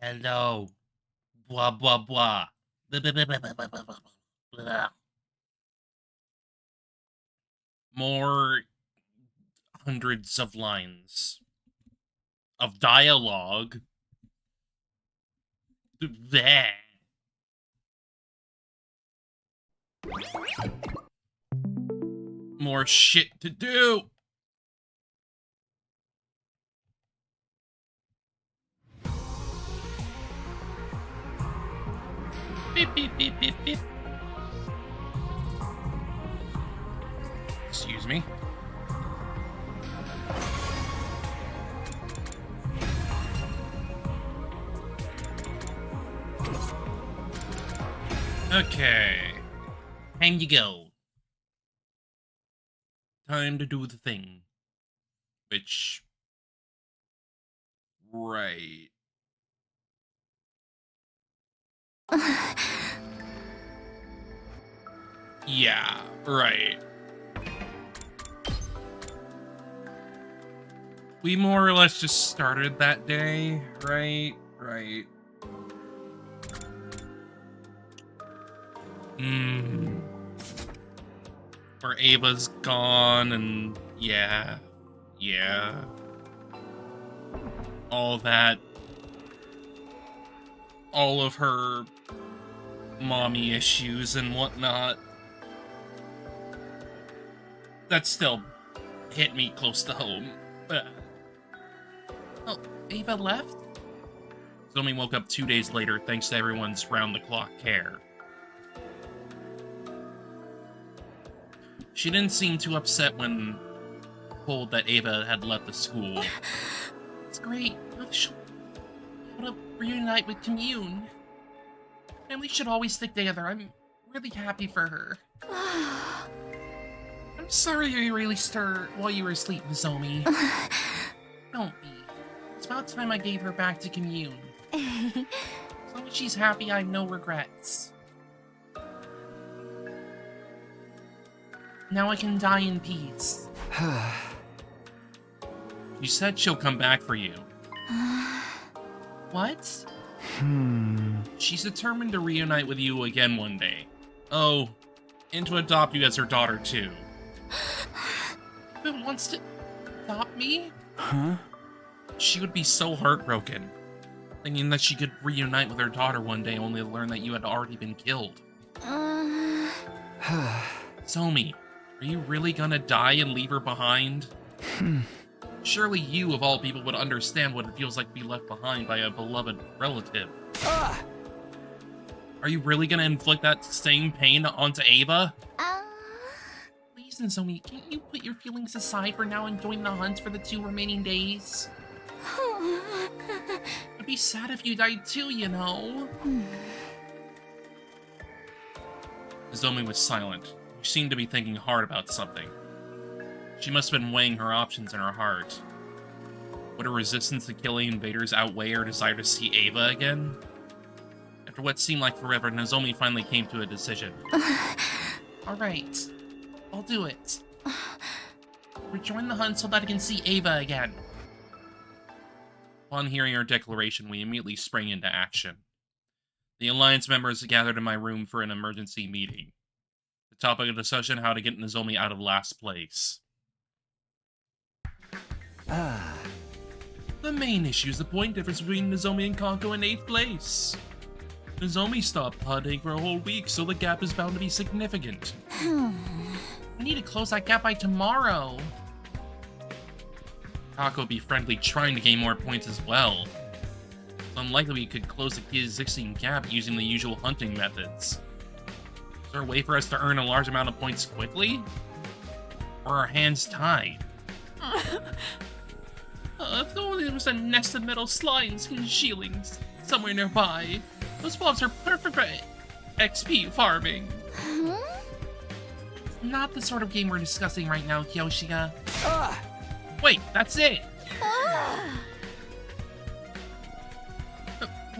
Hello. Blah, blah, blah. Blah, blah, blah, blah, blah, blah, blah, blah, blah. More hundreds of lines of dialogue. Bleh. More shit to do. Beep, beep, beep, beep, beep. Excuse me. Okay. Time to go. Time to do the thing. Which... Right. Yeah, right. We more or less just started that day, right? Right. Where Ava's gone and yeah. All that. All of her mommy issues and whatnot. That still hit me close to home. Oh, Ava left? Zomi woke up 2 days later thanks to everyone's round-the-clock care. She didn't seem too upset when told that Ava had left the school. It's great. She'll reunite with Commune. Families should always stick together. I'm really happy for her. I'm sorry you really stirred while you were asleep, Zomi. Don't be. It's about time I gave her back to Commune. As long as she's happy, I have no regrets. Now I can die in peace. You said she'll come back for you. What? She's determined to reunite with you again one day. Oh, and to adopt you as her daughter too. Who wants to adopt me? Huh? She would be so heartbroken, thinking that she could reunite with her daughter one day only to learn that you had already been killed. Zomi, are you really gonna die and leave her behind? Surely you, of all people, would understand what it feels like to be left behind by a beloved relative. Are you really gonna inflict that same pain onto Ava? Please, Zomi, can't you put your feelings aside for now and join the hunt for the 2 remaining days? It'd be sad if you died too, you know. Zomi was silent. She seemed to be thinking hard about something. She must have been weighing her options in her heart. Would her resistance to killing invaders outweigh her desire to see Ava again? After what seemed like forever, Nozomi finally came to a decision. Alright, I'll do it. Rejoin the hunt so that I can see Ava again. Upon hearing her declaration, we immediately sprang into action. The Alliance members gathered in my room for an emergency meeting. The topic of discussion: how to get Nozomi out of last place. The main issue is the point difference between Nozomi and Kanko in 8th place. Nozomi stopped hunting for a whole week, so the gap is bound to be significant. We need to close that gap by tomorrow. Kanko would be friendly trying to gain more points as well. It's unlikely we could close the existing gap using the usual hunting methods. Is there a way for us to earn a large amount of points quickly? Or are our hands tied? If only there was a nest of metal slimes and shieldings somewhere nearby. Those mobs are perfect for XP farming. It's not the sort of game we're discussing right now, Kyoshiga. Wait, that's it!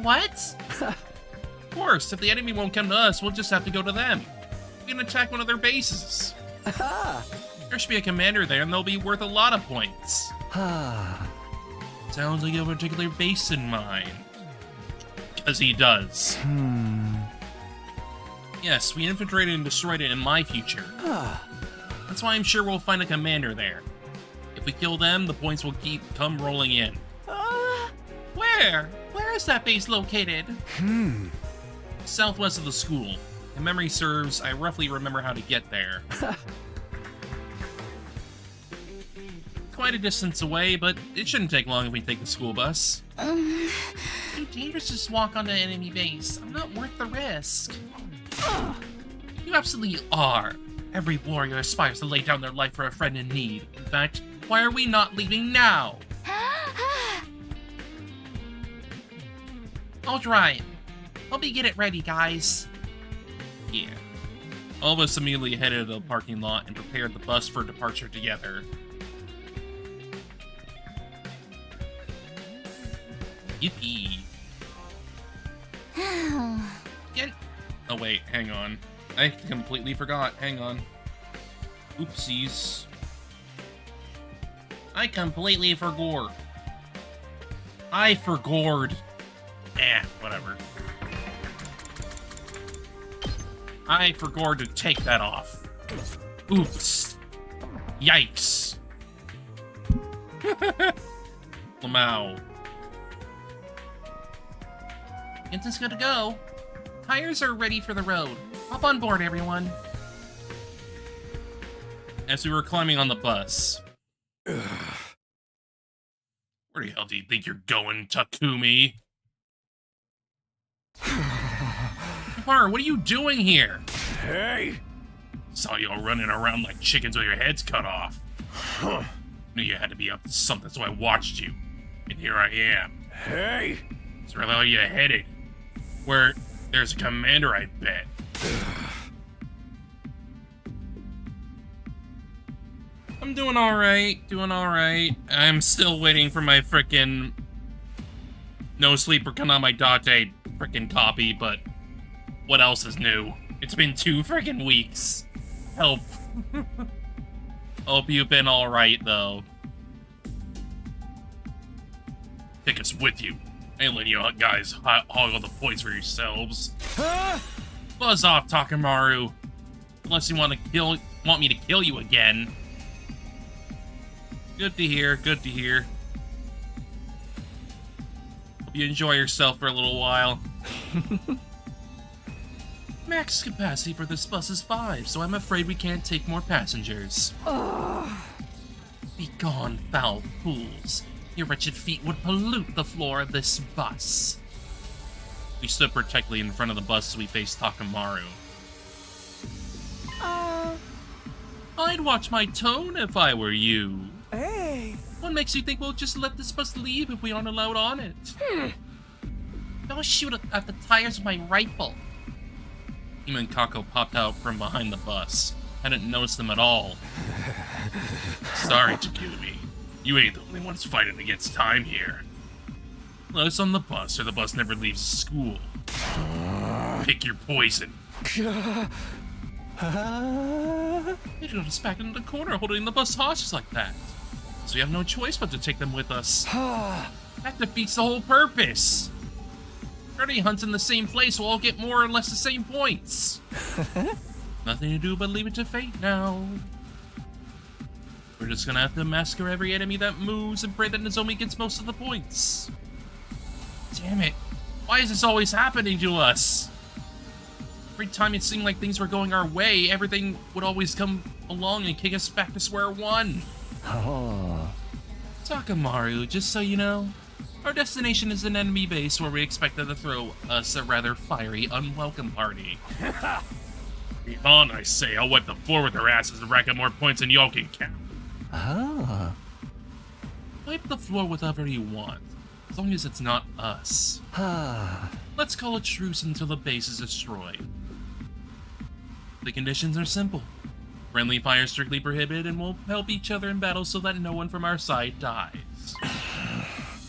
What? Of course, if the enemy won't come to us, we'll just have to go to them. We can attack one of their bases. There should be a commander there, and they'll be worth a lot of points. Sounds like you have a particular base in mind. 'Cause he does. Yes, we infiltrated and destroyed it in my future. That's why I'm sure we'll find a commander there. If we kill them, the points will come rolling in. Where? Where is that base located? Southwest of the school. If memory serves, I roughly remember how to get there. Quite a distance away, but it shouldn't take long if we take the school bus. Too dangerous to just walk onto enemy base. I'm not worth the risk. You absolutely are. Every warrior aspires to lay down their life for a friend in need. In fact, why are we not leaving now? I'll drive. Help me get it ready, guys. Yeah. All of us immediately headed to the parking lot and prepared the bus for departure together. Yippee. Get... Oh wait, hang on. I completely forgot. Hang on. Oopsies. I completely forgot. I forgored. Whatever. I forgot to take that off. Oops. Yikes. Lamau. Engine's good to go. Tires are ready for the road. Hop on board, everyone. As we were climbing on the bus. Where the hell do you think you're going, Takumi? Bar, what are you doing here? Hey! Saw you all running around like chickens with your heads cut off. Knew you had to be up to something, so I watched you. And here I am. Hey! So where are you headed? Where there's a commander, I bet. I'm doing alright, I'm still waiting for my frickin' No Sleeper Kaname Date frickin' copy, but what else is new? It's been 2 frickin' weeks. Help. Hope you've been alright, though. Take us with you. I ain't letting you guys hog all the points for yourselves. Buzz off, Takamaru. Unless you want me to kill you again. Good to hear, good to hear. Hope you enjoy yourself for a little while. Max capacity for this bus is 5, so I'm afraid we can't take more passengers. Be gone, foul fools. Your wretched feet would pollute the floor of this bus. We stood protectively in front of the bus as we faced Takamaru. I'd watch my tone if I were you. Hey! What makes you think we'll just let this bus leave if we aren't allowed on it? Don't shoot at the tires with my rifle. Hima and Kako popped out from behind the bus. I didn't notice them at all. Sorry, Takumi. You ain't the only ones fighting against time here. Let us on the bus, or the bus never leaves school. Pick your poison. They got us back into the corner holding the bus hostage like that. So we have no choice but to take them with us. That defeats the whole purpose. Everybody hunts in the same place, we'll all get more or less the same points. Nothing to do but leave it to fate now. We're just gonna have to massacre every enemy that moves and pray that Nozomi gets most of the points. Damn it. Why is this always happening to us? Every time it seemed like things were going our way, everything would always come along and kick us back to square one. Takamaru, just so you know, our destination is an enemy base where we expected to throw us a rather fiery, unwelcome party. Be on, I say. I'll wipe the floor with their asses and rack up more points than y'all can count. Wipe the floor with whatever you want, as long as it's not us. Let's call a truce until the base is destroyed. The conditions are simple. Friendly fire strictly prohibited, and we'll help each other in battle so that no one from our side dies.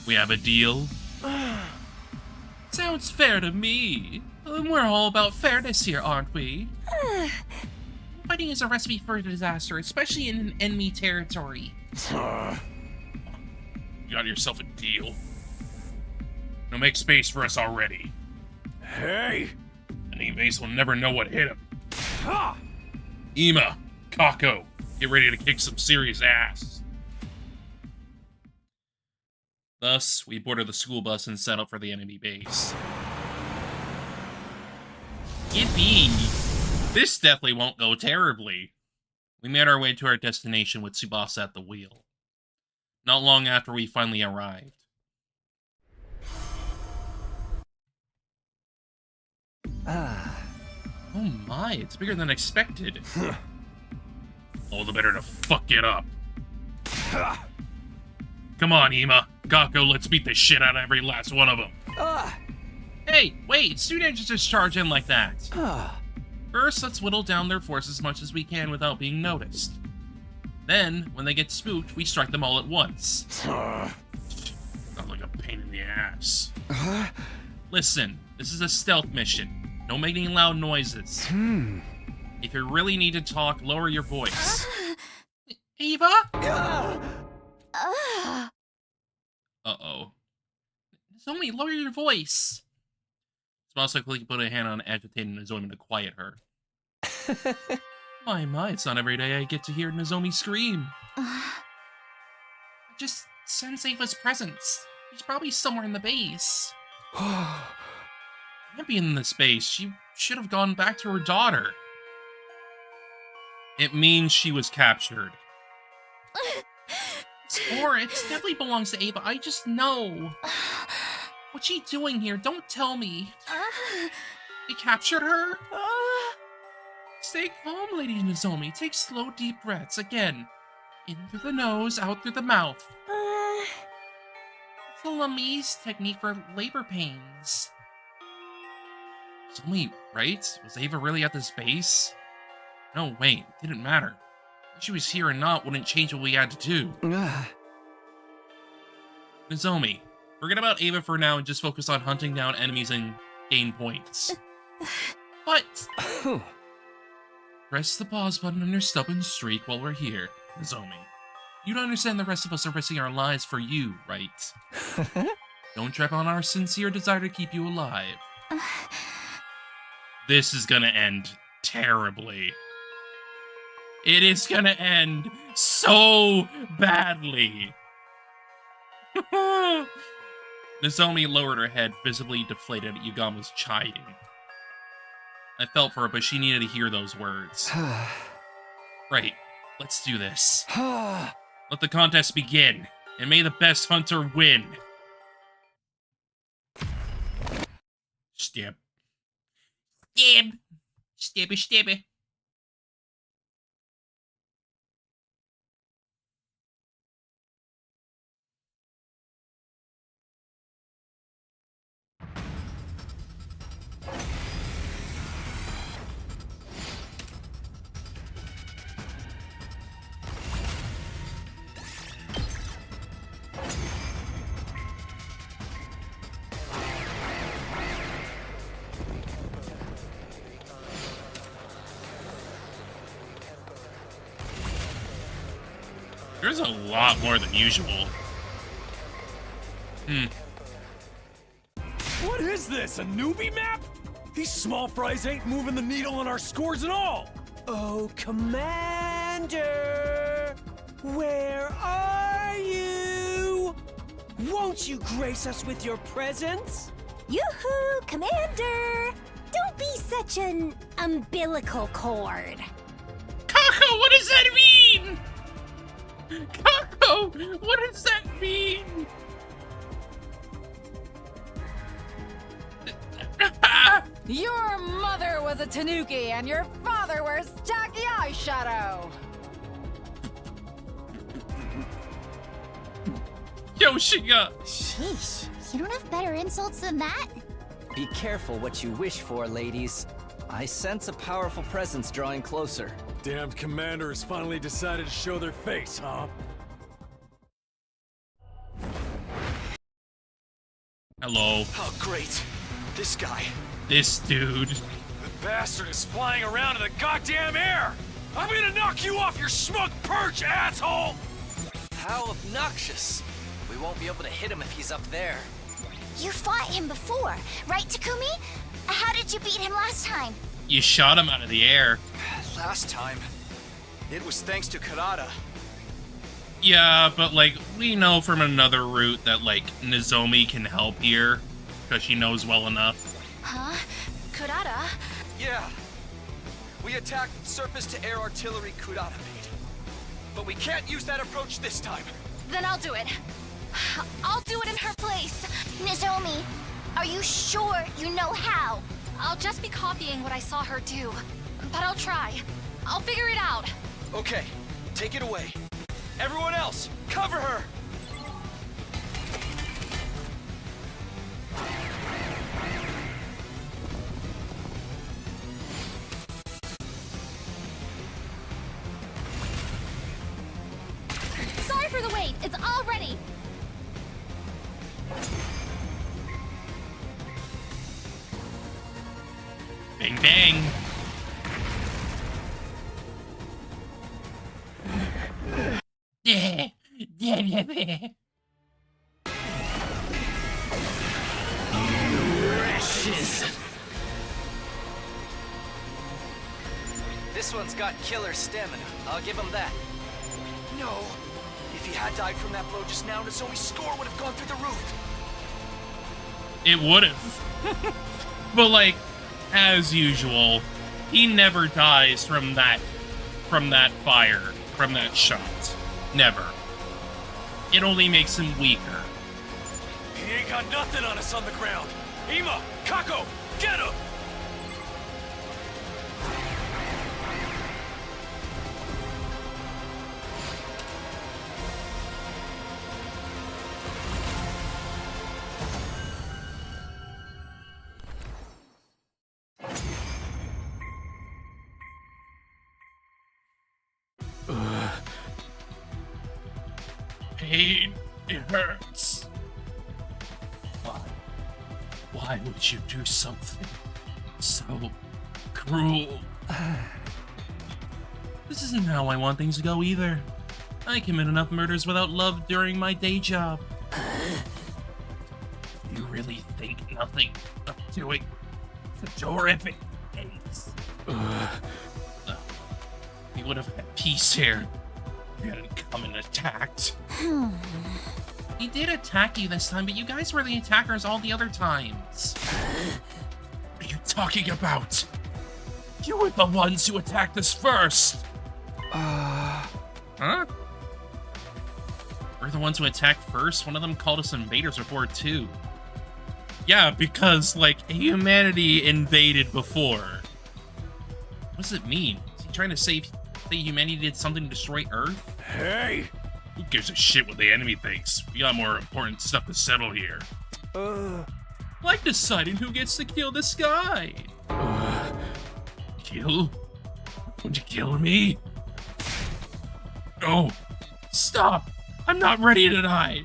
We have a deal? Sounds fair to me. We're all about fairness here, aren't we? Fighting is a recipe for disaster, especially in enemy territory. You got yourself a deal. Now make space for us already. Hey! Enemy base will never know what hit him. Ha! Ima, Kako, get ready to kick some serious ass. Thus, we boarded the school bus and set up for the enemy base. Yippee! This definitely won't go terribly. We made our way to our destination with Tsubasa at the wheel. Not long after we finally arrived. Oh my, it's bigger than expected. All the better to fuck it up. Come on, Ima. Kako, let's beat the shit out of every last one of them. Hey, wait, students just charge in like that. First, let's whittle down their force as much as we can without being noticed. Then, when they get spooked, we strike them all at once. Sounds like a pain in the ass. Listen, this is a stealth mission. No making loud noises. If you really need to talk, lower your voice. Eva? Uh-oh. Nozomi, lower your voice. Sponser quickly put a hand on agitating Nozomi to quiet her. My, it's not every day I get to hear Nozomi scream. I just sense Eva's presence. She's probably somewhere in the base. Can't be in this base. She should have gone back to her daughter. It means she was captured. Or it definitely belongs to Eva. I just know. What's she doing here? Don't tell me. They captured her? Stay calm, Lady Nozomi. Take slow, deep breaths. Again. In through the nose, out through the mouth. It's the Lami's technique for labor pains. Nozomi, right? Was Eva really at this base? No, wait. It didn't matter. If she was here or not wouldn't change what we had to do. Nozomi, forget about Eva for now and just focus on hunting down enemies and gain points. But press the pause button on your stubborn streak while we're here, Nozomi. You don't understand the rest of us are risking our lives for you, right? Don't trip on our sincere desire to keep you alive. This is gonna end terribly. It is gonna end so badly. Nozomi lowered her head, visibly deflated at Yugama's chiding. I felt for her, but she needed to hear those words. Right, let's do this. Let the contest begin, and may the best hunter win. Stab. Stab. Stabby, stabby. There's a lot more than usual. What is this, a newbie map? These small fries ain't moving the needle on our scores at all! Oh, Commander! Where are you? Won't you grace us with your presence? Yoo-hoo, Commander! Don't be such an umbilical cord. Kako, what does that mean? Kako, what does that mean? Your mother was a tanuki and your father wears tacky eyeshadow. Yoshiga! Sheesh, you don't have better insults than that? Be careful what you wish for, ladies. I sense a powerful presence drawing closer. Damned commander has finally decided to show their face, huh? Hello. Oh, great. This guy. This dude. The bastard is flying around in the goddamn air! I'm gonna knock you off your smug perch, asshole! How obnoxious. We won't be able to hit him if he's up there. You fought him before, right, Takumi? How did you beat him last time? You shot him out of the air. Last time, it was thanks to Karada. Yeah, but, like, we know from another route that, like, Nozomi can help here, because she knows well enough. Huh? Kurata? Yeah. We attacked surface-to-air artillery Kurata made. But we can't use that approach this time. Then I'll do it. I'll do it in her place. Nozomi, are you sure you know how? I'll just be copying what I saw her do. But I'll try. I'll figure it out. Okay, take it away. Everyone else, cover her! Sorry for the wait. It's all ready. Bang, bang. Yeah, yeah, yeah, yeah. This one's got killer stamina. I'll give him that. No! If he had died from that blow just now, Nozomi's score would have gone through the roof! It would've. But, like, as usual, he never dies from that fire, from that shot. Never. It only makes him weaker. He ain't got nothing on us on the ground. Ima, Kako, get him! Pain, it hurts. Why would you do something so cruel? This isn't how I want things to go either. I commit enough murders without love during my day job. You really think nothing of doing such horrific things? We would have had peace here. You hadn't come and attacked. He did attack you this time, but you guys were the attackers all the other times. What are you talking about? You were the ones who attacked us first! Huh? We're the ones who attacked first? One of them called us invaders before, too. Yeah, because, like, humanity invaded before. What does it mean? Is he trying to say humanity did something to destroy Earth? Hey! Who gives a shit what the enemy thinks? We got more important stuff to settle here. Like deciding who gets to kill this guy. Kill? Would you kill me? No! Stop! I'm not ready to die!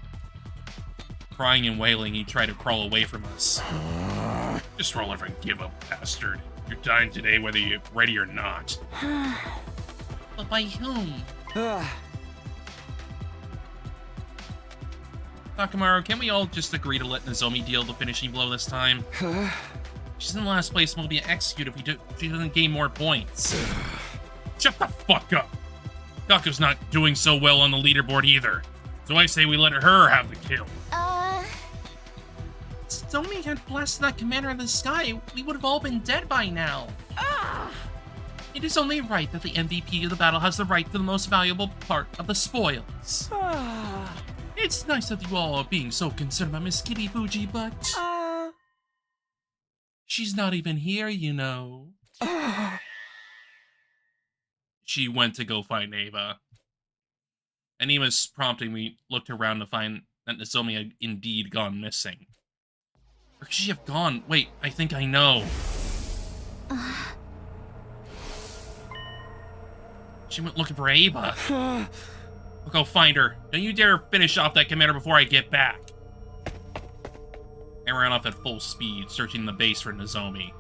Crying and wailing, he tried to crawl away from us. Just roll over and give up, bastard. You're dying today whether you're ready or not. But by whom? Takamaru, can't we all just agree to let Nozomi deal the finishing blow this time? She's in last place and will be executed if she doesn't gain more points. Shut the fuck up! Kaku's not doing so well on the leaderboard either. So I say we let her have the kill. Nozomi had blessed that commander in the sky, we would have all been dead by now. It is only right that the MVP of the battle has the right to the most valuable part of the spoils. It's nice that you all are being so concerned about Miss Kitty Fuji, but... she's not even here, you know. She went to go find Ava. And Eva's prompting we looked around to find that Nozomi had indeed gone missing. Where could she have gone? Wait, I think I know. She went looking for Ava. I'll go find her. Don't you dare finish off that commander before I get back. I ran off at full speed, searching the base for Nozomi.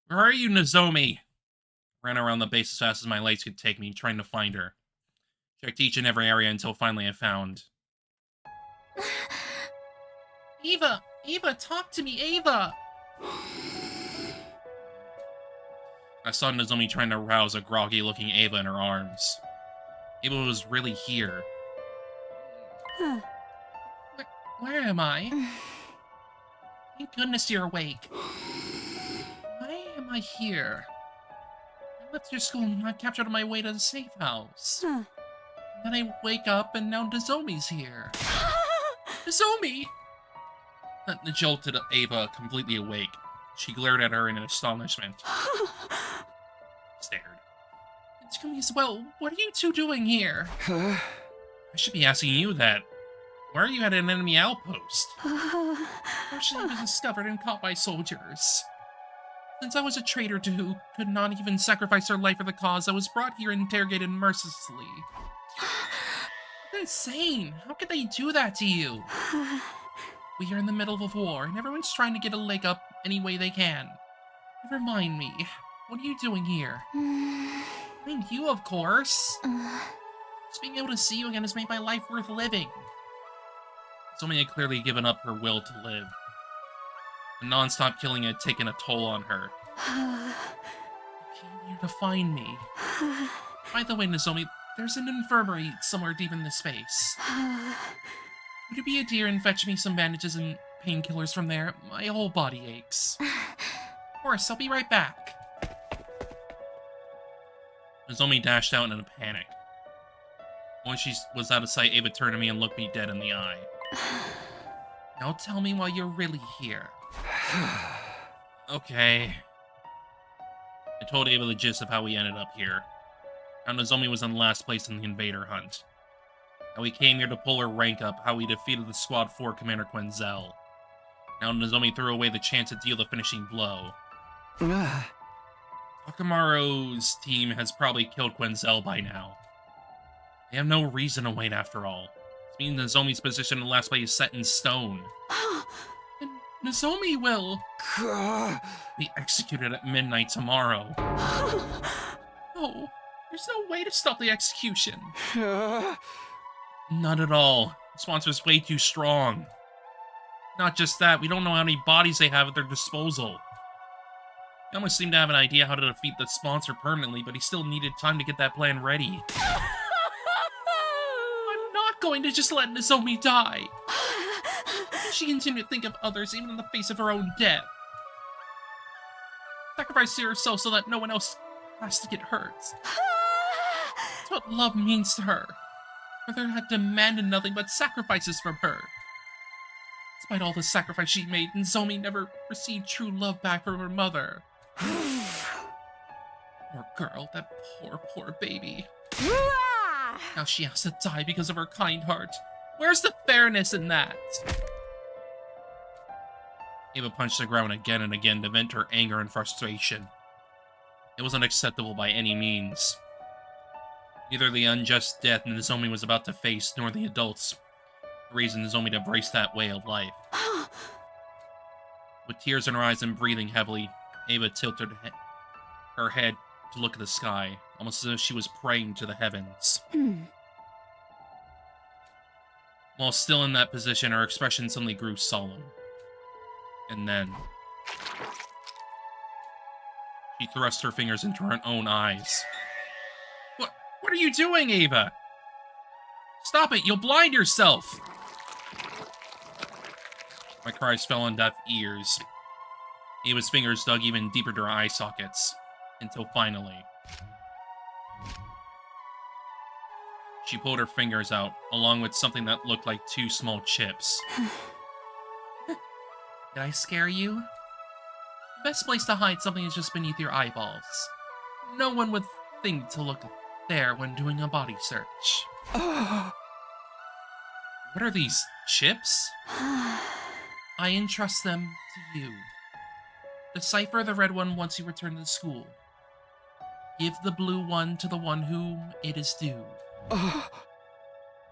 Where are you, Nozomi? Ran around the base as fast as my legs could take me, trying to find her. Checked each and every area until finally I found... Ava! Ava, talk to me, Ava! I saw Nozomi trying to rouse a groggy-looking Ava in her arms. Ava was really here. Where am I? Thank goodness you're awake. Why am I here? I left your school and got captured on my way to the safe house. And then I wake up and now Nozomi's here. Nozomi! That jolted Ava completely awake. She glared at her in astonishment. Stared. It's me as well. What are you two doing here? I should be asking you that. Why are you at an enemy outpost? Fortunately, I was discovered and caught by soldiers. Since I was a traitor to who could not even sacrifice her life for the cause, I was brought here and interrogated mercilessly. That's insane! How could they do that to you? We are in the middle of a war, and everyone's trying to get a leg up any way they can. Never mind me. What are you doing here? Thank you, of course. Just being able to see you again has made my life worth living. Nozomi had clearly given up her will to live. The non-stop killing had taken a toll on her. You came here to find me. By the way, Nozomi, there's an infirmary somewhere deep in this space. Would you be a dear and fetch me some bandages and painkillers from there? My whole body aches. Of course, I'll be right back. Nozomi dashed out in a panic. Once she was out of sight, Ava turned to me and looked me dead in the eye. Now tell me why you're really here. Okay. I told Ava the gist of how we ended up here. How Nozomi was in last place in the invader hunt. How we came here to pull her rank up, how we defeated the Squad 4 Commander Quenzel. Now Nozomi threw away the chance to deal the finishing blow. Takamaro's team has probably killed Quenzel by now. They have no reason to wait after all. This means Nozomi's position in last place is set in stone. And Nozomi will be executed at midnight tomorrow. No, there's no way to stop the execution. Not at all. The Sponser's way too strong. Not just that, we don't know how many bodies they have at their disposal. He almost seemed to have an idea how to defeat the Sponser permanently, but he still needed time to get that plan ready. I'm not going to just let Nozomi die. She continued to think of others, even in the face of her own death. Sacrifice herself so that no one else has to get hurt. That's what love means to her. Mother had demanded nothing but sacrifices from her. Despite all the sacrifice she made, Nozomi never received true love back from her mother. Poor girl, that poor baby. Now she has to die because of her kind heart. Where's the fairness in that? Ava punched the ground again and again to vent her anger and frustration. It wasn't acceptable by any means. Neither the unjust death Nozomi was about to face, nor the adults reason Nozomi to embrace that way of life. With tears in her eyes and breathing heavily, Ava tilted her head to look at the sky, almost as if she was praying to the heavens. While still in that position, her expression suddenly grew solemn. And then... she thrust her fingers into her own eyes. What are you doing, Ava? Stop it, you'll blind yourself! My cries fell on deaf ears. Ava's fingers dug even deeper to her eye sockets, until finally... she pulled her fingers out, along with something that looked like 2 small chips. Did I scare you? The best place to hide something is just beneath your eyeballs. No one would think to look there when doing a body search. What are these chips? I entrust them to you. Decipher the red one once you return to school. Give the blue one to the one whom it is due.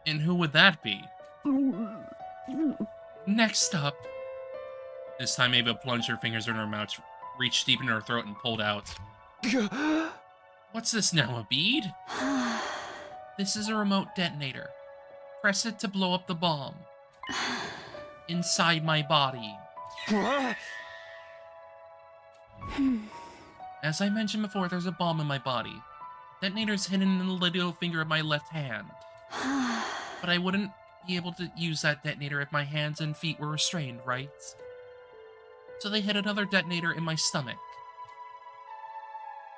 And who would that be? Next up. This time Ava plunged her fingers in her mouth, reached deep in her throat, and pulled out. What's this now, a bead? This is a remote detonator. Press it to blow up the bomb. Inside my body. As I mentioned before, there's a bomb in my body. Detonator's hidden in the little finger of my left hand. But I wouldn't be able to use that detonator if my hands and feet were restrained, right? So they hid another detonator in my stomach.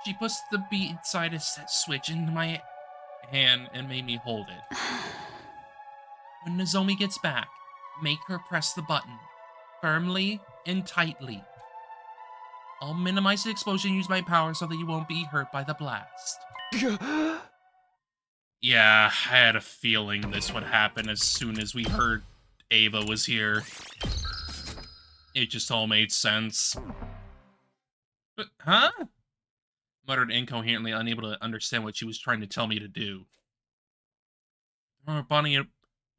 She puts the bead-side switch into my hand and made me hold it. When Nozomi gets back, make her press the button. Firmly and tightly. I'll minimize the explosion and use my power so that you won't be hurt by the blast. Yeah, I had a feeling this would happen as soon as we heard Ava was here. It just all made sense. But, huh? Muttered incoherently, unable to understand what she was trying to tell me to do. Remember, Bonnie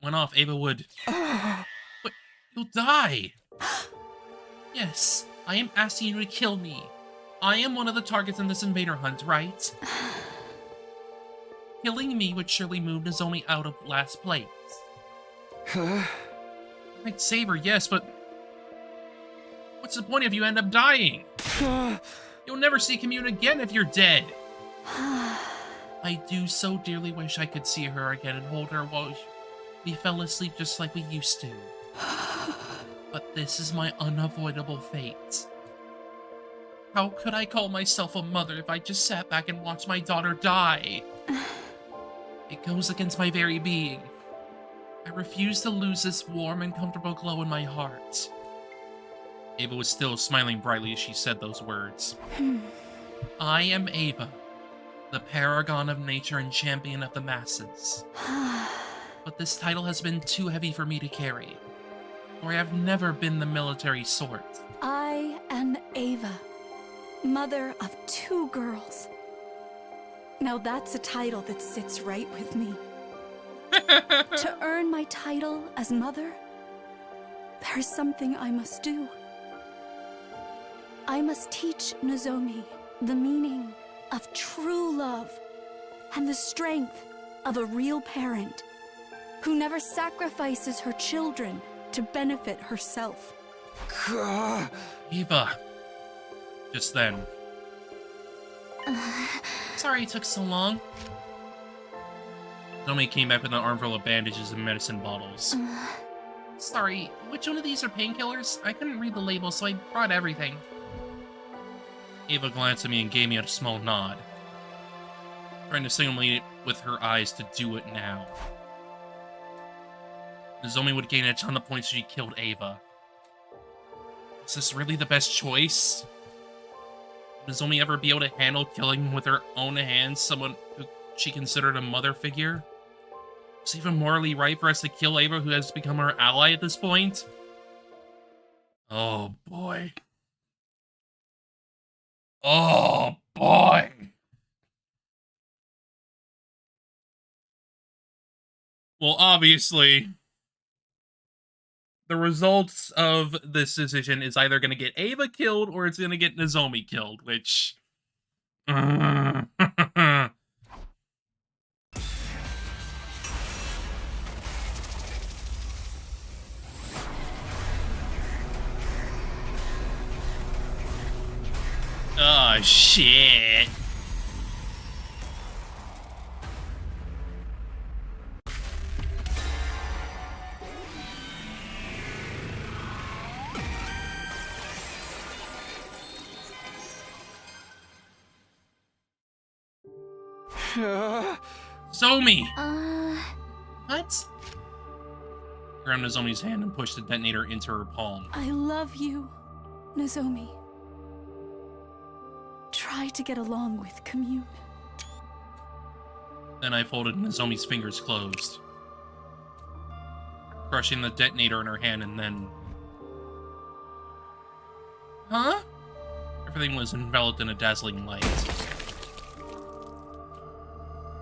went off, Ava would... But you'll die! Yes, I am asking you to kill me. I am one of the targets in this invader hunt, right? Killing me would surely move Nozomi out of last place. I'd save her, yes, but... What's the point if you end up dying? You'll never see Commune again if you're dead. I do so dearly wish I could see her again and hold her while we fell asleep just like we used to. But this is my unavoidable fate. How could I call myself a mother if I just sat back and watched my daughter die? It goes against my very being. I refuse to lose this warm and comfortable glow in my heart. Ava was still smiling brightly as she said those words. I am Ava, the paragon of nature and champion of the masses. But this title has been too heavy for me to carry, for I have never been the military sort. I am Ava, mother of 2 girls. Now that's a title that sits right with me. To earn my title as mother, there is something I must do. I must teach Nozomi the meaning of true love and the strength of a real parent who never sacrifices her children to benefit herself. Eva. Just then. Sorry it took so long. Nozomi came back with an armful of bandages and medicine bottles. Sorry, which one of these are painkillers? I couldn't read the label, so I brought everything. Ava glanced at me and gave me a small nod, trying to signal me with her eyes to do it now. Nozomi would gain a ton of points if she killed Ava. Is this really the best choice? Would Nozomi ever be able to handle killing with her own hands someone who she considered a mother figure? Is it even morally right for us to kill Ava, who has become our ally at this point? Oh boy. Oh boy. Well, obviously, the results of this decision is either going to get Ava killed or it's going to get Nozomi killed, which... Oh, shit. Nozomi! What? Grabbed Nozomi's hand and pushed the detonator into her palm. I love you, Nozomi. Try to get along with Commune. Then I folded Nozomi's fingers closed, crushing the detonator in her hand, and then... Huh? Everything was enveloped in a dazzling light.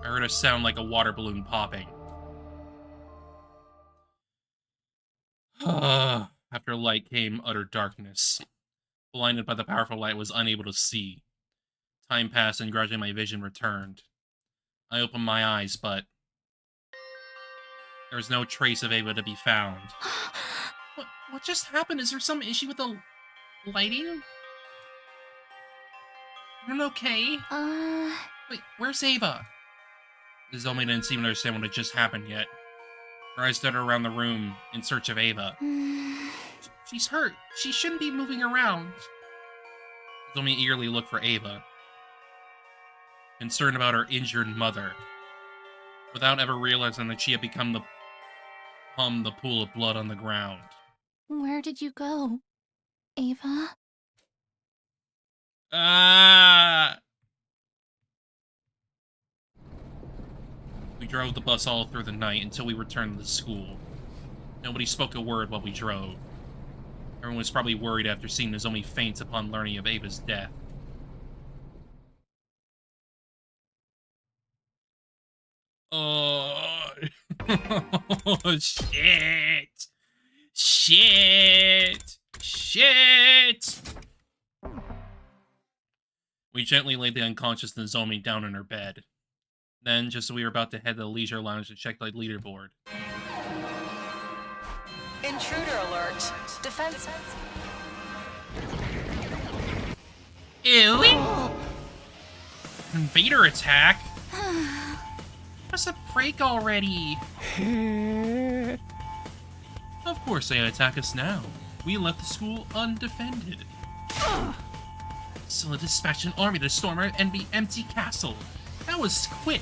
I heard a sound like a water balloon popping. After light came utter darkness. Blinded by the powerful light, was unable to see. Time passed and gradually my vision returned. I opened my eyes, but there was no trace of Ava to be found. What just happened? Is there some issue with the lighting? I'm okay. Wait, where's Ava? Nozomi didn't seem to understand what had just happened yet. Her eyes darted around the room in search of Ava. She's hurt. She shouldn't be moving around. Nozomi eagerly looked for Ava, concerned about her injured mother, without ever realizing that she had become the pool of blood on the ground. Where did you go, Ava? We drove the bus all through the night until we returned to the school. Nobody spoke a word while we drove. Everyone was probably worried after seeing Nozomi faint upon learning of Ava's death. Oh, shit! Shit! Shit! We gently laid the unconscious Nozomi down in her bed. Then, just as we were about to head to the leisure lounge to check the leaderboard. Intruder alert. Defense. Ew! Invader attack? What's a break already? Of course they attack us now. We left the school undefended. So dispatched an army to storm our empty castle. That was quick.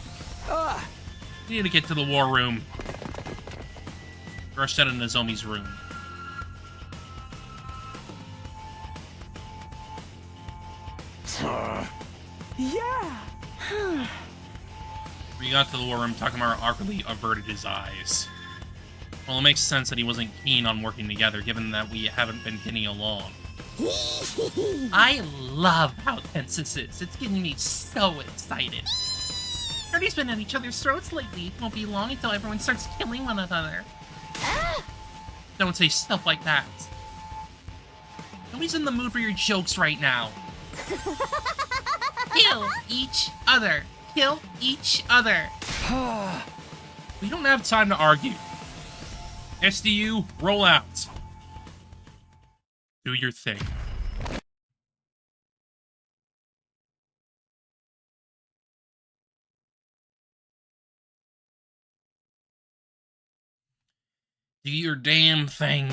We need to get to the war room. Rushed out of Nozomi's room. Yeah. We got to the war room, Takemura awkwardly averted his eyes. Well, it makes sense that he wasn't keen on working together, given that we haven't been getting along. I love how tense this is. It's getting me so excited. Everybody's been at each other's throats lately. It won't be long until everyone starts killing one another. Don't say stuff like that. Nobody's in the mood for your jokes right now. Kill each other. Kill each other. We don't have time to argue. SDU, roll out. Do your thing. Do your damn thing.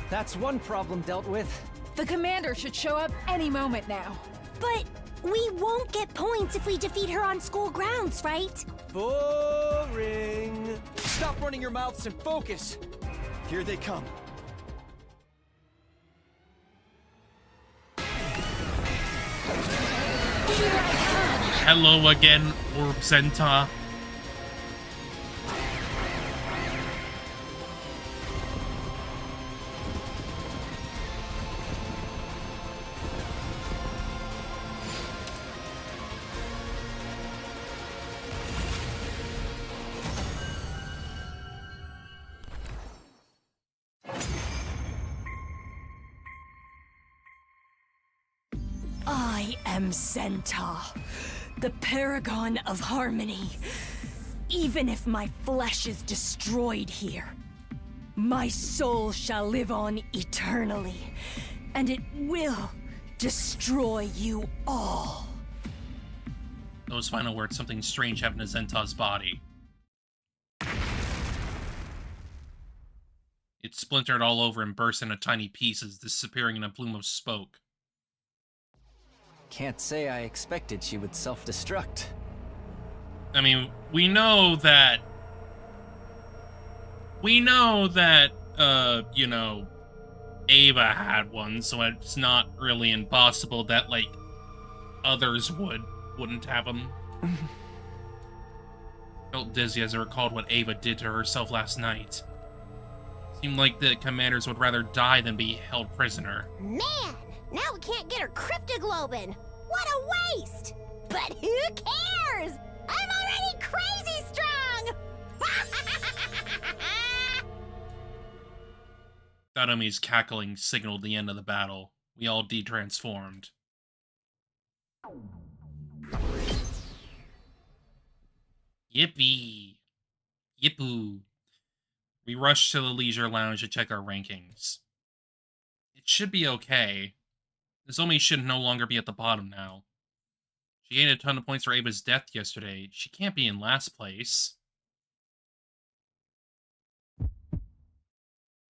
That's one problem dealt with. The commander should show up any moment now. But we won't get points if we defeat her on school grounds, right? Boring. Stop running your mouths and focus. Here they come. Hello again, Orb Centaur. I am Centaur, the paragon of harmony. Even if my flesh is destroyed here, my soul shall live on eternally, and it will destroy you all. Those final words, something strange happened to Zenta's body. It splintered all over and burst into tiny pieces, disappearing in a plume of smoke. Can't say I expected she would self-destruct. I mean, we know that, you know, Ava had one, so it's not really impossible that, like, others wouldn't have them. Felt dizzy as I recalled what Ava did to herself last night. Seemed like the commanders would rather die than be held prisoner. Man, now we can't get her cryptoglobin. What a waste! But who cares? I'm already crazy strong! Datomi's cackling signaled the end of the battle. We all de-transformed. Yippee! Yippoo! We rushed to the leisure lounge to check our rankings. It should be okay. Nozomi should no longer be at the bottom now. She gained a ton of points for Ava's death yesterday. She can't be in last place.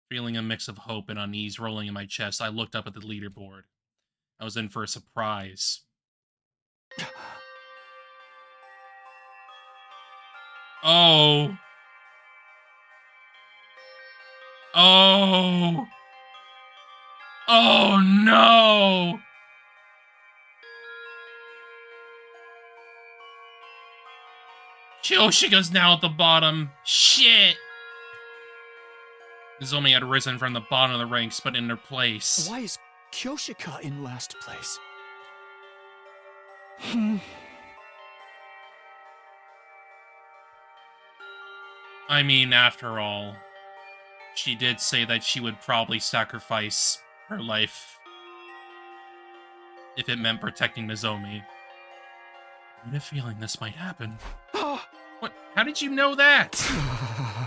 Feeling a mix of hope and unease rolling in my chest, I looked up at the leaderboard. I was in for a surprise. Oh! Oh! Oh no! Kyoshiga's now at the bottom. Shit! Nozomi had risen from the bottom of the ranks, but in her place. Why is Kyoshika in last place? I mean, after all, she did say that she would probably sacrifice her life if it meant protecting Nozomi. I had a feeling this might happen. What? How did you know that?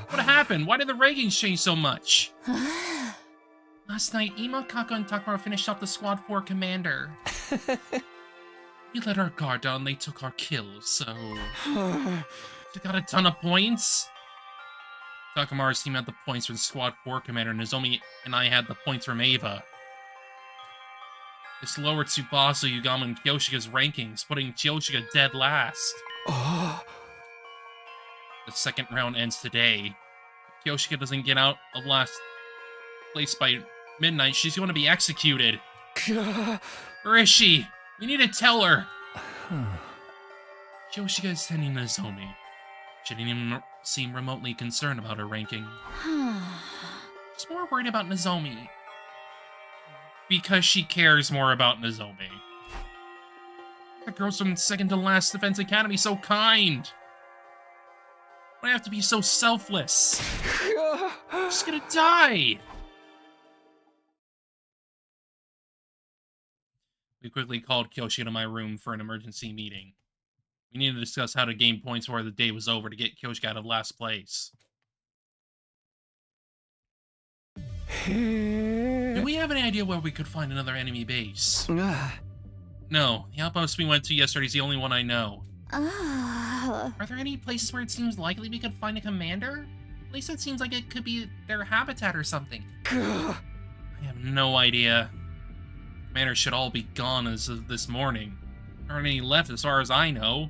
What happened? Why did the rankings change so much? Last night, Ima, Kaka, and Takara finished off the Squad 4 commander. We let our guard down, they took our kills, so... She got a ton of points. Takamaru's team had the points for the Squad 4 commander, Nozomi and I had the points from Ava. This lowered Tsubasa, Yugama, and Kyoshiga's rankings, putting Kyoshika dead last. The second round ends today. If Kyoshika doesn't get out of last place by midnight, she's going to be executed. Where is she? We need to tell her. Kyoshika is tending Nozomi. She didn't even seem remotely concerned about her ranking. She's more worried about Nozomi. Because she cares more about Nozomi. The girls from second to last Defense Academy so kind. Why do I have to be so selfless? I'm just gonna die. We quickly called Kyoshi to my room for an emergency meeting. We needed to discuss how to gain points before the day was over to get Kyoshi out of last place. Do we have any idea where we could find another enemy base? No, the outpost we went to yesterday is the only one I know. Are there any places where it seems likely we could find a commander? At least it seems like it could be their habitat or something. I have no idea. Commanders should all be gone as of this morning. There aren't any left as far as I know.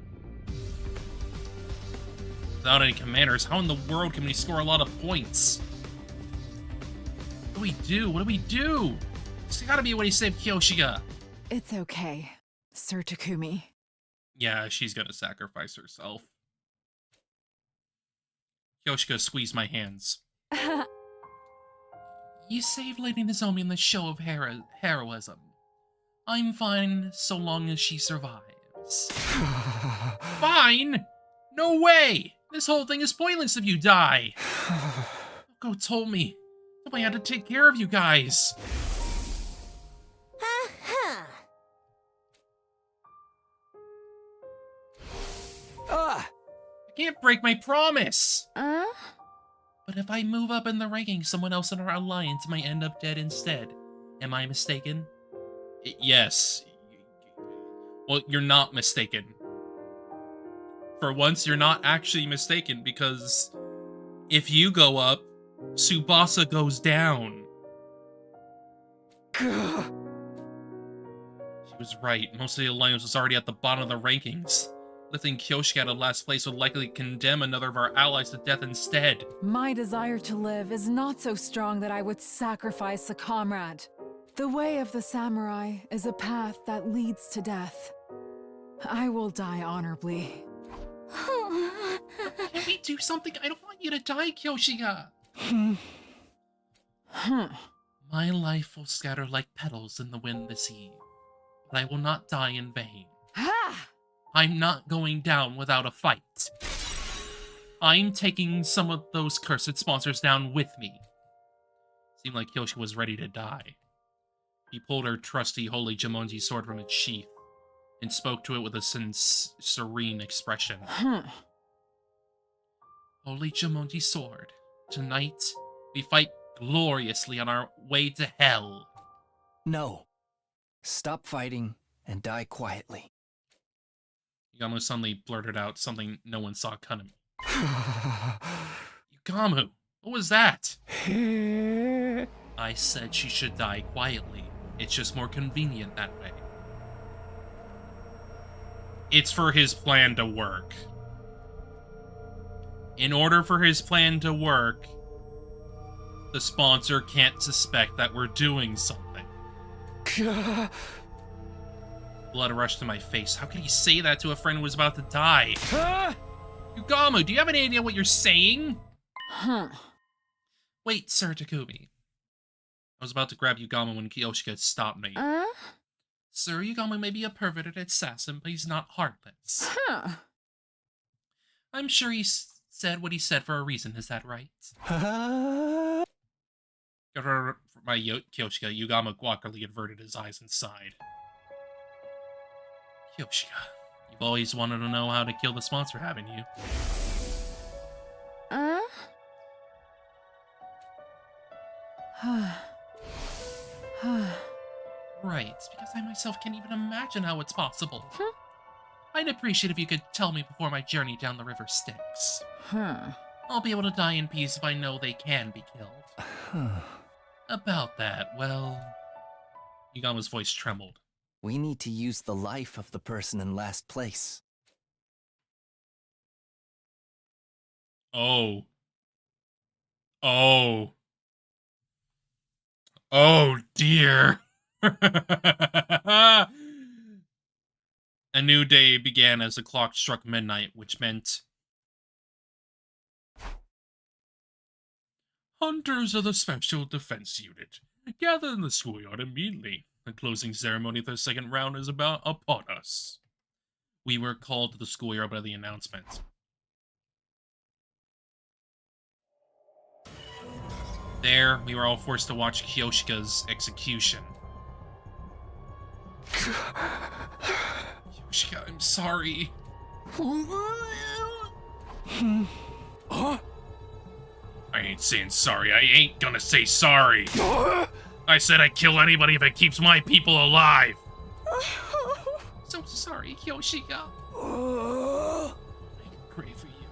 Without any commanders, how in the world can we score a lot of points? What do we do? What do we do? There's gotta be a way to save Kyoshiga. It's okay, Sir Takumi. Yeah, she's gonna sacrifice herself. Kyoshika squeezed my hands. You saved Lady Nozomi in the show of heroism. I'm fine so long as she survives. Fine? No way! This whole thing is pointless if you die! Go told me. I had to take care of you guys. I can't break my promise. But if I move up in the rankings, someone else in our alliance might end up dead instead. Am I mistaken? Yes. Well, you're not mistaken. For once, you're not actually mistaken, because if you go up, Tsubasa goes down. She was right. Most of the alliance was already at the bottom of the rankings. Lifting Kyoshika out of last place would likely condemn another of our allies to death instead. My desire to live is not so strong that I would sacrifice a comrade. The way of the samurai is a path that leads to death. I will die honorably. Can we do something? I don't want you to die, Kyoshika. My life will scatter like petals in the wind this eve, but I will not die in vain. I'm not going down without a fight. I'm taking some of those cursed sponsors down with me. Seemed like Kyoshi was ready to die. He pulled her trusty Holy Jumonji sword from its sheath and spoke to it with a serene expression. Holy Jumonji sword, tonight we fight gloriously on our way to hell. No. Stop fighting and die quietly. Yugamu suddenly blurted out something no one saw coming. Yugamu, what was that? I said she should die quietly. It's just more convenient that way. It's for his plan to work. In order for his plan to work, the sponsor can't suspect that we're doing something. Blood rushed to my face. How could he say that to a friend who was about to die? Yugamu, do you have any idea what you're saying? Wait, Sir Takumi. I was about to grab Yugamu when Kyoshika stopped me. Sir, Yugamu may be a perverted assassin, but he's not heartless. I'm sure he said what he said for a reason, is that right? My Kyoshika, Yugamu awkwardly averted his eyes and sighed. Kyoshika, you've always wanted to know how to kill the sponsor, haven't you? Right, because I myself can't even imagine how it's possible. I'd appreciate if you could tell me before my journey down the river Styx. I'll be able to die in peace if I know they can be killed. About that, well... Yugamu's voice trembled. We need to use the life of the person in last place. Oh. Oh. Oh, dear. A new day began as the clock struck midnight, which meant... Hunters of the Special Defense Unit, gather in the schoolyard immediately. The closing ceremony of the second round is about upon us. We were called to the schoolyard by the announcement. There, we were all forced to watch Kyoshika's execution. Kyoshika, I'm sorry. Huh? I ain't saying sorry. I ain't gonna say sorry. I said I'd kill anybody if it keeps my people alive. So sorry, Kyoshika. I can pray for you.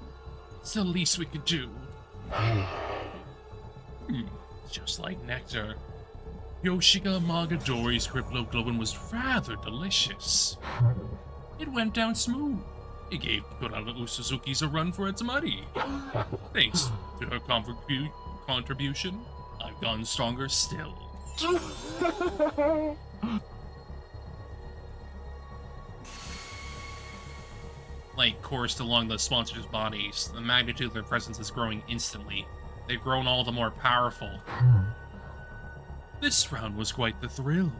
It's the least we could do. Just like nectar. Yoshika Magadori's cryptoglobin was rather delicious. It went down smooth. It gave Kurara Usuzuki's a run for its money. Thanks to her contribution, I've gotten stronger still. Light coursed along the sponsors' bodies. The magnitude of their presence is growing instantly. They've grown all the more powerful. This round was quite the thrill.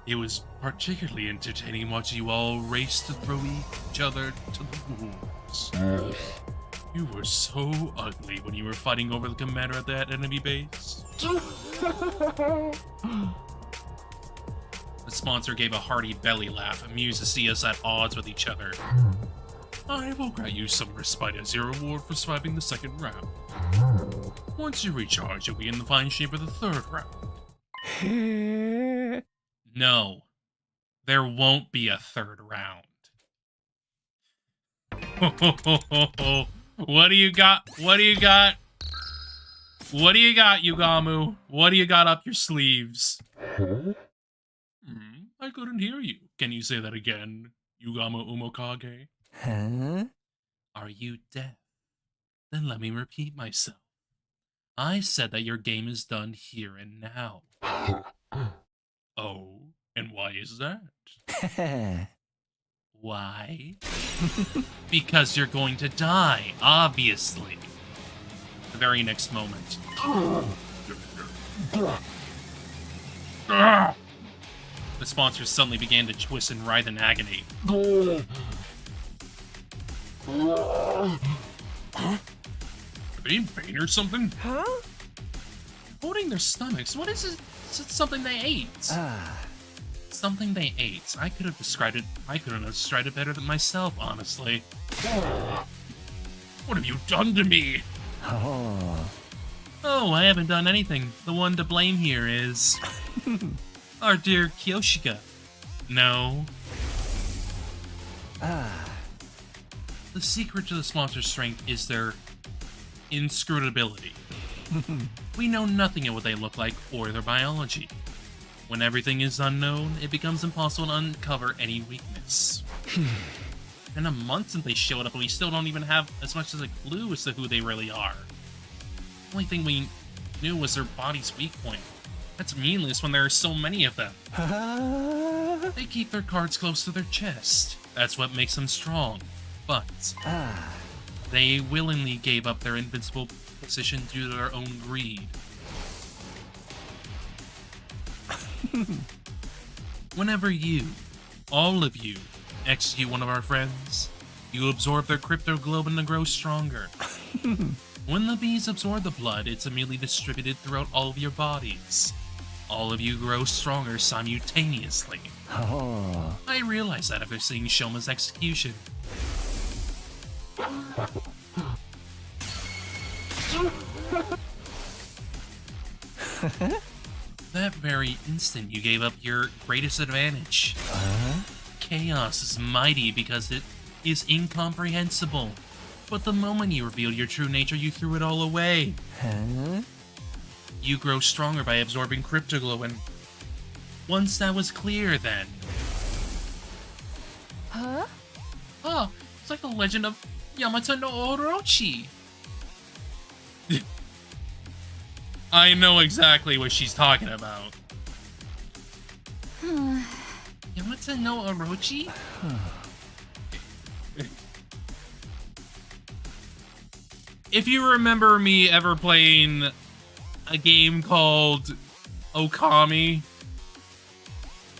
It was particularly entertaining watching you all race to throw each other to the wolves. You were so ugly when you were fighting over the commander at that enemy base. The sponsor gave a hearty belly laugh, amused to see us at odds with each other. I will grant you some respite as your reward for surviving the second round. Once you recharge, you'll be in the fine shape for the third round. No, there won't be a third round. What do you got? What do you got? What do you got, Yugamu? What do you got up your sleeves? I couldn't hear you. Can you say that again, Yugamu Umokage? Huh? Are you deaf? Then let me repeat myself. I said that your game is done here and now. Oh, and why is that? Why? Because you're going to die, obviously. The very next moment. The sponsor suddenly began to twist and writhe in agony. Huh? Are they in pain or something? Huh? Holding their stomachs. What is it? Is it something they ate? Something they ate. I couldn't have described it better than myself, honestly. What have you done to me? Oh, I haven't done anything. The one to blame here is our dear Kyoshika. No. The secret to the sponsor's strength is their inscrutability. We know nothing of what they look like or their biology. When everything is unknown, it becomes impossible to uncover any weakness. It's been a month since they showed up, and we still don't even have as much as a clue as to who they really are. The only thing we knew was their body's weak point. That's meaningless when there are so many of them. They keep their cards close to their chest. That's what makes them strong. But they willingly gave up their invincible position due to their own greed. Whenever you, all of you, execute one of our friends, you absorb their cryptoglobin to grow stronger. When the bees absorb the blood, it's immediately distributed throughout all of your bodies. All of you grow stronger simultaneously. I realized that after seeing Shoma's execution. That very instant, you gave up your greatest advantage. Chaos is mighty because it is incomprehensible. But the moment you revealed your true nature, you threw it all away. You grow stronger by absorbing cryptoglobin. Once that was clear, then. Oh, it's like the legend of Yamata no Orochi. I know exactly what she's talking about. Yamata no Orochi? If you remember me ever playing a game called Okami,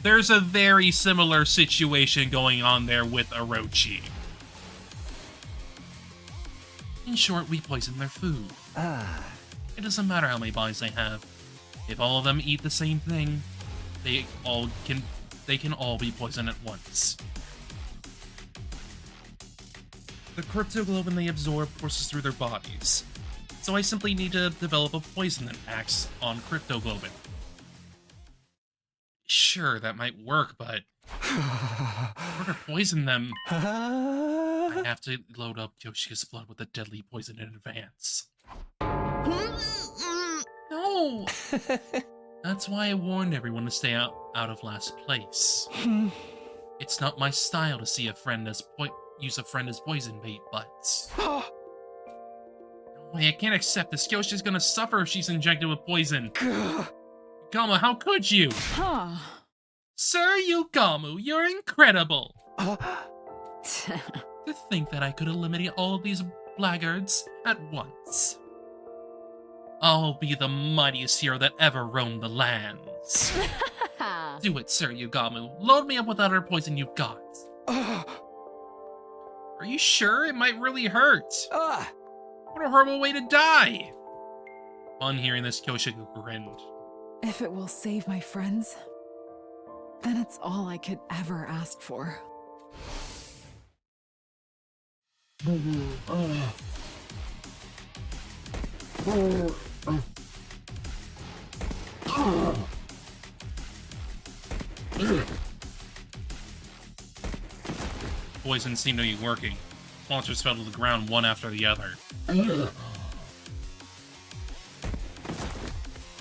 there's a very similar situation going on there with Orochi. In short, we poison their food. It doesn't matter how many bodies they have. If all of them eat the same thing, they can all be poisoned at once. The cryptoglobin they absorb courses through their bodies, so I simply need to develop a poison that acts on cryptoglobin. Sure, that might work, but in order to poison them, I have to load up Yoshika's blood with a deadly poison in advance. No! That's why I warned everyone to stay out of last place. It's not my style to see a friend as use a friend as poison bait, but... No way, I can't accept this. Kyoshi's gonna suffer if she's injected with poison. Yugamu, how could you? Sir Yugamu, you're incredible! To think that I could eliminate all of these blackguards at once. I'll be the mightiest hero that ever roamed the lands. Do it, Sir Yugamu. Load me up with other poison you've got. Are you sure? It might really hurt. What a horrible way to die. On hearing this, Kyoshika grinned. If it will save my friends, then it's all I could ever ask for. Poison seemed to be working. Monsters fell to the ground one after the other.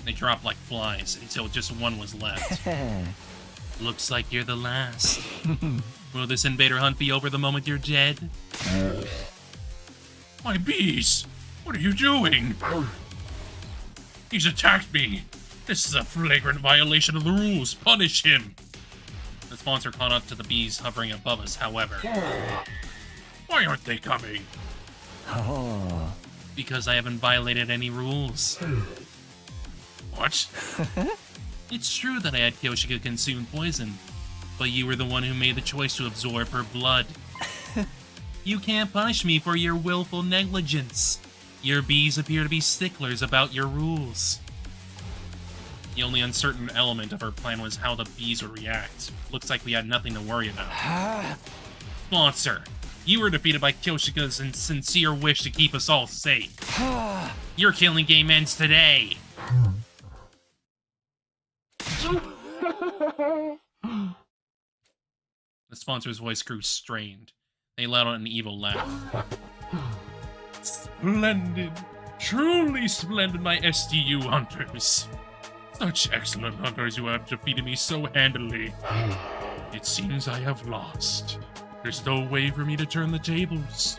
They dropped like flies until just one was left. Looks like you're the last. Will this invader hunt be over the moment you're dead? My bees! What are you doing? He's attacked me! This is a flagrant violation of the rules! Punish him! The sponsor caught up to the bees hovering above us, however. Why aren't they coming? Because I haven't violated any rules. What? It's true that I had Kyoshika consume poison, but you were the one who made the choice to absorb her blood. You can't punish me for your willful negligence. Your bees appear to be sticklers about your rules. The only uncertain element of our plan was how the bees would react. Looks like we had nothing to worry about. Sponser, you were defeated by Kyoshika's sincere wish to keep us all safe. Your killing game ends today. The sponsor's voice grew strained. They let out an evil laugh. Splendid. Truly splendid, my STU hunters. Such excellent hunters who have defeated me so handily. It seems I have lost. There's no way for me to turn the tables.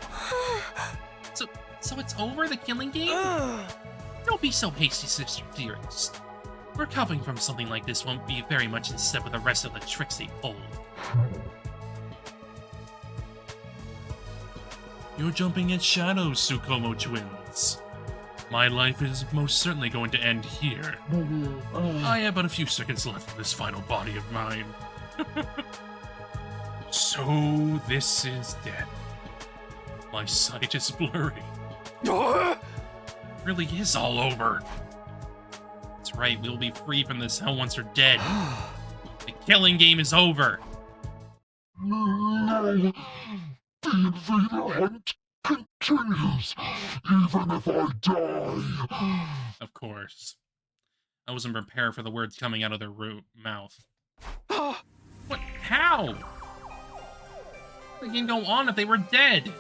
So it's over, the killing game? Don't be so hasty, Sister Dearest. Recovering from something like this won't be very much in step with the rest of the tricks they pulled. You're jumping at shadows, Tsukumo twins. My life is most certainly going to end here. I have but a few seconds left in this final body of mine. So this is death. My sight is blurry. It really is all over. That's right, we'll be free from this hell once we're dead. The killing game is over. No. The invader hunt continues, even if I die. Of course. I wasn't prepared for the words coming out of their mouth. What? How? They can go on if they were dead.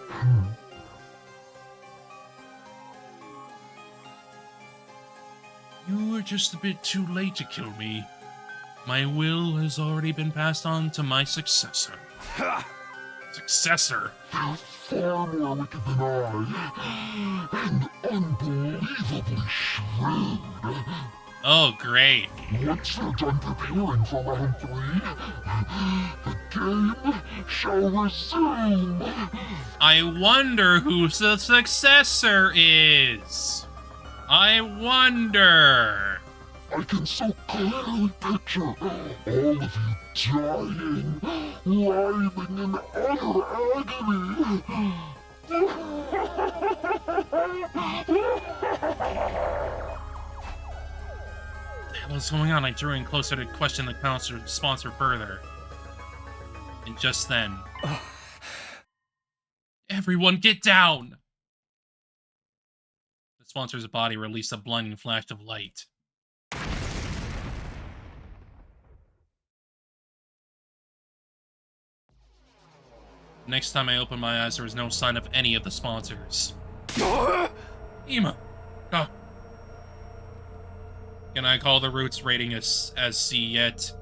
You were just a bit too late to kill me. My will has already been passed on to my successor. Successor? You're far more wicked than I, and unbelievably shrewd. Oh, great. Once you're done preparing for round 3, the game shall resume. I wonder who the successor is. I wonder. I can so clearly picture all of you dying, writhing in utter agony. What's going on? I drew in closer to question the sponsor further. And just then... Everyone get down! The sponsor's body released a blinding flash of light. Next time I opened my eyes, there was no sign of any of the sponsors. Ima! Can I call the Roots rating as C yet?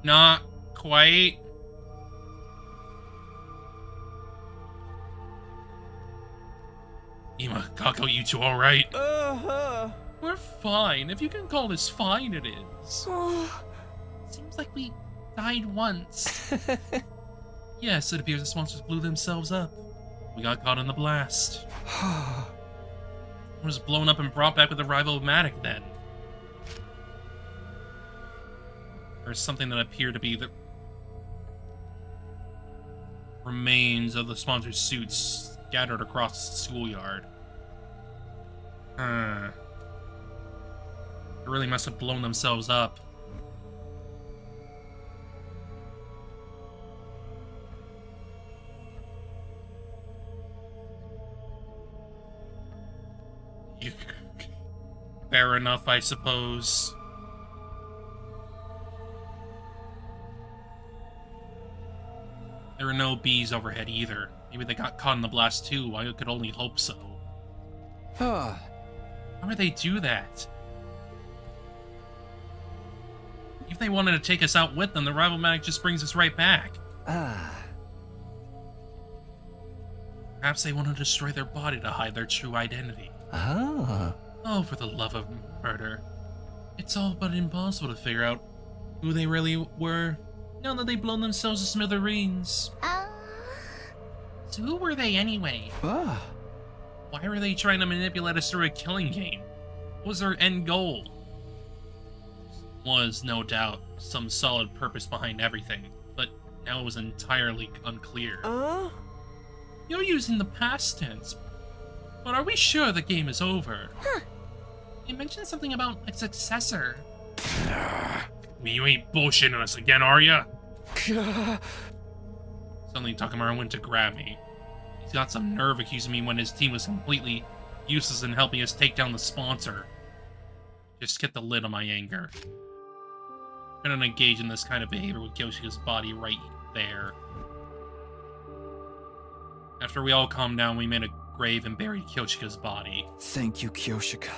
Not quite. Ima, Kako, you two alright? We're fine. If you can call this fine, it is. Seems like we died once. Yes, it appears the sponsors blew themselves up. We got caught in the blast. It was blown up and brought back with a rival-matic then. There's something that appeared to be the remains of the sponsor's suits scattered across the schoolyard. They really must have blown themselves up. Fair enough, I suppose. There were no bees overhead either. Maybe they got caught in the blast too. I could only hope so. How would they do that? If they wanted to take us out with them, the rival-matic just brings us right back. Perhaps they want to destroy their body to hide their true identity. Oh, for the love of murder. It's all but impossible to figure out who they really were, now that they've blown themselves to smithereens. So who were they anyway? Why were they trying to manipulate us through a killing game? What was their end goal? was, no doubt, some solid purpose behind everything, but now it was entirely unclear. You're using the past tense, but are we sure the game is over? Huh. You mentioned something about a successor. You ain't bullshitting us again, are ya? Suddenly Takamaru went to grab me. He's got some nerve accusing me when his team was completely useless in helping us take down the Sponser. Just get the lid on my anger. Couldn't engage in this kind of behavior with Kyoshika's body right there. After we all calmed down, we made a grave and buried Kyoshika's body. Thank you, Kyoshika.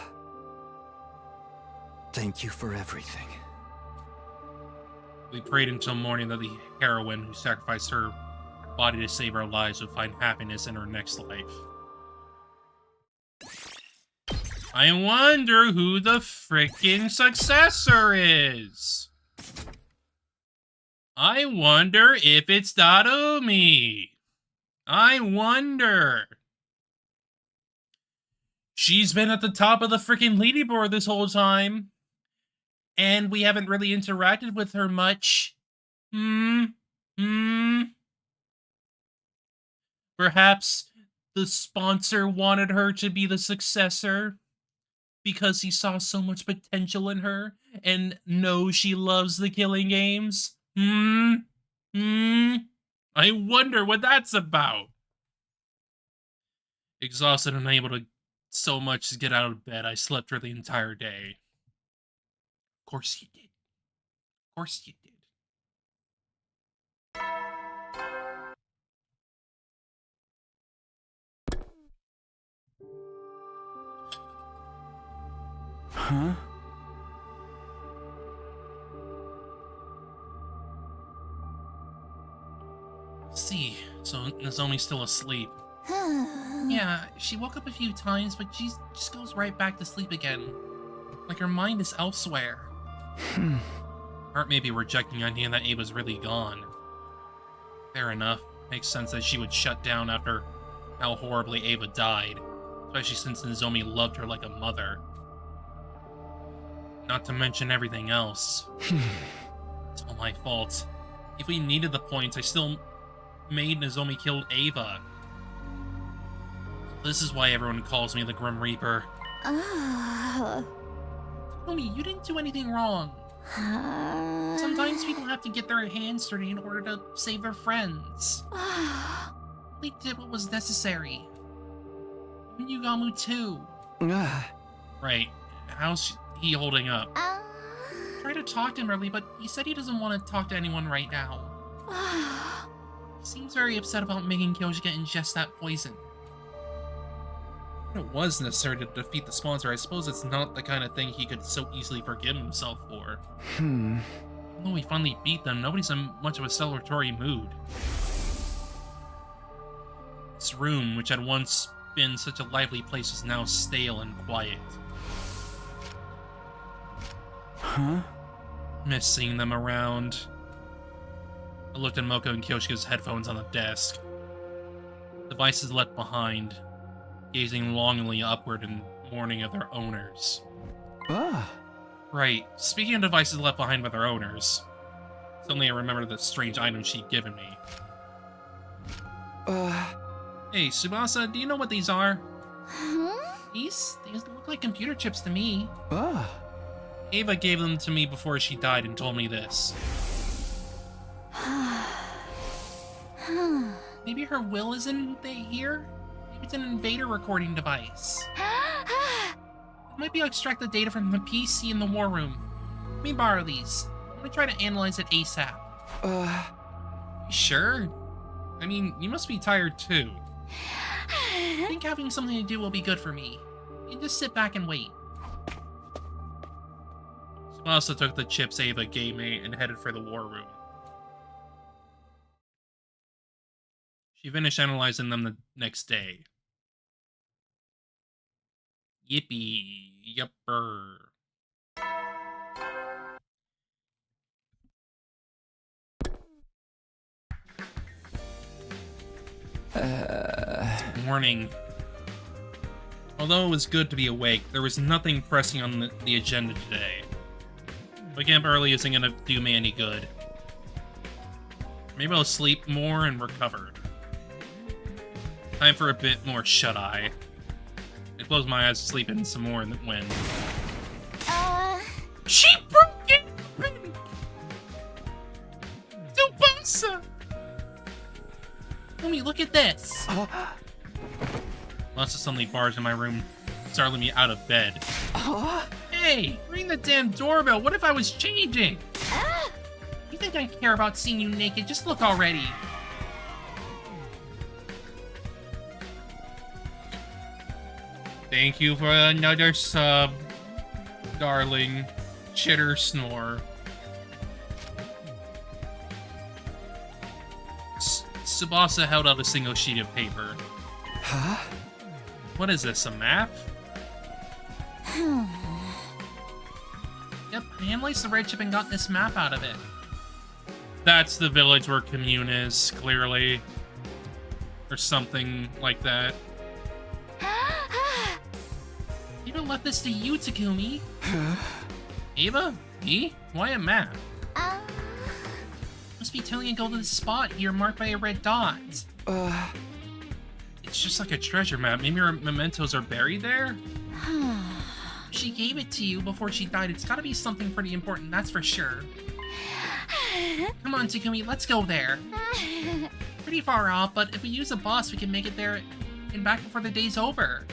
Thank you for everything. We prayed until morning that the heroine who sacrificed her body to save our lives would find happiness in her next life. I wonder who the frickin' successor is. I wonder if it's Darumi. I wonder. She's been at the top of the frickin' leaderboard this whole time. And we haven't really interacted with her much. Perhaps the sponsor wanted her to be the successor because he saw so much potential in her and knows she loves the killing games. I wonder what that's about. Exhausted and unable to so much as get out of bed, I slept for the entire day. Of course you did. Of course you did. Huh? See, so Nozomi's still asleep. Yeah, she woke up a few times, but she just goes right back to sleep again. Like her mind is elsewhere. Heart may be rejecting the idea that Ava's really gone. Fair enough. Makes sense that she would shut down after how horribly Ava died. Especially since Nozomi loved her like a mother. Not to mention everything else. It's all my fault. If we needed the points, I still made Nozomi kill Ava. This is why everyone calls me the Grim Reaper. Nozomi, you didn't do anything wrong. Sometimes people have to get their hands dirty in order to save their friends. We did what was necessary. And Yugamu too. Right. How's he holding up? Tried to talk to him early, but he said he doesn't want to talk to anyone right now. He seems very upset about making Kyoshika ingest that poison. If it was necessary to defeat the sponsor, I suppose it's not the kind of thing he could so easily forgive himself for. Even though we finally beat them, nobody's in much of a celebratory mood. This room, which had once been such a lively place, is now stale and quiet. Miss seeing them around. I looked at Moko and Kyoshika's headphones on the desk. Devices left behind, gazing longingly upward in mourning of their owners. Right, speaking of devices left behind by their owners, suddenly I remembered the strange item she'd given me. Hey, Tsubasa, do you know what these are? These look like computer chips to me. Ava gave them to me before she died and told me this. Maybe her will isn't here? Maybe it's an invader recording device. It might be extract the data from the PC in the war room. Let me borrow these. I'm gonna try to analyze it ASAP. Sure? I mean, you must be tired too. I think having something to do will be good for me. You just sit back and wait. Tsubasa took the chips Ava gave me and headed for the war room. She finished analyzing them the next day. Yippee, yupper. Morning. Although it was good to be awake, there was nothing pressing on the agenda today. Waking up early isn't gonna do me any good. Maybe I'll sleep more and recover. Time for a bit more shut-eye. I close my eyes to sleep in some more when... She broke it! Sponser! Homie, look at this! Lots of suddenly bars in my room, startling me out of bed. Hey, ring the damn doorbell. What if I was changing? You think I care about seeing you naked? Just look already. Thank you for another sub, darling. Chitter snore. Tsubasa held out a single sheet of paper. Huh? What is this, a map? Yep, I analyzed the red chip and got this map out of it. That's the village where Commune is, clearly. Or something like that. Ava left this to you, Takumi. Ava? Me? Why a map? Must be telling you to go to the spot here marked by a red dot. It's just like a treasure map. Maybe your mementos are buried there? She gave it to you before she died. It's gotta be something pretty important, that's for sure. Come on, Takumi, let's go there. Pretty far off, but if we use a bus, we can make it there and back before the day's over.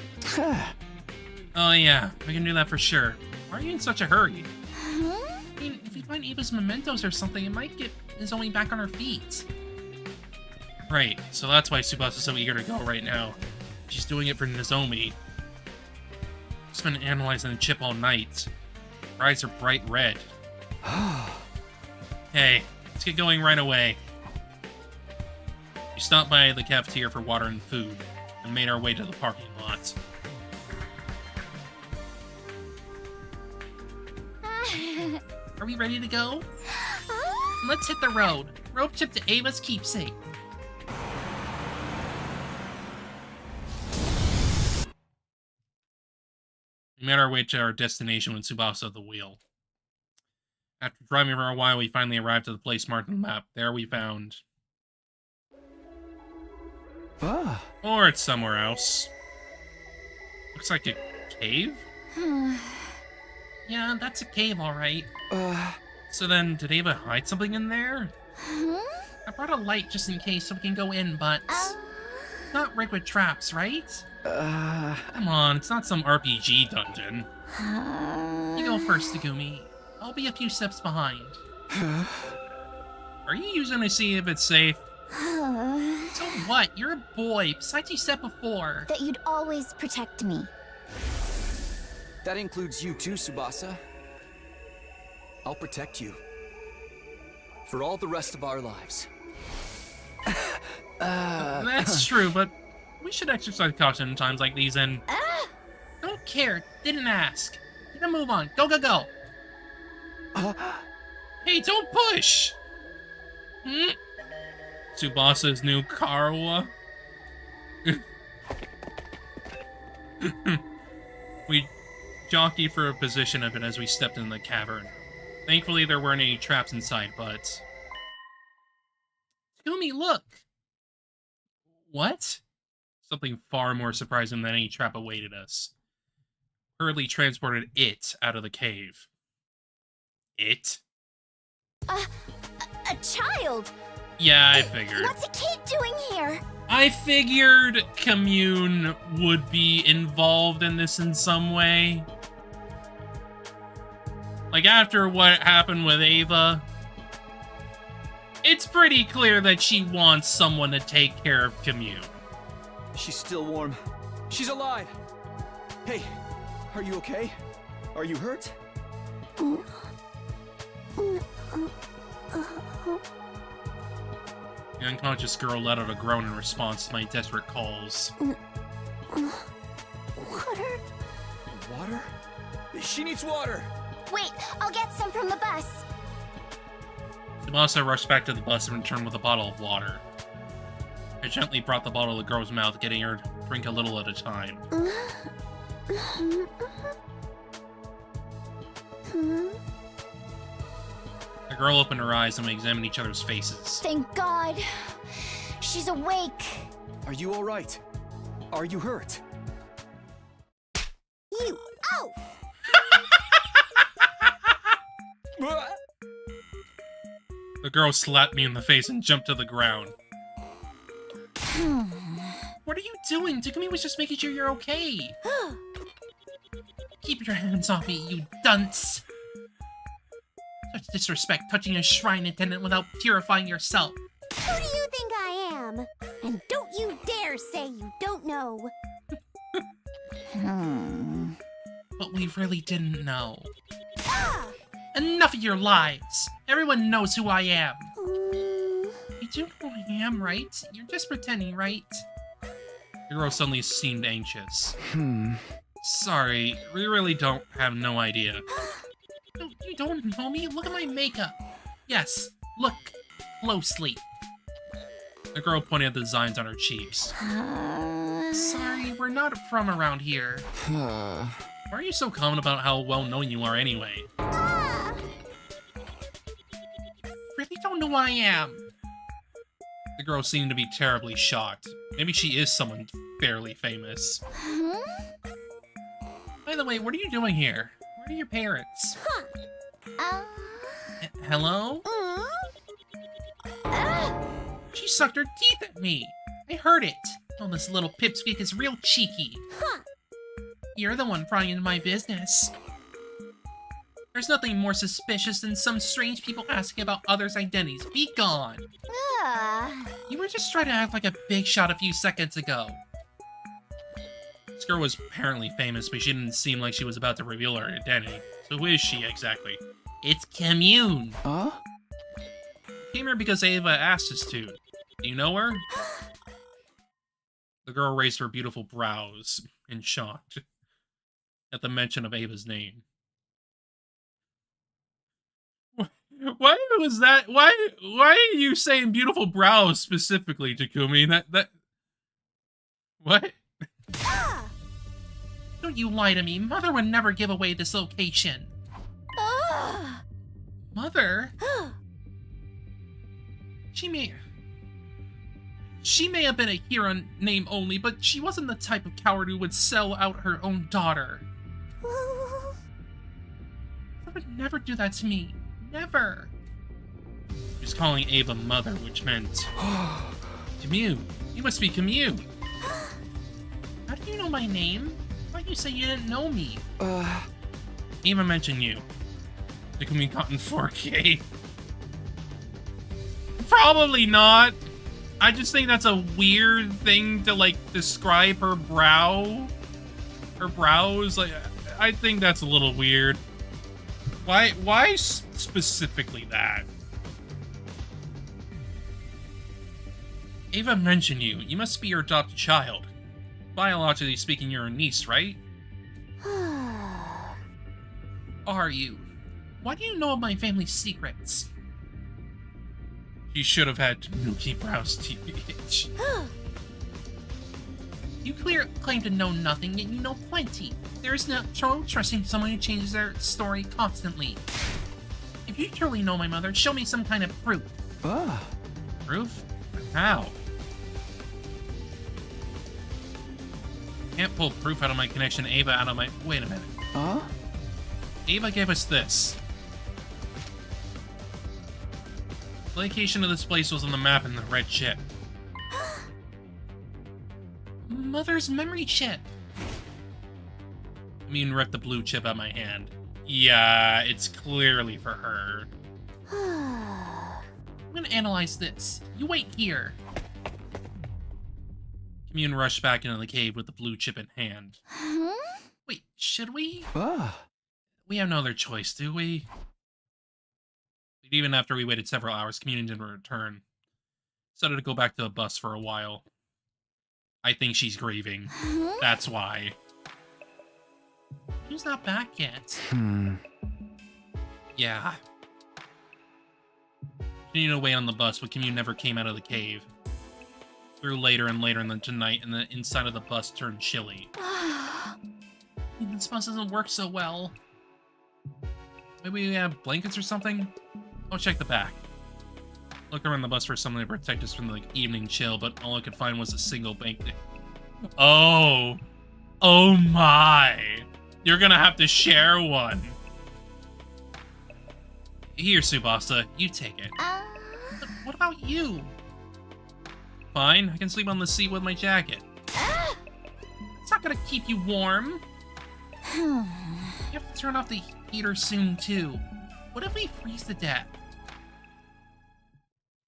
Oh yeah, we can do that for sure. Why are you in such a hurry? I mean, if we find Ava's mementos or something, it might get Nozomi back on her feet. Right, so that's why Tsubasa's so eager to go right now. She's doing it for Nozomi. She's been analyzing the chip all night. Her eyes are bright red. Hey, let's get going right away. We stopped by the cafeteria for water and food, and made our way to the parking lot. Are we ready to go? Let's hit the road. Rope chip to Ava's keepsake. We made our way to our destination with Tsubasa at the wheel. After driving for a while, we finally arrived at the place marked on the map. There we found... Or it's somewhere else. Looks like a cave? Yeah, that's a cave, alright. So then, did Ava hide something in there? I brought a light just in case so we can go in, but... not rigged with traps, right? Come on, it's not some RPG dungeon. You go first, Takumi. I'll be a few steps behind. Are you using to see if it's safe? So what? You're a boy. Besides, you said before that you'd always protect me. That includes you too, Tsubasa. I'll protect you. For all the rest of our lives. That's true, but we should exercise caution in times like these and... Don't care. Didn't ask. Get a move on. Go, go, go. Hey, don't push! Tsubasa's new Karawa. We jockeyed for a position of it as we stepped in the cavern. Thankfully, there weren't any traps inside, but... Takumi, look! What? Something far more surprising than any trap awaited us. Hurriedly transported it out of the cave. It? A child! Yeah, I figured. What's a kid doing here? I figured Commune would be involved in this in some way. Like, after what happened with Ava, it's pretty clear that she wants someone to take care of Commune. She's still warm. She's alive! Hey, are you okay? Are you hurt? The unconscious girl let out a groan in response to my desperate calls. Water? Water? She needs water! Wait, I'll get some from the bus. Tsubasa rushed back to the bus and returned with a bottle of water. I gently brought the bottle to the girl's mouth, getting her to drink a little at a time. girl opened her eyes and we examined each other's faces. Thank God. She's awake. Are you all right? Are you hurt? You oaf! The girl slapped me in the face and jumped to the ground. What are you doing? Takumi was just making sure you're okay. Keep your hands off me, you dunce. Such disrespect, touching a shrine attendant without purifying yourself. Who do you think I am? And don't you dare say you don't know. But we really didn't know. Enough of your lies! Everyone knows who I am. You do know who I am, right? You're just pretending, right? The girl suddenly seemed anxious. Sorry, we really don't have no idea. You don't know me? Look at my makeup. Yes, look closely. The girl pointed at the designs on her cheeks. Sorry, we're not from around here. Why are you so confident about how well-known you are anyway? Really don't know who I am. The girl seemed to be terribly shocked. Maybe she is someone fairly famous. By the way, what are you doing here? Where are your parents? Hello? She sucked her teeth at me. I heard it. Oh, this little pipsqueak is real cheeky. You're the one prying into my business. There's nothing more suspicious than some strange people asking about others' identities. Be gone. You were just trying to act like a big shot a few seconds ago. This girl was apparently famous, but she didn't seem like she was about to reveal her identity. So who is she, exactly? It's Commune. Huh? Came here because Ava asked us to. Do you know her? The girl raised her beautiful brows in shock at the mention of Ava's name. Why was that? Why are you saying beautiful brows specifically, Takumi? That what? Don't you lie to me. Mother would never give away this location. Mother? She may have been a hero in name only, but she wasn't the type of coward who would sell out her own daughter. Mother would never do that to me. Never. She was calling Ava mother, which meant... Commune. You must be Commune. How do you know my name? Why'd you say you didn't know me? Ava mentioned you. Takumi got in 4K. Probably not. I just think that's a weird thing to, like, describe her brow. Her brows. Like, I think that's a little weird. Why specifically that? Ava mentioned you. You must be your adopted child. Biologically speaking, you're a niece, right? Are you? Why do you know my family's secrets? You should have had milky brows, TBH. You claim to know nothing, yet you know plenty. There is no trusting someone who changes their story constantly. If you truly know my mother, show me some kind of proof. Proof? How? Can't pull proof out of my connection to Ava out of my... Wait a minute. Ava gave us this. The location of this place was on the map in the red chip. Mother's memory chip. I mean, ripped the blue chip out of my hand. Yeah, it's clearly for her. I'm gonna analyze this. You wait here. Commune rushed back into the cave with the blue chip in hand. Wait, should we? We have no other choice, do we? But even after we waited several hours, Commune didn't return. Decided to go back to the bus for a while. I think she's grieving. That's why. She's not back yet. Yeah. Continued to wait on the bus, but Commune never came out of the cave. Grew later and later in the night, and the inside of the bus turned chilly. This bus doesn't work so well. Maybe we have blankets or something? I'll check the back. Look around the bus for something to protect us from the evening chill, but all I could find was a single bank. Oh. Oh my. You're gonna have to share one. Here, Tsubasa, you take it. But what about you? Fine, I can sleep on the seat with my jacket. It's not gonna keep you warm. You have to turn off the heater soon, too. What if we freeze to death?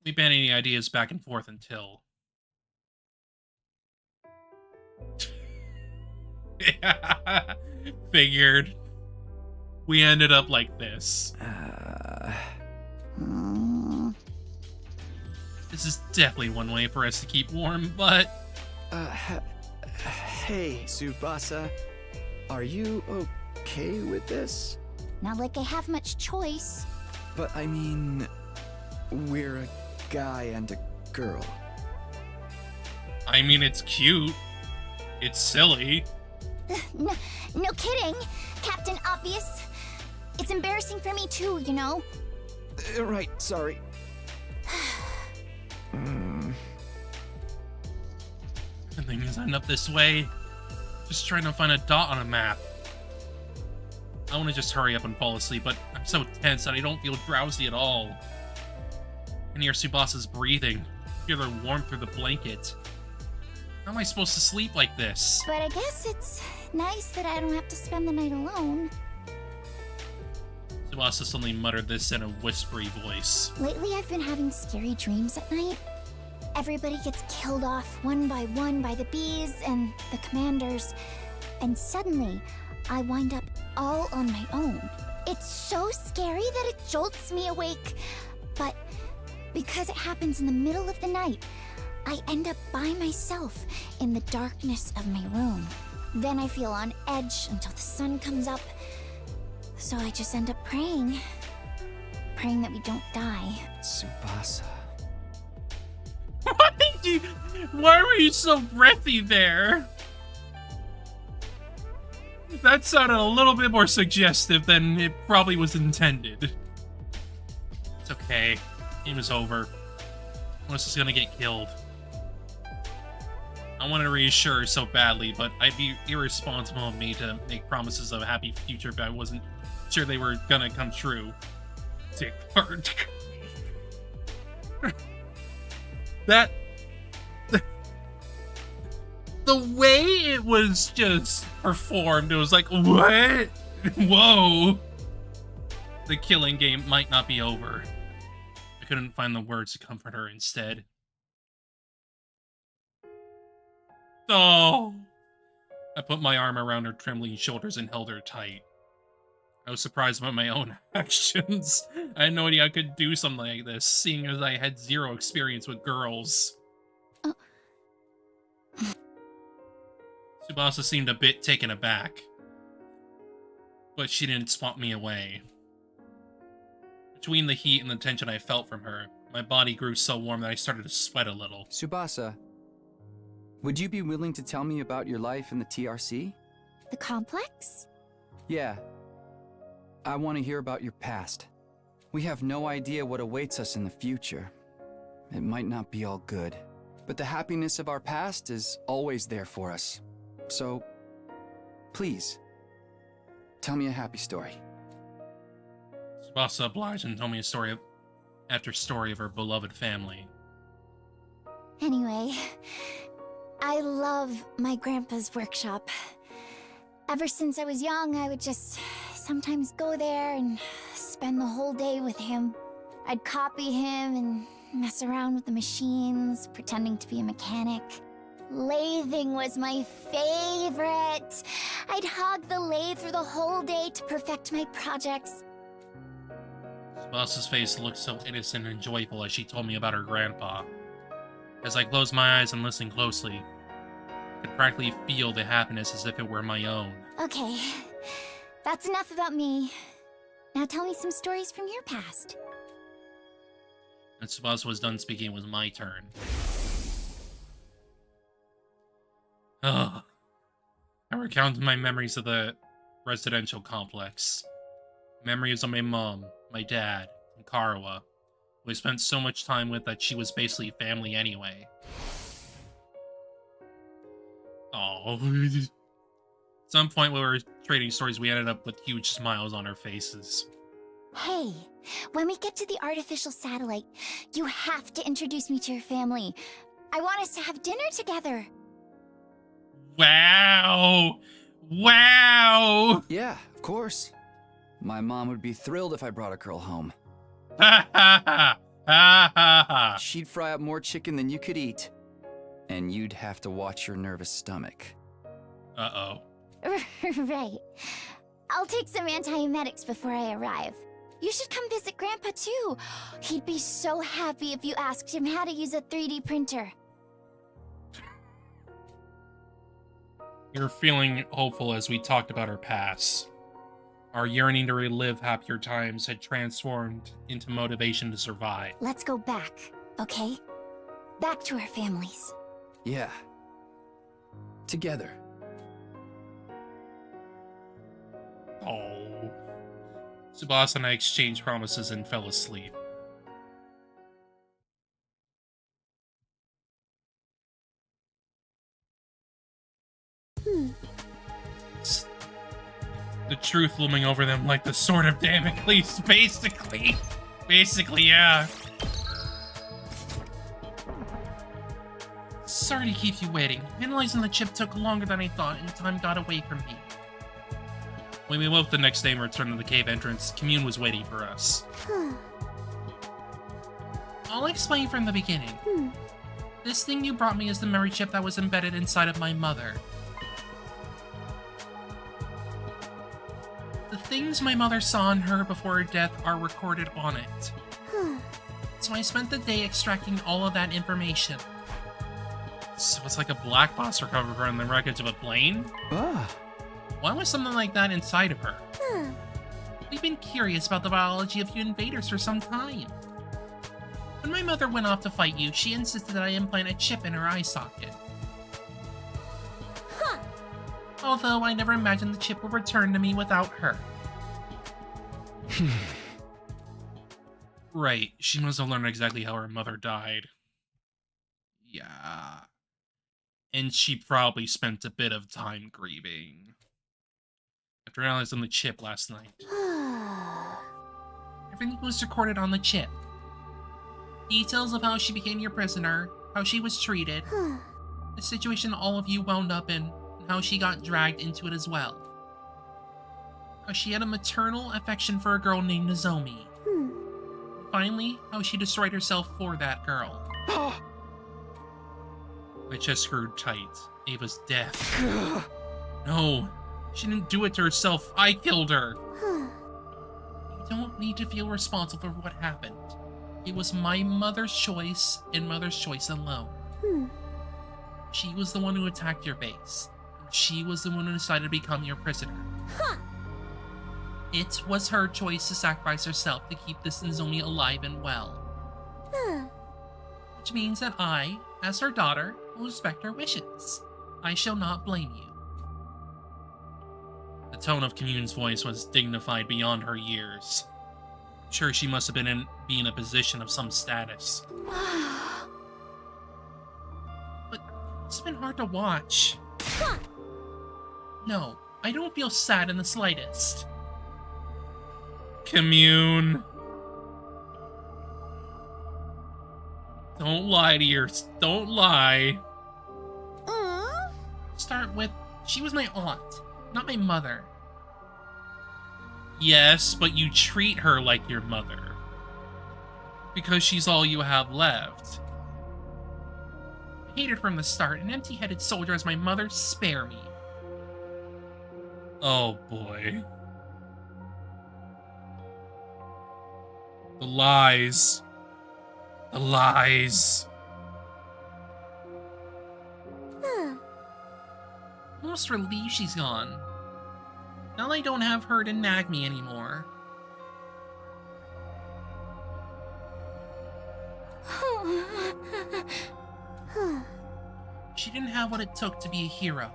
We ban any ideas back and forth until... Yeah, figured. We ended up like this. This is definitely one way for us to keep warm, but... Hey, Tsubasa. Are you okay with this? Not like I have much choice. But I mean, we're a guy and a girl. I mean, it's cute. It's silly. No kidding, Captain Obvious. It's embarrassing for me too, you know? Right, sorry. And things end up this way. Just trying to find a dot on a map. I want to just hurry up and fall asleep, but I'm so tense that I don't feel drowsy at all. I can hear Tsubasa's breathing. Feel her warmth through the blanket. How am I supposed to sleep like this? But I guess it's nice that I don't have to spend the night alone. Tsubasa suddenly muttered this in a whispery voice. Lately I've been having scary dreams at night. Everybody gets killed off one by the bees and the commanders. And suddenly, I wind up all on my own. It's so scary that it jolts me awake. But because it happens in the middle of the night, I end up by myself in the darkness of my room. Then I feel on edge until the sun comes up. So I just end up praying. Praying that we don't die. Tsubasa. Why were you so breathy there? That sounded a little bit more suggestive than it probably was intended. It's okay. Game is over. Unless it's gonna get killed. I wanted to reassure her so badly, but I'd be irresponsible of me to make promises of a happy future if I wasn't sure they were gonna come true. Dick part. That... The way it was just performed, it was like, what? Whoa. The killing game might not be over. I couldn't find the words to comfort her instead. Oh. I put my arm around her trembling shoulders and held her tight. I was surprised by my own actions. I had no idea I could do something like this, seeing as I had zero experience with girls. Tsubasa seemed a bit taken aback, but she didn't swat me away. Between the heat and the tension I felt from her, my body grew so warm that I started to sweat a little. Tsubasa, would you be willing to tell me about your life in the TRC? The complex? Yeah. I want to hear about your past. We have no idea what awaits us in the future. It might not be all good, but the happiness of our past is always there for us. So, please, tell me a happy story. Tsubasa obliged and told me a story after story of her beloved family. Anyway, I love my grandpa's workshop. Ever since I was young, I would just sometimes go there and spend the whole day with him. I'd copy him and mess around with the machines, pretending to be a mechanic. Lathing was my favorite. I'd hog the lathe for the whole day to perfect my projects. Tsubasa's face looked so innocent and joyful as she told me about her grandpa. As I closed my eyes and listened closely, I could practically feel the happiness as if it were my own. Okay, that's enough about me. Now tell me some stories from your past. When Tsubasa was done speaking, it was my turn. Ugh. I recounted my memories of the residential complex. Memories of my mom, my dad, and Karawa, who I spent so much time with that she was basically family anyway. Oh. At some point when we were trading stories, we ended up with huge smiles on our faces. Hey, when we get to the artificial satellite, you have to introduce me to your family. I want us to have dinner together. Wow! Wow! Yeah, of course. My mom would be thrilled if I brought a girl home. Ha ha ha! Ha ha ha! She'd fry up more chicken than you could eat. And you'd have to watch your nervous stomach. Uh-oh. Right. I'll take some antiemetics before I arrive. You should come visit Grandpa too. He'd be so happy if you asked him how to use a 3D printer. You're feeling hopeful as we talked about our past. Our yearning to relive happier times had transformed into motivation to survive. Let's go back, okay? Back to our families. Yeah. Together. Oh. Tsubasa and I exchanged promises and fell asleep. The truth looming over them like the sword of Damocles, basically. Basically, yeah. Sorry to keep you waiting. Analyzing the chip took longer than I thought, and time got away from me. When we woke the next day and returned to the cave entrance, Commune was waiting for us. I'll explain from the beginning. This thing you brought me is the memory chip that was embedded inside of my mother. The things my mother saw in her before her death are recorded on it. So I spent the day extracting all of that information. So it's like a black box recovered from the wreckage of a plane? Why was something like that inside of her? We've been curious about the biology of you invaders for some time. When my mother went off to fight you, she insisted that I implant a chip in her eye socket. Although I never imagined the chip would return to me without her. Right, she must have learned exactly how her mother died. Yeah. And she probably spent a bit of time grieving. After analyzing the chip last night. Everything was recorded on the chip. Details of how she became your prisoner, how she was treated, the situation all of you wound up in, and how she got dragged into it as well. How she had a maternal affection for a girl named Nozomi. Finally, how she destroyed herself for that girl. My chest grew tight. Ava's death. No, she didn't do it to herself. I killed her. You don't need to feel responsible for what happened. It was my mother's choice and mother's choice alone. She was the one who attacked your base. And she was the one who decided to become your prisoner. It was her choice to sacrifice herself to keep this Nozomi alive and well. Which means that I, as her daughter, will respect her wishes. I shall not blame you. The tone of Commune's voice was dignified beyond her years. Sure, she must have been in a position of some status. But it's been hard to watch. No, I don't feel sad in the slightest. Commune. Don't lie to don't lie. Start with, she was my aunt, not my mother. Yes, but you treat her like your mother. Because she's all you have left. I hated from the start, an empty-headed soldier as my mother. Spare me. Oh boy. The lies. The lies. I'm almost relieved she's gone. Now I don't have her to nag me anymore. She didn't have what it took to be a hero.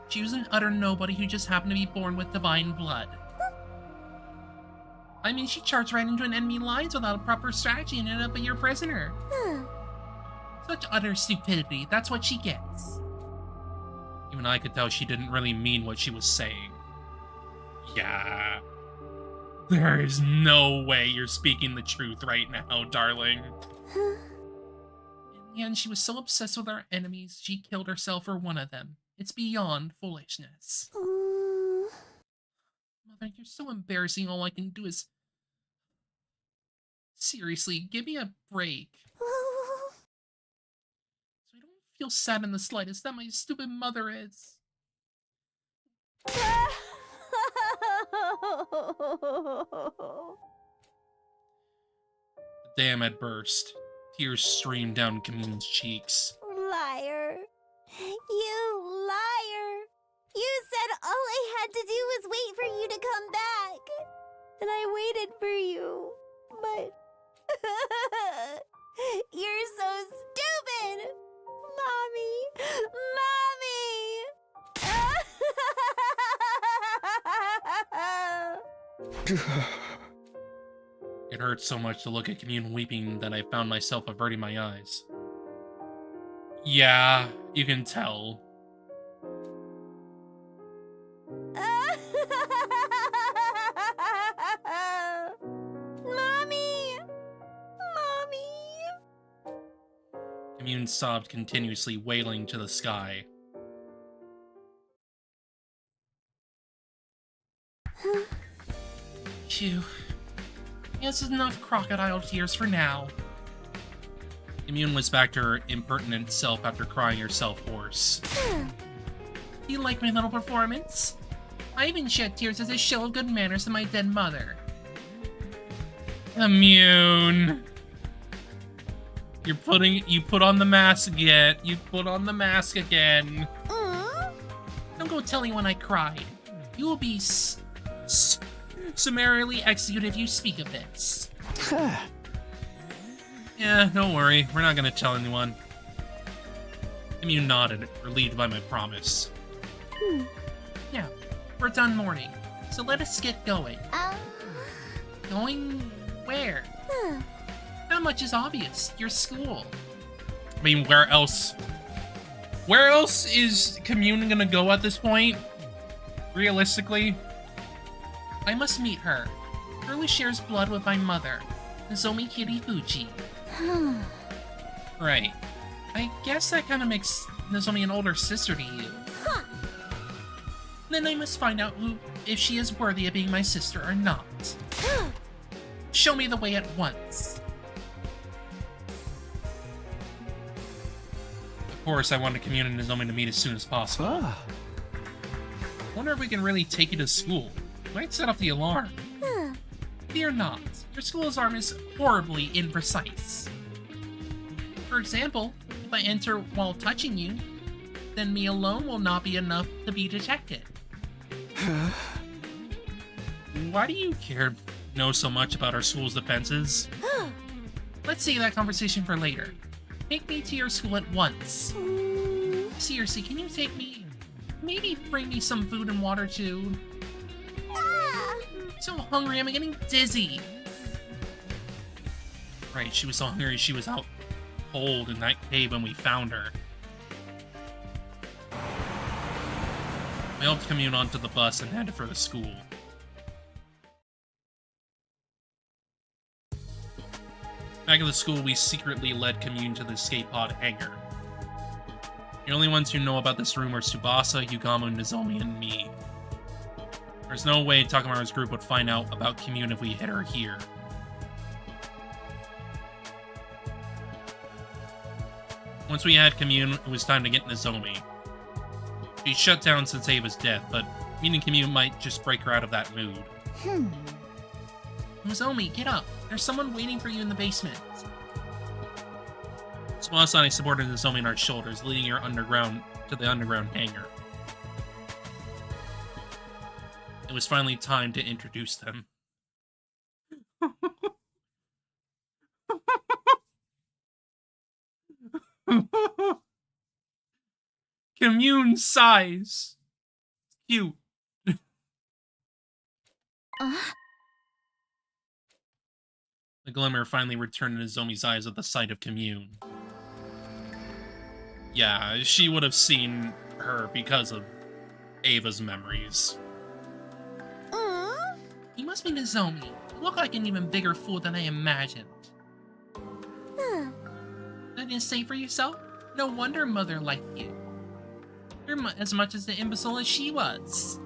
She was an utter nobody who just happened to be born with divine blood. I mean, she charged right into an enemy lines without a proper strategy and ended up your prisoner. Such utter stupidity, that's what she gets. Even I could tell she didn't really mean what she was saying. Yeah. There is no way you're speaking the truth right now, darling. In the end, she was so obsessed with our enemies, she killed herself for one of them. It's beyond foolishness. Mother, you're so embarrassing, all I can do is... Seriously, give me a break. So I don't feel sad in the slightest that my stupid mother is. The dam had burst. Tears streamed down Camune's cheeks. Liar. You liar. You said all I had to do was wait for you to come back. And I waited for you. But... You're so stupid! Mommy! Mommy! It hurt so much to look at Camune weeping that I found myself averting my eyes. Yeah, you can tell. Mommy! Mommy! Camune sobbed continuously, wailing to the sky. Phew. This is enough crocodile tears for now. Camune was back to her impertinent self after crying herself hoarse. Do you like my little performance? I even shed tears as a show of good manners to my dead mother. Camune. You put on the mask again. You put on the mask again. Don't go tell anyone I cried. You will be summarily executed if you speak of this. Yeah, don't worry. We're not gonna tell anyone. Camune nodded, relieved by my promise. Yeah, we're done mourning, so let us get going. Going where? Not much is obvious. Your school. I mean, where else? Where else is Camune gonna go at this point? Realistically? I must meet her. Her who shares blood with my mother, Nozomi Kirifuji. Right. I guess that kind of makes Nozomi an older sister to you. Then I must find out if she is worthy of being my sister or not. Show me the way at once. Of course, I wanted Camune and Nozomi to meet as soon as possible. Wonder if we can really take you to school. Might set off the alarm. Fear not. Your school's arm is horribly imprecise. For example, if I enter while touching you, then me alone will not be enough to be detected. Why do you know so much about our school's defenses? Let's save that conversation for later. Take me to your school at once. Seriously, can you take me? Maybe bring me some food and water too. I'm so hungry, I'm getting dizzy. Right, she was so hungry she was out cold in that cave when we found her. We helped Camune onto the bus and headed for the school. Back at the school, we secretly led Camune to the escape pod hangar. The only ones who know about this room are Tsubasa, Yugamu, Nozomi, and me. There's no way Takamaru's group would find out about Camune if we hid her here. Once we had Camune, it was time to get Nozomi. She shut down since Ava's death, but meeting Camune might just break her out of that mood. Nozomi, get up. There's someone waiting for you in the basement. Tsubasa and I supported Nozomi on our shoulders, leading her underground to the underground hangar. It was finally time to introduce them. Camune size. Cute. glimmer finally returned in Nozomi's eyes at the sight of Commune. Yeah, she would have seen her because of Ava's memories. You must be Nozomi. You look like an even bigger fool than I imagined. That didn't say for yourself? No wonder Mother liked you. You're as much as the imbecile as she was.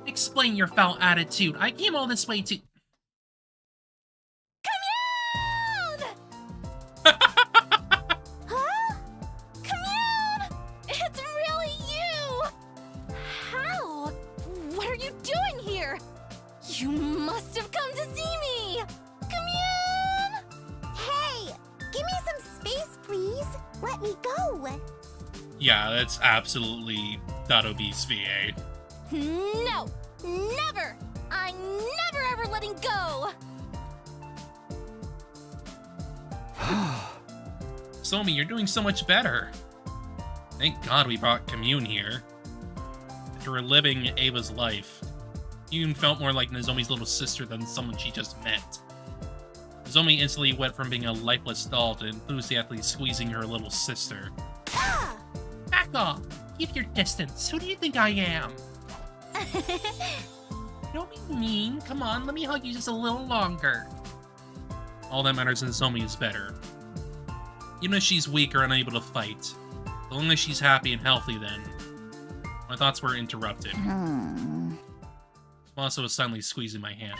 Explain your foul attitude. I came all this way to... Commune! Huh? Commune! It's really you! How? What are you doing here? You must have come to see me! Commune! Hey! Give me some space, please! Let me go! Yeah, that's absolutely that obese VA. No! Never! I'm never ever letting go! Nozomi, you're doing so much better. Thank God we brought Commune here. After reliving Ava's life, Commune felt more like Nozomi's little sister than someone she just met. Nozomi instantly went from being a lifeless doll to enthusiastically squeezing her little sister. Back off! Keep your distance. Who do you think I am? Don't be mean. Come on, let me hug you just a little longer. All that matters in Nozomi is better. Even if she's weak or unable to fight, as long as she's happy and healthy then. My thoughts were interrupted. Tsubasa was suddenly squeezing my hand.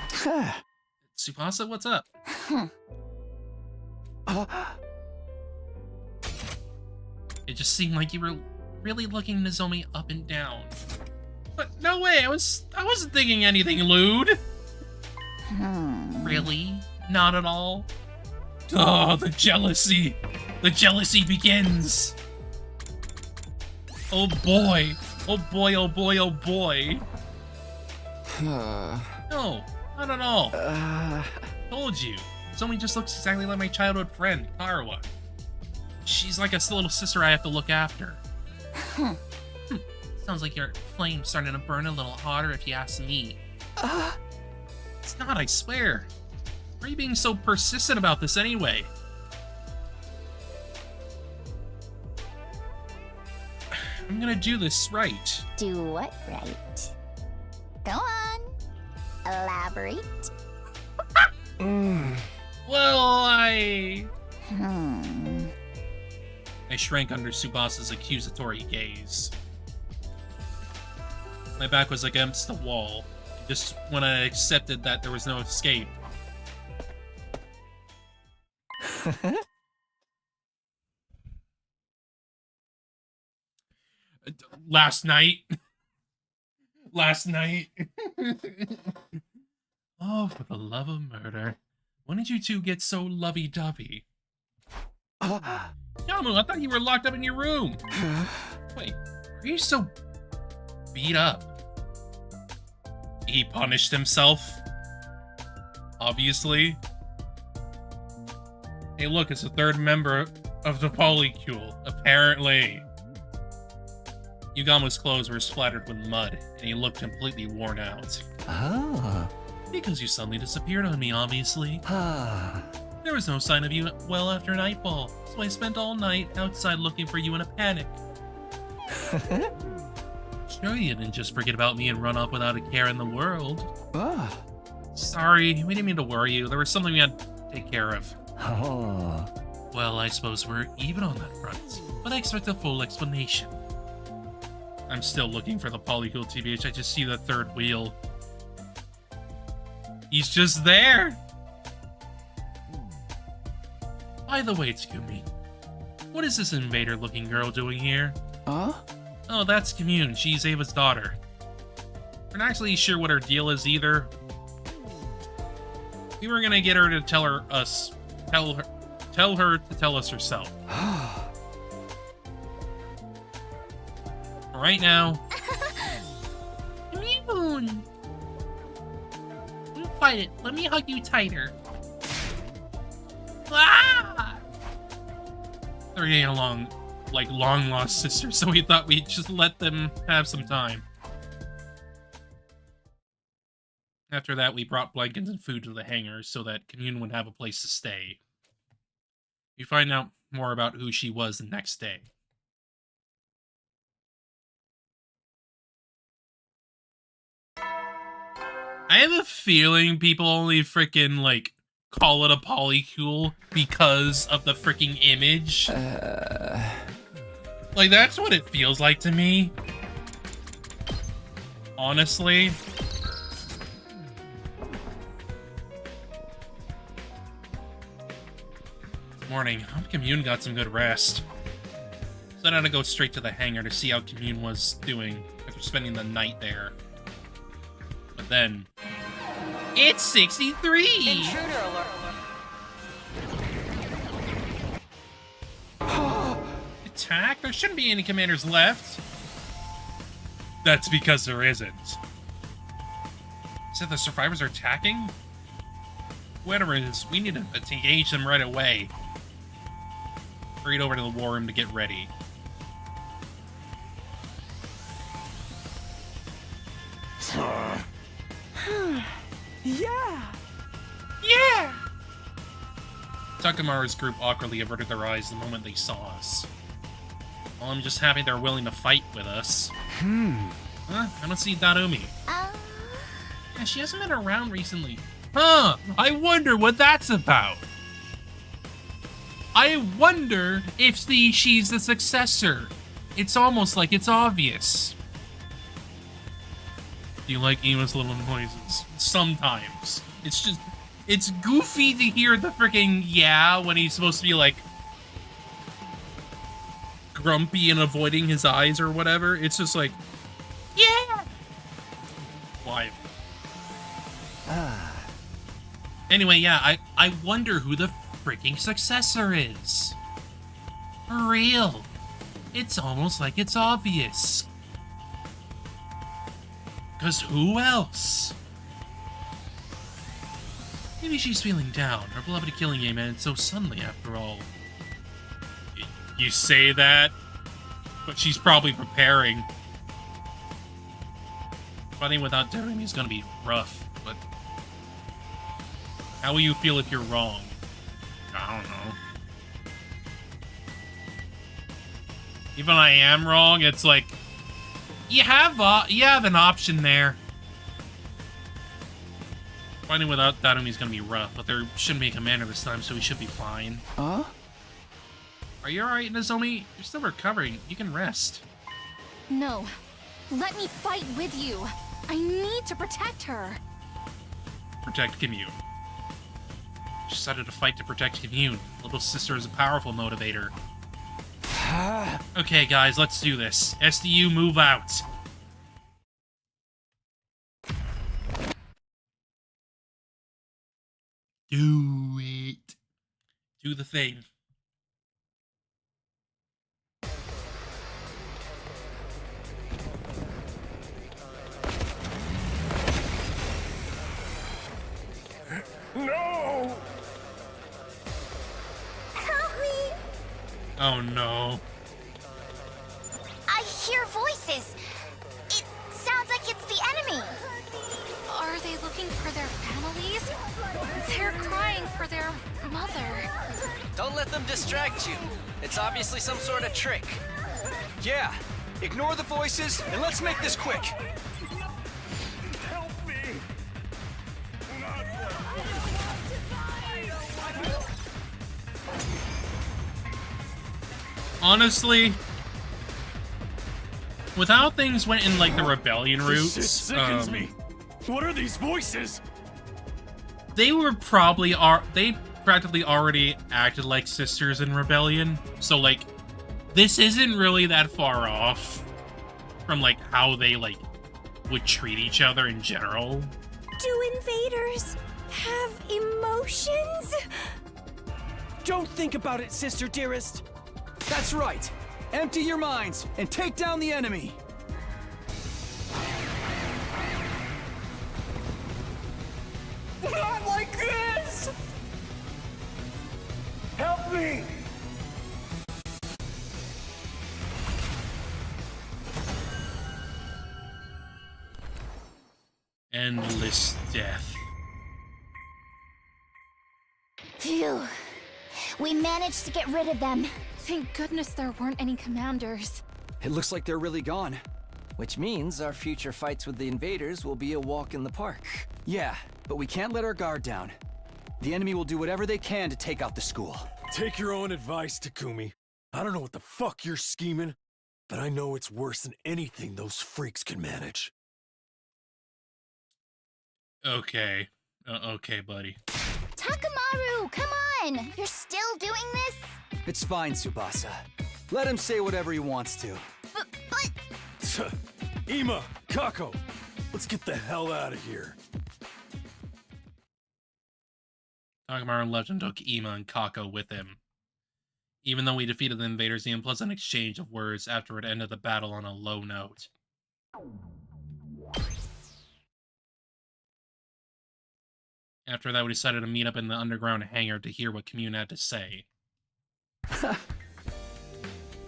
Tsubasa, what's up? It just seemed like you were really looking Nozomi up and down. But no way, I wasn't thinking anything lewd. Really? Not at all? Oh, the jealousy! The jealousy begins! Oh boy! Oh boy, oh boy, oh boy! No, not at all. Told you. Nozomi just looks exactly like my childhood friend, Karawa. She's like a little sister I have to look after. Sounds like your flame's starting to burn a little hotter if you ask me. It's not, I swear. Why are you being so persistent about this anyway? I'm gonna do this right. Do what right? Go on. Elaborate. Well, I shrank under Tsubasa's accusatory gaze. My back was against the wall, just when I accepted that there was no escape. Last night. Oh, for the love of murder. When did you two get so lovey-dovey? Yamu, I thought you were locked up in your room. Wait, are you so beat up? He punished himself? Obviously. Hey, look, it's the third member of the polycule, apparently. Yugamo's clothes were splattered with mud, and he looked completely worn out. Because you suddenly disappeared on me, obviously. There was no sign of you well after nightfall, so I spent all night outside looking for you in a panic. Sure you didn't just forget about me and run off without a care in the world. Sorry, we didn't mean to worry you. There was something we had to take care of. Well, I suppose we're even on that front, but I expect a full explanation. I'm still looking for the polycule, TBH. I just see the third wheel. He's just there! By the way, Tsukumi, what is this invader-looking girl doing here? Oh, that's Commune. She's Ava's daughter. We're not actually sure what her deal is either. We were gonna get her to tell her to tell us herself. Right now. Commune! Don't fight it. Let me hug you tighter. Ah! They're getting along like long-lost sisters, so we thought we'd just let them have some time. After that, we brought blankets and food to the hangar so that Commune would have a place to stay. We find out more about who she was the next day. I have a feeling people only freaking, like, call it a polycule because of the freaking image. Like, that's what it feels like to me. Honestly. This morning, I hope Commune got some good rest. So I had to go straight to the hangar to see how Commune was doing after spending the night there. But then... It's 63! Intruder alert! Attack? There shouldn't be any commanders left. That's because there isn't. So the survivors are attacking? Whatever it is, we need to engage them right away. Hurried over to the war room to get ready. Yeah! Yeah! Takamaru's group awkwardly averted their eyes the moment they saw us. Well, I'm just happy they're willing to fight with us. Huh? I don't see Darumi. Yeah, she hasn't been around recently. Huh, I wonder what that's about. I wonder if she's the successor. It's almost like it's obvious. Do you like Ima's little noises? Sometimes. It's goofy to hear the freaking yeah when he's supposed to be like grumpy and avoiding his eyes or whatever. It's just like, yeah! Why? Anyway, yeah, I wonder who the freaking successor is. For real. It's almost like it's obvious. 'Cause who else? Maybe she's feeling down. Her beloved killing game ended so suddenly after all. You say that, but she's probably preparing. Fighting without Darumi is gonna be rough, but how will you feel if you're wrong? I don't know. Even I am wrong, it's like you have an option there. Fighting without Darumi is gonna be rough, but there shouldn't be a commander this time, so we should be fine. Huh? Are you alright, Nozomi? You're still recovering. You can rest. No. Let me fight with you. I need to protect her. Protect Commune. She decided to fight to protect Commune. Little sister is a powerful motivator. Okay, guys, let's do this. SDU, move out. Do it. Do the thing. No! Help me! Oh no. I hear voices. It sounds like it's the enemy. Are they looking for their families? They're crying for their mother. Don't let them distract you. It's obviously some sort of trick. Yeah, ignore the voices and let's make this quick. Help me! Honestly, with how things went in like the rebellion routes, This shit sickens me. What are these voices? they practically already acted like sisters in rebellion. So like, this isn't really that far off from like how they like would treat each other in general. Do invaders have emotions? Don't think about it, sister dearest. That's right. Empty your minds and take down the enemy. Not like this! Help me! Endless death. Phew. We managed to get rid of them. Thank goodness there weren't any commanders. It looks like they're really gone. Which means our future fights with the invaders will be a walk in the park. Yeah, but we can't let our guard down. The enemy will do whatever they can to take out the school. Take your own advice, Takumi. I don't know what the fuck you're scheming, but I know it's worse than anything those freaks can manage. Okay. Okay, buddy. Takamaru, come on! You're still doing this? It's fine, Tsubasa. Let him say whatever he wants to. But... Ima, Kako, let's get the hell out of here. Takamaru left and took Ima and Kako with him. Even though we defeated the invaders, the unpleasant exchange of words afterward ended the battle on a low note. After that, we decided to meet up in the underground hangar to hear what Commune had to say.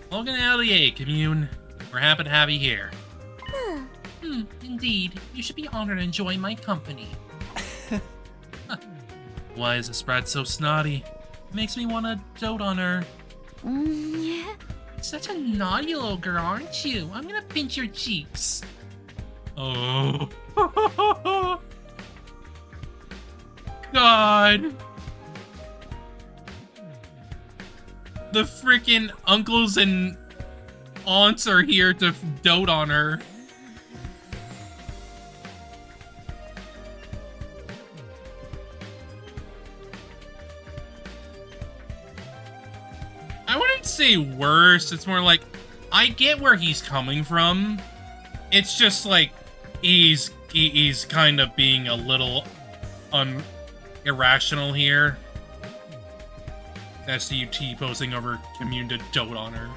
Welcome to LDA, Commune. We're happy to have you here. Indeed. You should be honored to enjoy my company. Why is the spread so snotty? It makes me want to dote on her. Yeah. Such a naughty little girl, aren't you? I'm gonna pinch your cheeks. Oh. God. The freaking uncles and aunts are here to dote on her. I wouldn't say worse, it's more like, I get where he's coming from. It's just like, he's kind of being a little irrational here. That's the T-posing over Commune to dote on her.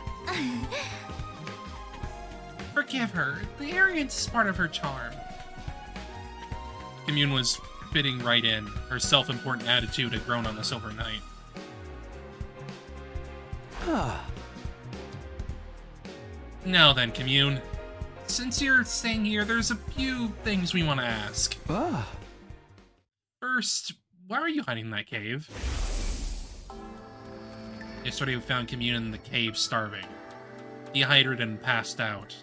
Forgive her. The arrogance is part of her charm. Commune was fitting right in. Her self-important attitude had grown on the Silver Knight. Now then, Commune. Since you're staying here, there's a few things we want to ask. First, why are you hiding in that cave? Yesterday we found Commune in the cave starving. Dehydrated and passed out.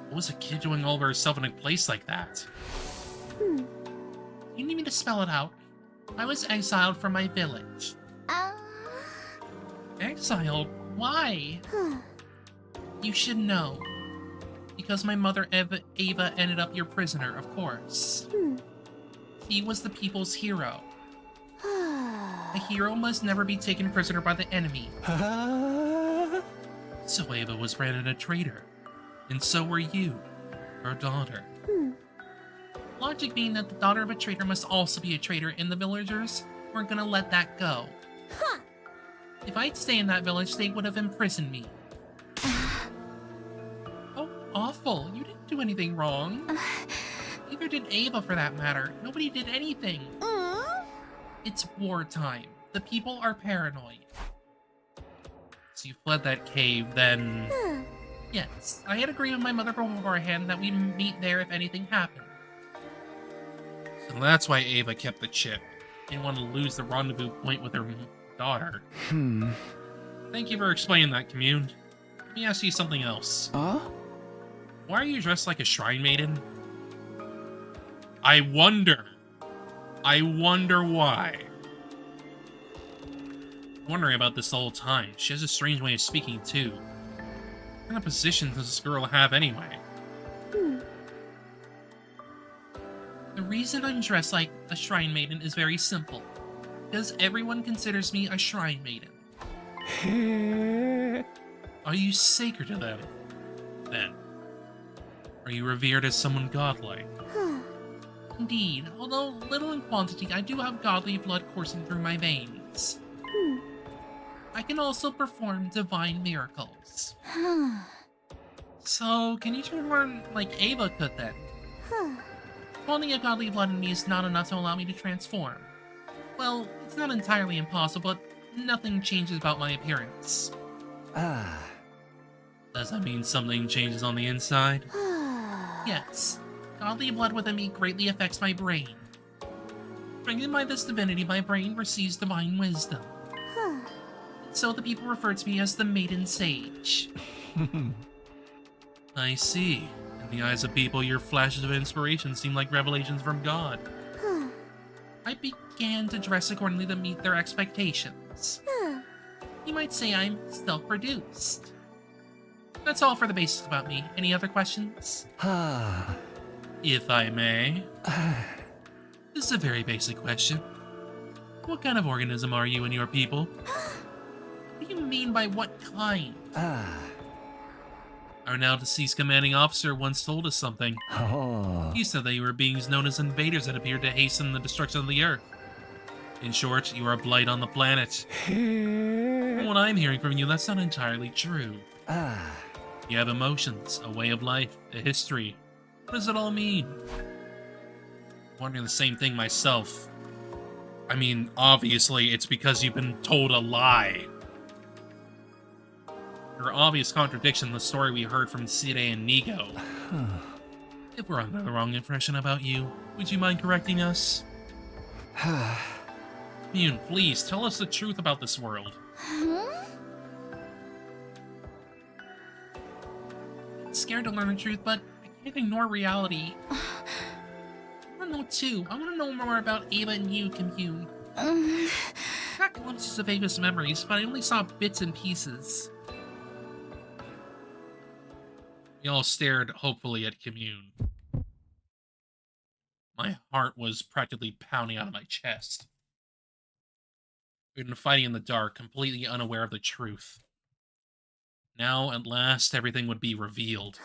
What was a kid doing all by herself in a place like that? You need me to spell it out? I was exiled from my village. Exiled? Why? You should know. Because my mother Ava ended up your prisoner, of course. He was the people's hero. A hero must never be taken prisoner by the enemy. So Ava was branded a traitor. And so were you, her daughter. Logic being that the daughter of a traitor must also be a traitor, and the villagers weren't gonna let that go. If I'd stay in that village, they would have imprisoned me. Oh, awful. You didn't do anything wrong. Neither did Ava, for that matter. Nobody did anything. It's wartime. The people are paranoid. So you fled that cave, then... Yes, I had agreed with my mother beforehand that we'd meet there if anything happened. So that's why Ava kept the chip. Didn't want to lose the rendezvous point with her daughter. Thank you for explaining that, Commune. Let me ask you something else. Why are you dressed like a shrine maiden? I wonder why. I'm wondering about this the whole time. She has a strange way of speaking, too. What kind of position does this girl have anyway? The reason I'm dressed like a shrine maiden is very simple. Because everyone considers me a shrine maiden. Are you sacred to them, then? Are you revered as someone godlike? Indeed, although little in quantity, I do have godly blood coursing through my veins. I can also perform divine miracles. So, can you transform like Ava could then? Holding a godly blood in me is not enough to allow me to transform. Well, it's not entirely impossible, but nothing changes about my appearance. Does that mean something changes on the inside? Yes. Godly blood within me greatly affects my brain. Strengthened by this divinity, my brain receives divine wisdom. So the people refer to me as the Maiden Sage. I see. In the eyes of people, your flashes of inspiration seem like revelations from God. I began to dress accordingly to meet their expectations. You might say I'm self-produced. That's all for the basics about me. Any other questions? If I may. This is a very basic question. What kind of organism are you and your people? What do you mean by what kind? Our now deceased commanding officer once told us something. He said that you were beings known as invaders that appeared to hasten the destruction of the Earth. In short, you are a blight on the planet. From what I'm hearing from you, that's not entirely true. You have emotions, a way of life, a history. What does it all mean? I'm wondering the same thing myself. I mean, obviously, it's because you've been told a lie. Your obvious contradiction in the story we heard from Sire and Nigo. If we're under the wrong impression about you, would you mind correcting us? Commune, please, tell us the truth about this world. I'm scared to learn the truth, but I can't ignore reality. I want to know too. I want to know more about Ava and you, Commune. I got glimpses of Ava's memories, but I only saw bits and pieces. We all stared hopefully at Commune. My heart was practically pounding out of my chest. We'd been fighting in the dark, completely unaware of the truth. Now, at last, everything would be revealed.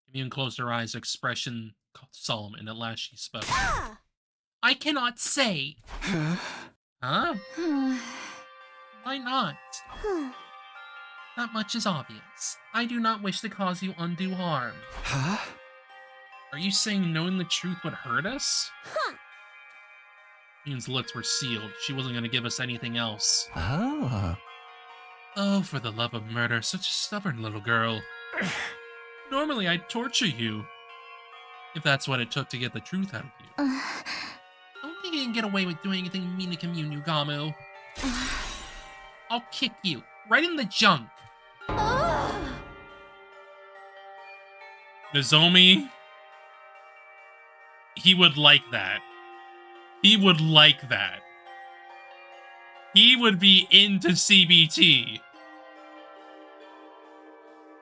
Commune closed her eyes, expression solemn, and at last she spoke. I cannot say. Huh? Why not? That much is obvious. I do not wish to cause you undue harm. Are you saying knowing the truth would hurt us? Commune's lips were sealed. She wasn't going to give us anything else. Oh, for the love of murder, such a stubborn little girl. Normally, I'd torture you. If that's what it took to get the truth out of you. I don't think you can get away with doing anything mean to Commune, Yugamu. I'll kick you, right in the junk. Nozomi, he would like that. He would like that. He would be into CBT.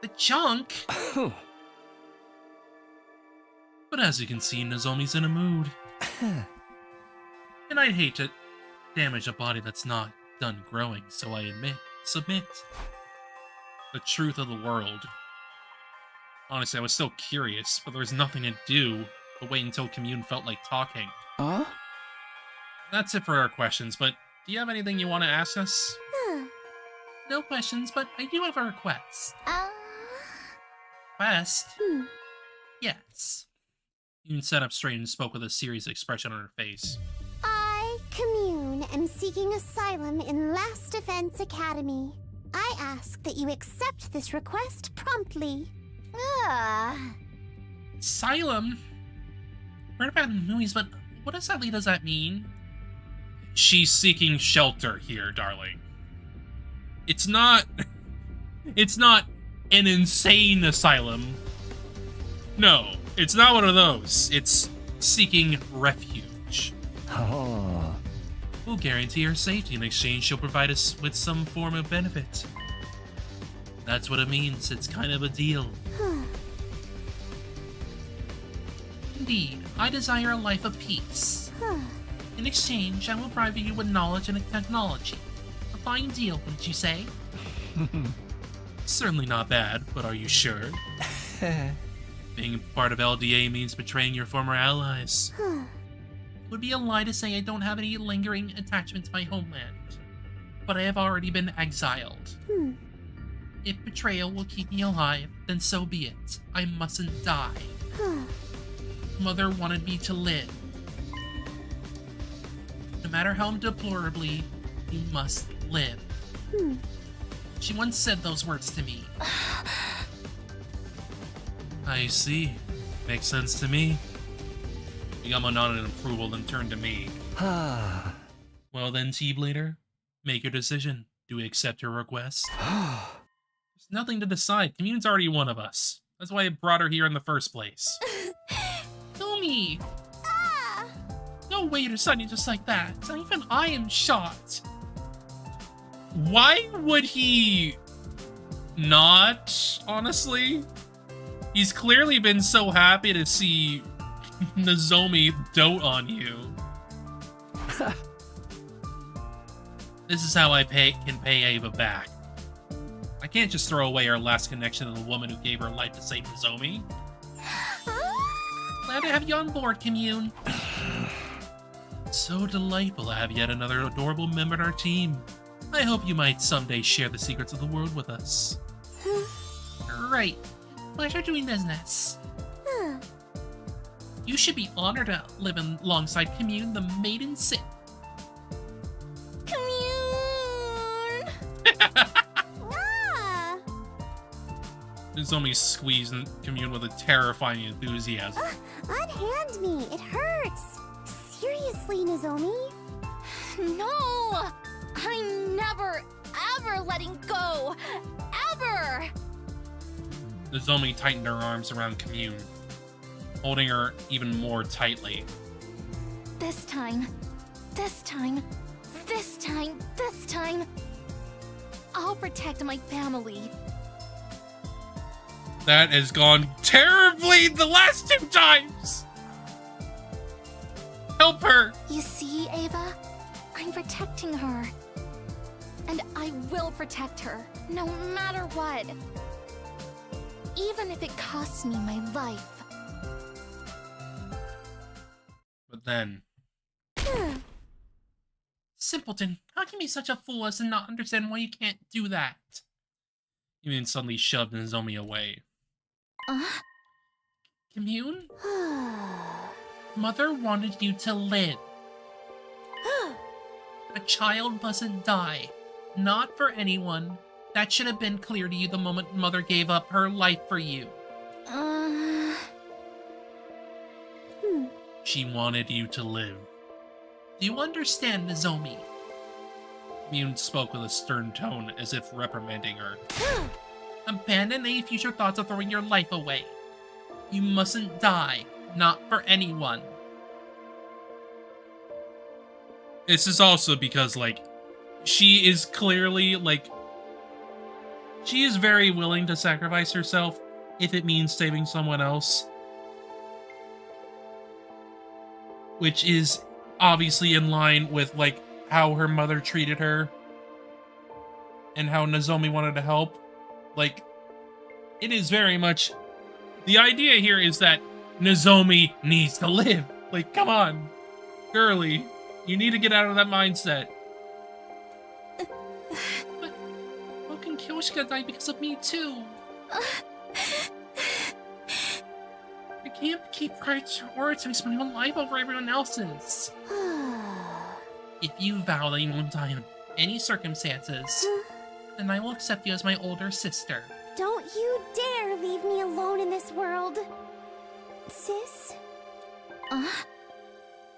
The junk? But as you can see, Nozomi's in a mood. And I'd hate to damage a body that's not done growing, so I submit. The truth of the world. Honestly, I was still curious, but there was nothing to do but wait until Commune felt like talking. That's it for our questions, but do you have anything you want to ask us? No questions, but I do have a request. Request? Yes. Commune sat up straight and spoke with a serious expression on her face. I, Commune, am seeking asylum in Last Defense Academy. I ask that you accept this request promptly. Asylum? Heard about it in the movies, but what exactly does that mean? She's seeking shelter here, darling. It's not an insane asylum. No, it's not one of those. It's seeking refuge. We'll guarantee her safety. In exchange, she'll provide us with some form of benefit. That's what it means. It's kind of a deal. Indeed, I desire a life of peace. In exchange, I will provide you with knowledge and technology. A fine deal, wouldn't you say? Certainly not bad, but are you sure? Being part of LDA means betraying your former allies. It would be a lie to say I don't have any lingering attachment to my homeland, but I have already been exiled. If betrayal will keep me alive, then so be it. I mustn't die. Mother wanted me to live. No matter how deplorably, you must live. She once said those words to me. I see. Makes sense to me. Yama nodded in approval, then turned to me. Well then, T-Blader, make your decision. Do we accept your request? There's nothing to decide. Commune's already one of us. That's why I brought her here in the first place. Kumi! Ah! No way you're deciding just like that. So even I am shocked. Why would he not, honestly? He's clearly been so happy to see Nozomi dote on you. This is how I can pay Ava back. I can't just throw away our last connection to the woman who gave her life to save Nozomi. Glad to have you on board, Commune. So delightful to have yet another adorable member in our team. I hope you might someday share the secrets of the world with us. Right. Pleasure doing business. You should be honored to live alongside Commune, the maiden Sith. Commune! Ah! Nozomi squeezed Commune with a terrifying enthusiasm. Unhand me, it hurts. Seriously, Nozomi? No! I'm never, ever letting go! Ever! Nozomi tightened her arms around Commune, holding her even more tightly. This time, I'll protect my family. That has gone terribly the last 2 times! Help her! You see, Ava? I'm protecting her. And I will protect her, no matter what. Even if it costs me my life. But then... Simpleton, how can you be such a fool as to not understand why you can't do that? Commune suddenly shoved Nozomi away. Commune? Mother wanted you to live. A child mustn't die. Not for anyone. That should have been clear to you the moment Mother gave up her life for you. She wanted you to live. Do you understand, Nozomi? Commune spoke with a stern tone, as if reprimanding her. Abandon any future thoughts of throwing your life away. You mustn't die. Not for anyone. This is also because, like, she is clearly, like... She is very willing to sacrifice herself if it means saving someone else. Which is obviously in line with, like, how her mother treated her. And how Nozomi wanted to help. Like, it is very much... The idea here is that Nozomi needs to live. Like, come on. Girly, you need to get out of that mindset. But how can Kyoshika die because of me too? I can't keep prioritizing my own life over everyone else's. If you vow that you won't die in any circumstances, then I will accept you as my older sister. Don't you dare leave me alone in this world. Sis?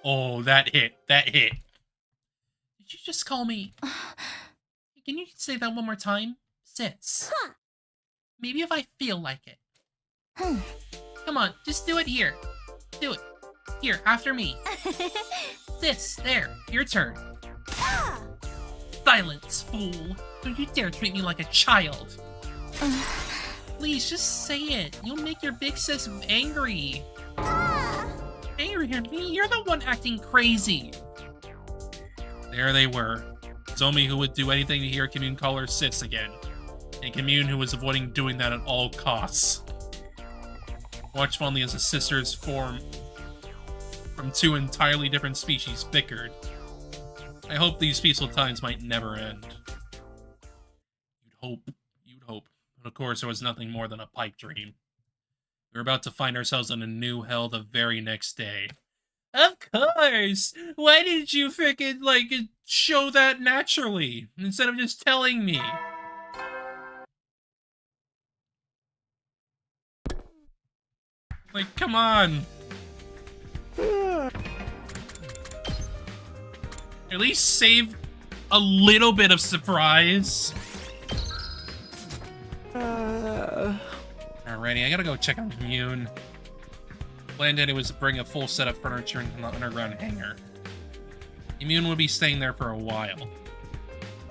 Oh, that hit. That hit. Did you just call me? Can you say that one more time? Sis. Huh. Maybe if I feel like it. Come on, just do it here. Do it. Here, after me. Sis, there. Your turn. Silence, fool. Don't you dare treat me like a child. Please, just say it. You'll make your big sis angry. Angry at me? You're the one acting crazy. There they were. Nozomi, who would do anything to hear Commune call her sis again. And Commune, who was avoiding doing that at all costs. Watch fondly as the sisters from 2 entirely different species bickered. I hope these peaceful times might never end. You'd hope. But of course, there was nothing more than a pipe dream. We were about to find ourselves in a new hell the very next day. Of course! Why didn't you frickin', like, show that naturally, instead of just telling me? Like, come on. At least save a little bit of surprise. Alrighty, I gotta go check on Commune. Plan Daddy was to bring a full set of furniture into the underground hangar. Commune would be staying there for a while.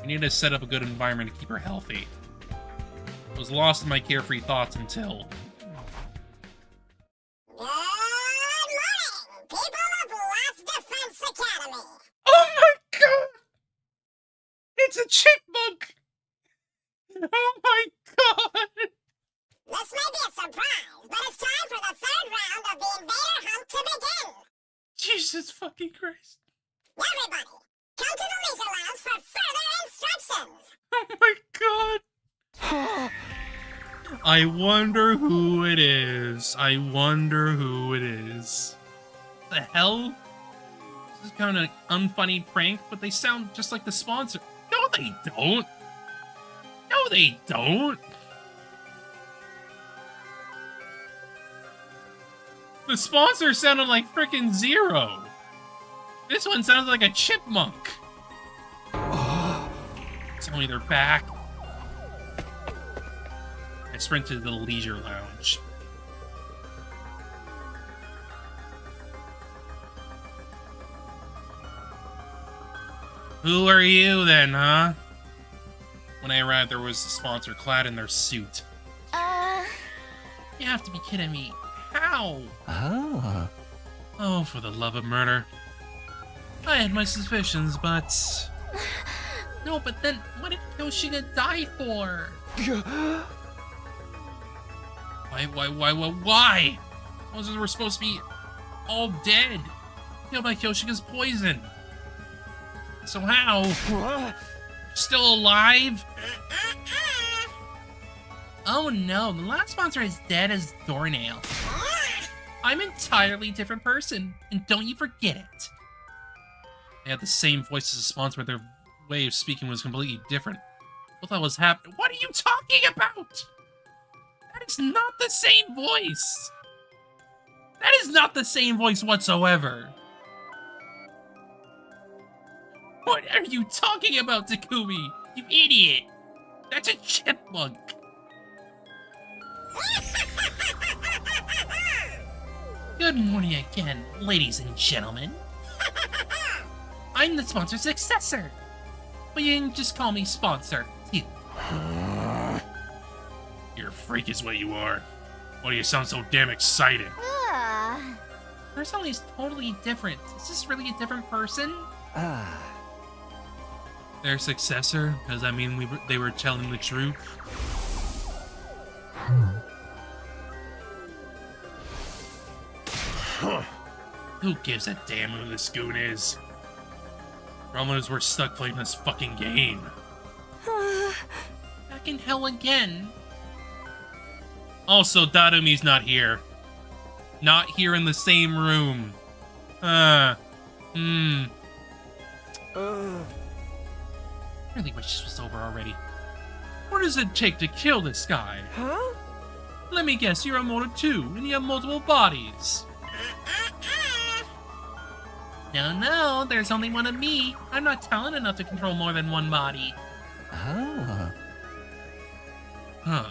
We needed to set up a good environment to keep her healthy. I was lost in my carefree thoughts until... Oh my god! It's a chipmunk! Oh my god! This may be a surprise, but it's time for the third round of the Invader Hunt to begin! Jesus fucking Christ. Everybody, come to the Leisure Lounge for further instructions! Oh my god! I wonder who it is. I wonder who it is. The hell? This is kind of an unfunny prank, but they sound just like the sponsor. No, they don't. No, they don't. The sponsor sounded like frickin' Zero. This one sounds like a chipmunk. Tell me they're back. I sprinted to the Leisure Lounge. Who are you then, huh? When I arrived, there was a sponsor clad in their suit. You have to be kidding me. How? Ah. Oh, for the love of murder. I had my suspicions, but... No, but then what did Yoshiga die for? Why? Those were supposed to be all dead. Killed by Kyoshiga's poison. So how? Still alive? Oh no, the last sponsor is dead as doornail. I'm an entirely different person, and don't you forget it. They had the same voice as the sponsor, but their way of speaking was completely different. What the hell was happening? What are you talking about? That is not the same voice. That is not the same voice whatsoever. What are you talking about, Takumi? You idiot! That's a chipmunk! Good morning again, ladies and gentlemen. I'm the sponsor's successor. But you can just call me Sponser, too. You're a freak is what you are. Why do you sound so damn excited? Personality is totally different. Is this really a different person? Their successor? Does that mean they were telling the truth? Who gives a damn who this goon is? Problem is we're stuck playing this fucking game. Back in hell again. Also, Darumi's not here. Not here in the same room. Really wish this was over already. What does it take to kill this guy? Huh? Let me guess, you're immortal too, and you have multiple bodies. No, there's only one of me. I'm not talented enough to control more than one body. Ah. Huh.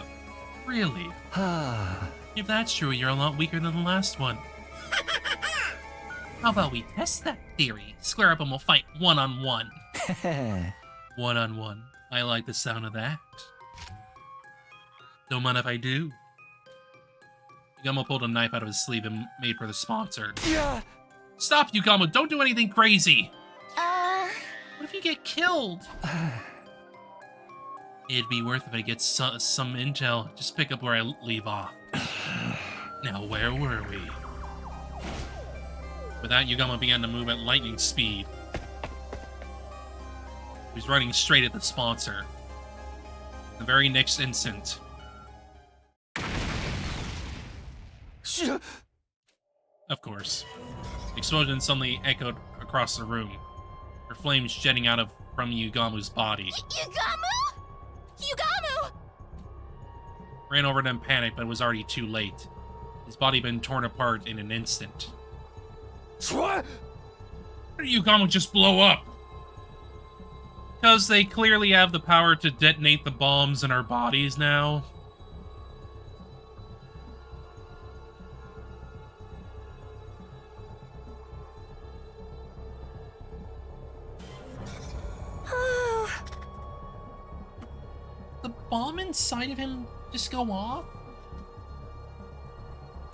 Really? If that's true, you're a lot weaker than the last one. How about we test that theory? Square up and we'll fight one-on-one. One-on-one. I like the sound of that. Don't mind if I do. Yugamo pulled a knife out of his sleeve and made for the sponsor. Yeah. Stop, Yugamo! Don't do anything crazy! What if you get killed? It'd be worth it if I get some intel. Just pick up where I leave off. Now, where were we? With that, Yugamo began to move at lightning speed. He was running straight at the sponsor. The very next instant... Of course. The explosion suddenly echoed across the room, her flames jetting out from Yugamu's body. Yugamu! Ran over to him in panic, but it was already too late. his body been torn apart in an instant. What? Why did Yugamo just blow up? Because they clearly have the power to detonate the bombs in our bodies now. The bomb inside of him just go off?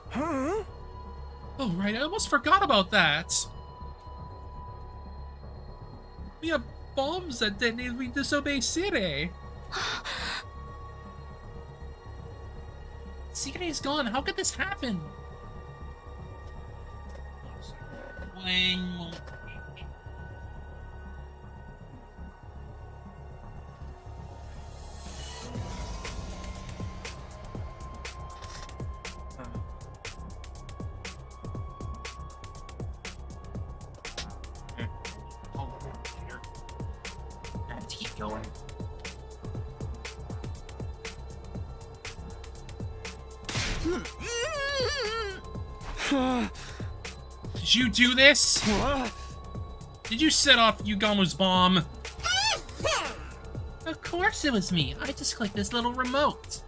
Huh? Oh, right, I almost forgot about that. We have bombs that detonated we disobey City. City is gone. How could this happen? Wang. Keep going. Did you do this? What? Did you set off Yugamo's bomb? Of course it was me. I just clicked this little remote.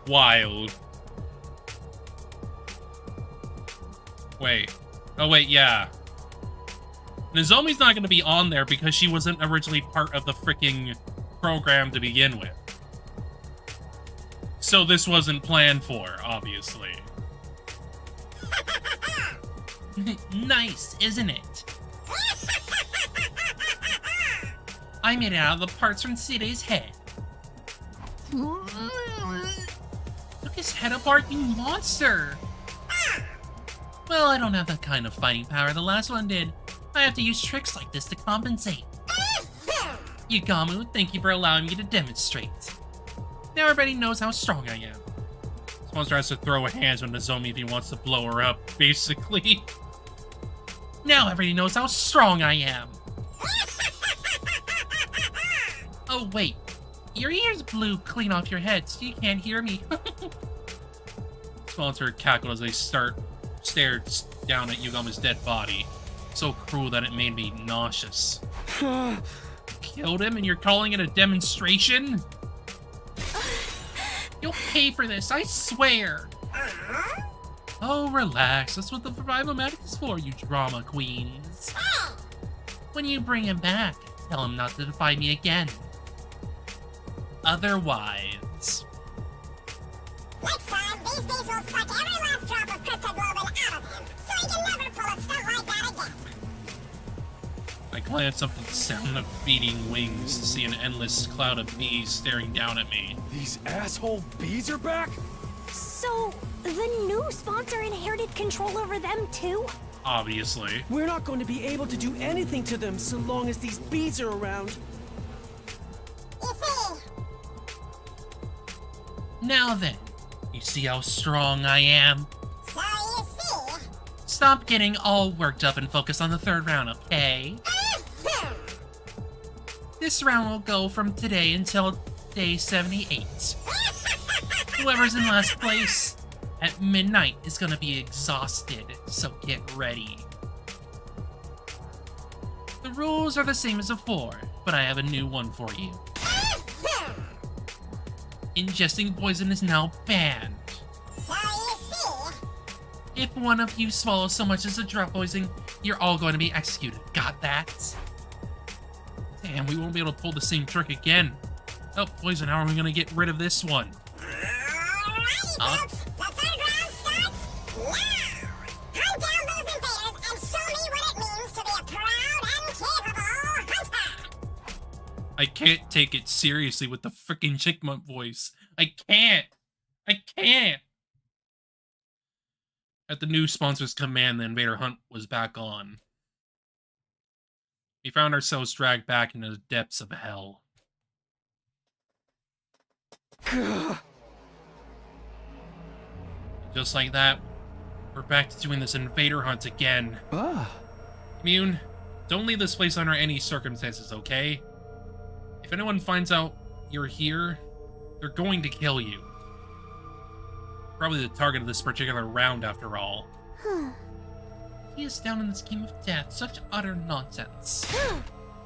Wild. Wait. Oh, wait, yeah. Nozomi's not going to be on there because she wasn't originally part of the freaking program to begin with. So this wasn't planned for, obviously. Nice, isn't it? I made it out of the parts from Cide's head. Took his head apart, you monster! Well, I don't have that kind of fighting power the last one did. I have to use tricks like this to compensate. Yugamu, thank you for allowing me to demonstrate. Now everybody knows how strong I am. Sponser has to throw hands on Nozomi if he wants to blow her up, basically. Now everybody knows how strong I am. Oh wait, your ears blew clean off your head, so you can't hear me. Sponser cackled as they stared down at Yugamo's dead body. So cruel that it made me nauseous. Killed him and you're calling it a demonstration? You'll pay for this, I swear! Oh, relax. That's what the revival medic is for, you drama queens. When you bring him back, tell him not to defy me again. Otherwise... Next time, these bees will suck every last drop of cryptoglobin out of him, so he can never pull a stunt like that again. I glanced up at the sound of beating wings to see an endless cloud of bees staring down at me. These asshole bees are back? So, the new sponsor inherited control over them too? Obviously. We're not going to be able to do anything to them so long as these bees are around. You see? Now then, you see how strong I am? So you see? Stop getting all worked up and focus on the third round, okay? This round will go from today until day 78. Whoever's in last place at midnight is gonna be exhausted, so get ready. The rules are the same as before, but I have a new one for you. Ingesting poison is now banned. So you see? If one of you swallows so much as a drop poison, you're all going to be executed. Got that? Damn, we won't be able to pull the same trick again. Oh, poison, how are we going to get rid of this one? Alrighty, folks. The third round starts now. Hunt down those invaders and show me what it means to be a proud and capable hunter. I can't take it seriously with the frickin' chipmunk voice. I can't. I can't. At the new sponsor's command, the invader hunt was back on. We found ourselves dragged back into the depths of hell. Just like that, we're back to doing this invader hunt again. Immune, don't leave this place under any circumstances, okay? If anyone finds out you're here, they're going to kill you. Probably the target of this particular round, after all. He is down in the scheme of death. Such utter nonsense.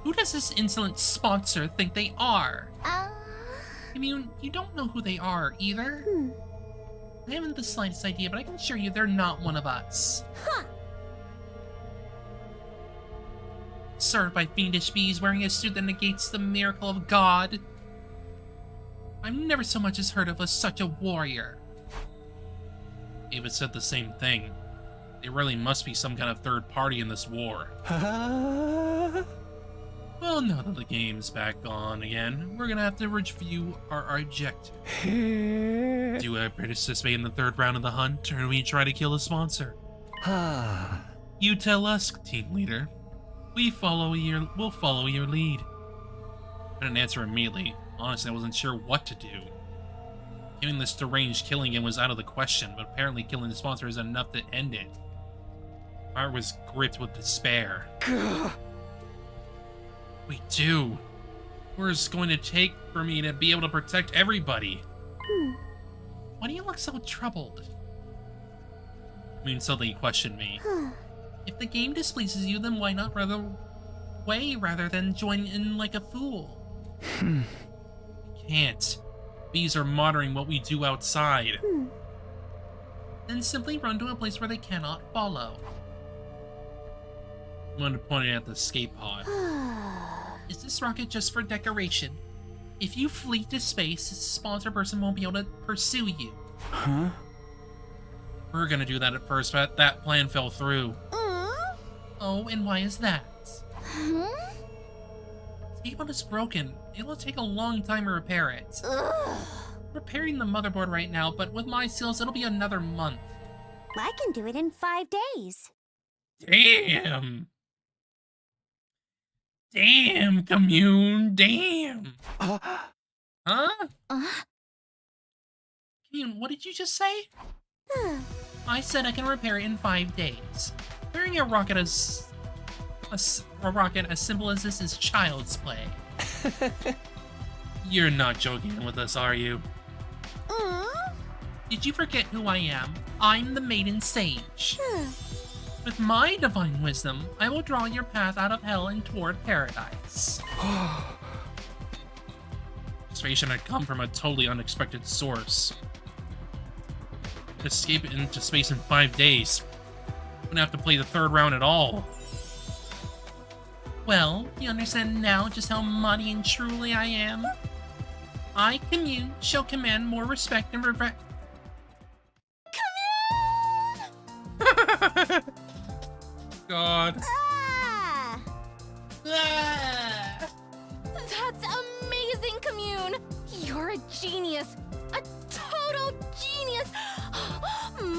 Who does this insolent Sponser think they are? I mean, you don't know who they are, either. I haven't the slightest idea, but I can assure you they're not one of us. Served by fiendish bees wearing a suit that negates the miracle of God. I've never so much as heard of such a warrior. Ava said the same thing. There really must be some kind of third party in this war. Well, now that the game's back on again, we're gonna have to review our objective. Do I participate in the third round of the hunt, or do we try to kill the sponsor? You tell us, team leader. We'll follow your lead. I didn't answer immediately. Honestly, I wasn't sure what to do. Giving this deranged killing him was out of the question, but apparently killing the sponsor isn't enough to end it. My heart was gripped with despair. We do. What is it going to take for me to be able to protect everybody? Why do you look so troubled? I mean, suddenly he questioned me. If the game displeases you, then why not rather than join in like a fool? Can't. Bees are monitoring what we do outside. Then simply run to a place where they cannot follow. I'm going to point it at the escape pod. Is this rocket just for decoration? If you flee to space, this sponsor person won't be able to pursue you. We're gonna do that at first, but that plan fell through. Oh, and why is that? The escape is broken. It will take a long time to repair it. Repairing the motherboard right now, but with my skills, it'll be another month. I can do it in 5 days. Damn! Damn, commune, damn! Huh? Commune, what did you just say? I said I can repair it in 5 days. Repairing a rocket as simple as this is child's play. You're not joking with us, are you? Did you forget who I am? I'm the Maiden Sage. With my divine wisdom, I will draw your path out of hell and toward paradise. Persuasion had come from a totally unexpected source. Escape into space in 5 days. Wouldn't have to play the third round at all. Well, you understand now just how mighty and truly I am? I, Commune, shall command more respect and regret. Commune! God. That's amazing, Commune! You're a genius! A total genius!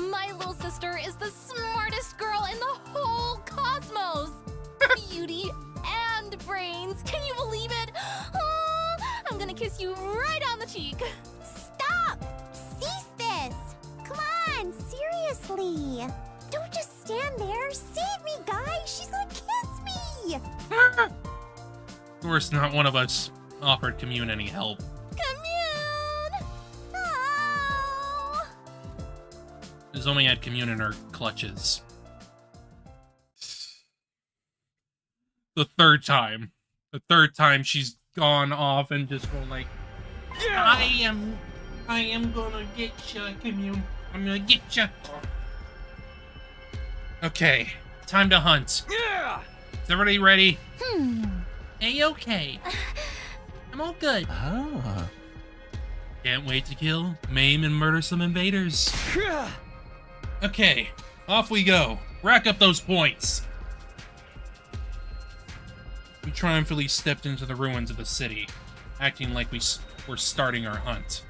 My little sister is the smartest girl in the whole cosmos! Beauty and brains! Can you believe it? I'm gonna kiss you right on the cheek! Stop! Cease this! Come on, seriously! Don't just stand there! Save me, guys! She's gonna kiss me! Of course, not one of us offered Commune any help. Commune! Oh! Nozomi had Commune in her clutches. The third time. The third time she's gone off and just going like, I am gonna get ya, Commune. I'm gonna get ya. okay, time to hunt. Yeah! Is everybody ready? A-okay. I'm all good. Can't wait to kill, maim, and murder some invaders. Okay, off we go. Rack up those points. We triumphantly stepped into the ruins of the city, acting like we were starting our hunt.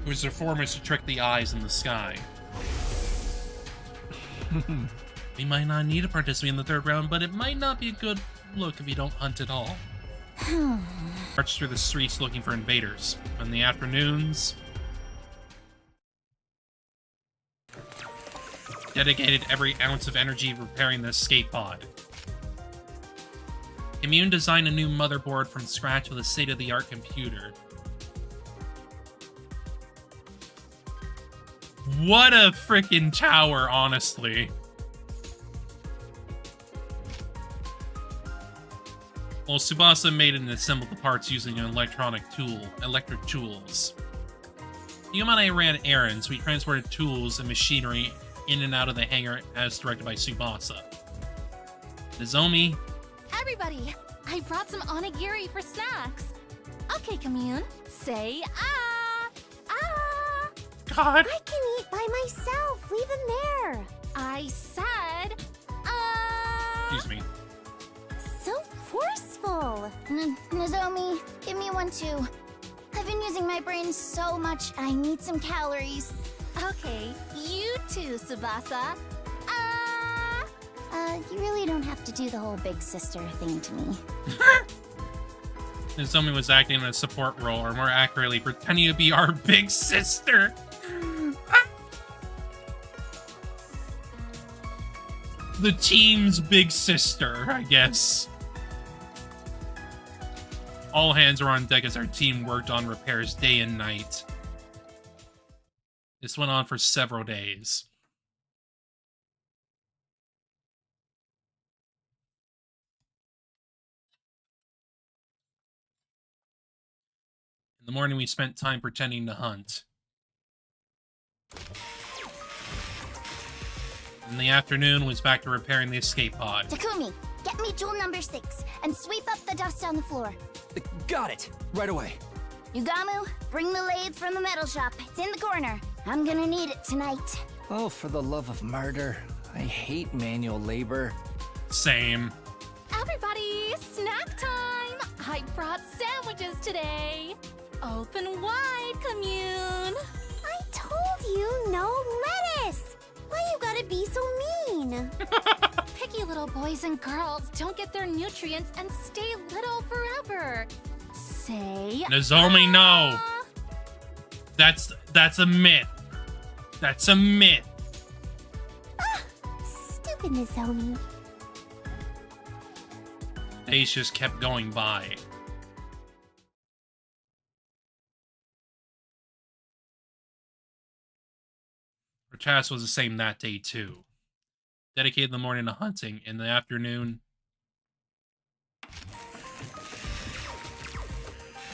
It was performance to trick the eyes in the sky. We might not need to participate in the third round, but it might not be a good look if you don't hunt at all. March through the streets looking for invaders. In the afternoons, dedicated every ounce of energy repairing the escape pod. Commune designed a new motherboard from scratch with a state-of-the-art computer. What a freaking tower, honestly. Well, Tsubasa made and assembled the parts using an electric tools. Yuma and I ran errands. We transported tools and machinery in and out of the hangar as directed by Tsubasa. Nozomi. Everybody, I brought some onigiri for snacks. Okay, Commune, say ah! Ah! God. I can eat by myself. Leave him there. I said ah! Excuse me. So forceful. Nozomi, give me one too. I've been using my brain so much, I need some calories. Okay, you too, Tsubasa. You really don't have to do the whole big sister thing to me. Nozomi was acting in a support role, or more accurately, pretending to be our big sister. The team's big sister, I guess. All hands were on deck as our team worked on repairs day and night. This went on for several days. In the morning, we spent time pretending to hunt. In the afternoon, was back to repairing the escape pod. Takumi, get me tool number 6 and sweep up the dust on the floor. Got it. Right away. Yugamu, bring the lathe from the metal shop. It's in the corner. I'm gonna need it tonight. Oh, for the love of murder. I hate manual labor. Same. Everybody, snack time! I brought sandwiches today. Open wide, Commune. I told you no lettuce. Why you gotta be so mean? Picky little boys and girls don't get their nutrients and stay little forever. Say Nozomi, no. That's a myth. That's a myth. Stupid Nozomi. Days just kept going by. Her task was the same that day, too. Dedicated the morning to hunting. In the afternoon,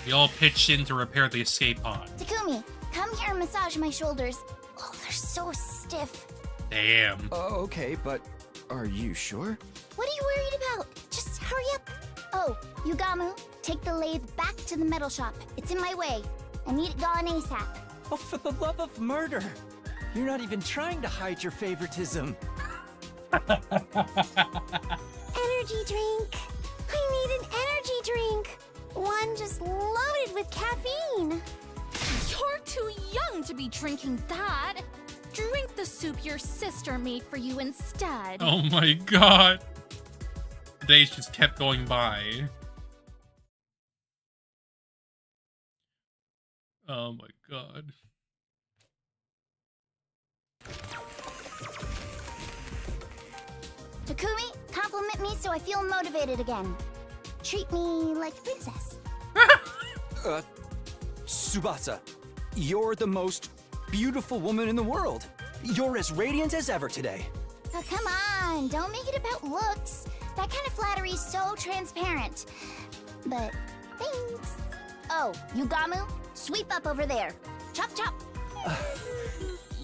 we all pitched in to repair the escape pod. Takumi, come here and massage my shoulders. Oh, they're so stiff. Damn. Okay, but are you sure? What are you worried about? Just hurry up. Oh, Yugamu, take the lathe back to the metal shop. It's in my way. I need it gone ASAP. Oh, for the love of murder. You're not even trying to hide your favoritism. Energy drink. I need an energy drink. One just loaded with caffeine. You're too young to be drinking that. Drink the soup your sister made for you instead. Oh my god. The days just kept going by. Oh my god. Takumi, compliment me so I feel motivated again. Treat me like a princess. Tsubasa, you're the most beautiful woman in the world. You're as radiant as ever today. Oh, come on, don't make it about looks. That kind of flattery's so transparent. But thanks. Oh, Yugamu, sweep up over there. Chop, chop.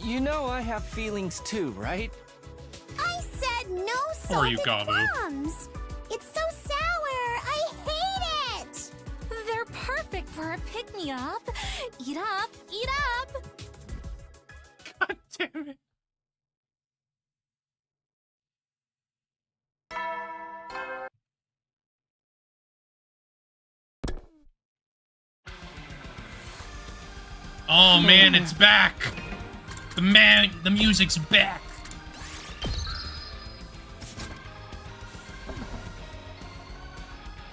You know I have feelings too, right? I said no Or salted Yugamu. crumbs. It's so sour. I hate it. They're perfect for a pick-me-up. Eat up, eat up. God damn it. Oh man, it's back! The music's back!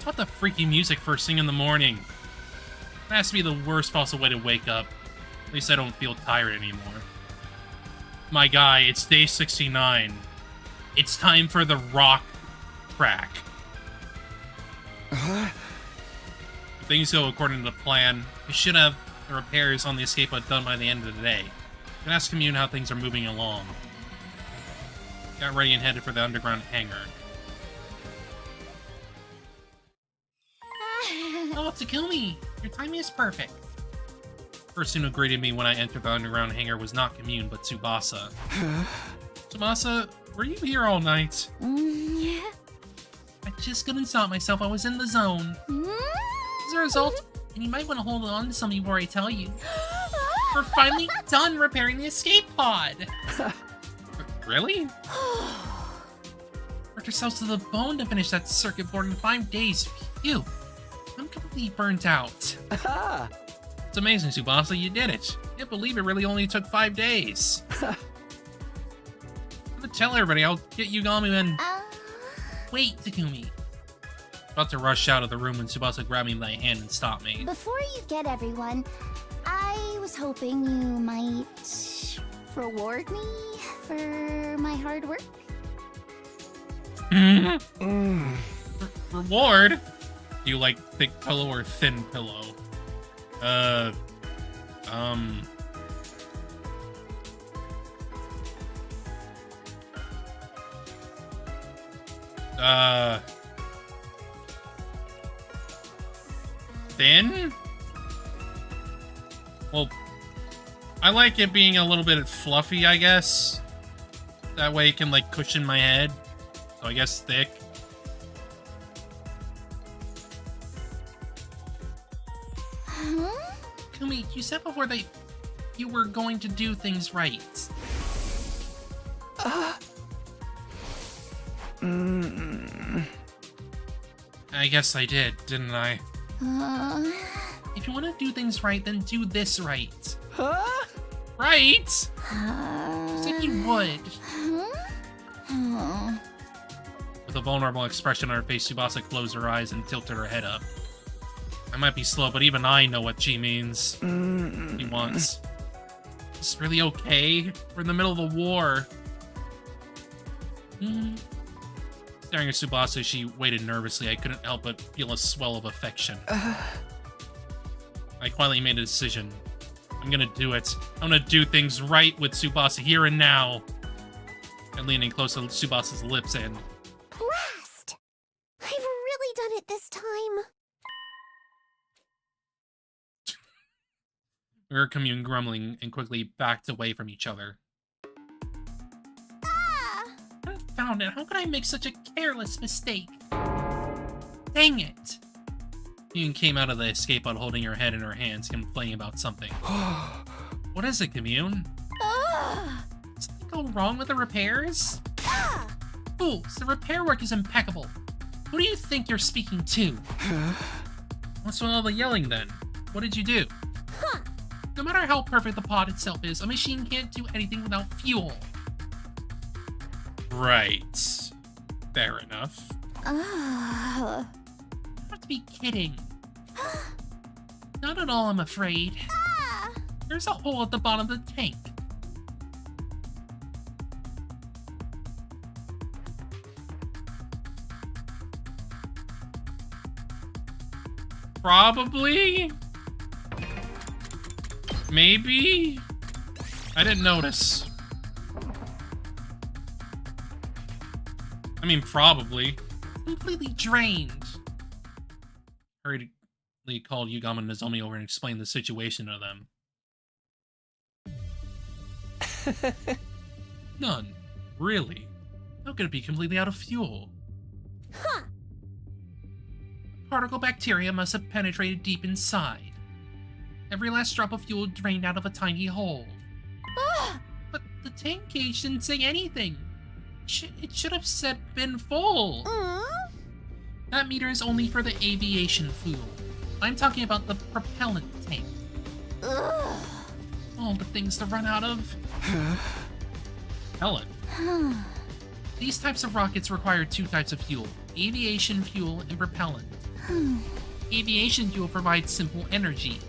What the freaky music first thing in the morning? It has to be the worst possible way to wake up. At least I don't feel tired anymore. My guy, it's day 69. It's time for the rock track. If things go according to plan, we should have the repairs on the escape pod done by the end of the day. You can ask Commune how things are moving along. Got ready and headed for the underground hangar. Oh, Takumi! Your timing is perfect. Person who greeted me when I entered the underground hangar was not Commune, but Tsubasa. Tsubasa, were you here all night? Yeah. I just couldn't stop myself. I was in the zone. As a result, and you might want to hold on to something before I tell you, we're finally done repairing the escape pod. Really? Worked ourselves to the bone to finish that circuit board in 5 days. Phew. I'm completely burnt out. It's amazing, Tsubasa, you did it. Can't believe it really only took 5 days. I'm gonna tell everybody, I'll get Yugami and... Wait, Takumi. About to rush out of the room when Tsubasa grabbed me by the hand and stopped me. Before you get everyone, I was hoping you might reward me for my hard work. Reward? Do you like thick pillow or thin pillow? Thin? Well, I like it being a little bit fluffy, I guess. That way it can, like, cushion my head. So I guess thick. Kumi, you said before that you were going to do things right. I guess I did, didn't I? If you want to do things right, then do this right. Right? You said you would. With a vulnerable expression on her face, Tsubasa closed her eyes and tilted her head up. I might be slow, but even I know what she means. He wants. Is this really okay? We're in the middle of a war. Staring at Tsubasa, she waited nervously. I couldn't help but feel a swell of affection. I quietly made a decision. I'm gonna do it. I'm gonna do things right with Tsubasa here and now. And leaning close to Tsubasa's lips and... Blast! I've really done it this time. We were Commune grumbling and quickly backed away from each other. Confound it, how could I make such a careless mistake? Dang it! Commune came out of the escape pod holding her head in her hands, complaining about something. What is it, Commune? Something go wrong with the repairs? Fools, the repair work is impeccable. Who do you think you're speaking to? What's with all the yelling then? What did you do? No matter how perfect the pod itself is, a machine can't do anything without fuel. Right. Fair enough. You have to be kidding. Not at all, I'm afraid. There's a hole at the bottom of the tank. Probably? Maybe? I didn't notice. I mean, probably. Completely drained. Hurriedly called Yugama and Nozomi over and explained the situation to them. None. Really? How could it be completely out of fuel? Particle bacteria must have penetrated deep inside. Every last drop of fuel drained out of a tiny hole. But the tank gauge didn't say anything. It should have said been full. That meter is only for the aviation fuel. I'm talking about the propellant tank. All the things to run out of. Helen. These types of rockets require two types of fuel: aviation fuel and propellant. Aviation fuel provides simple energy.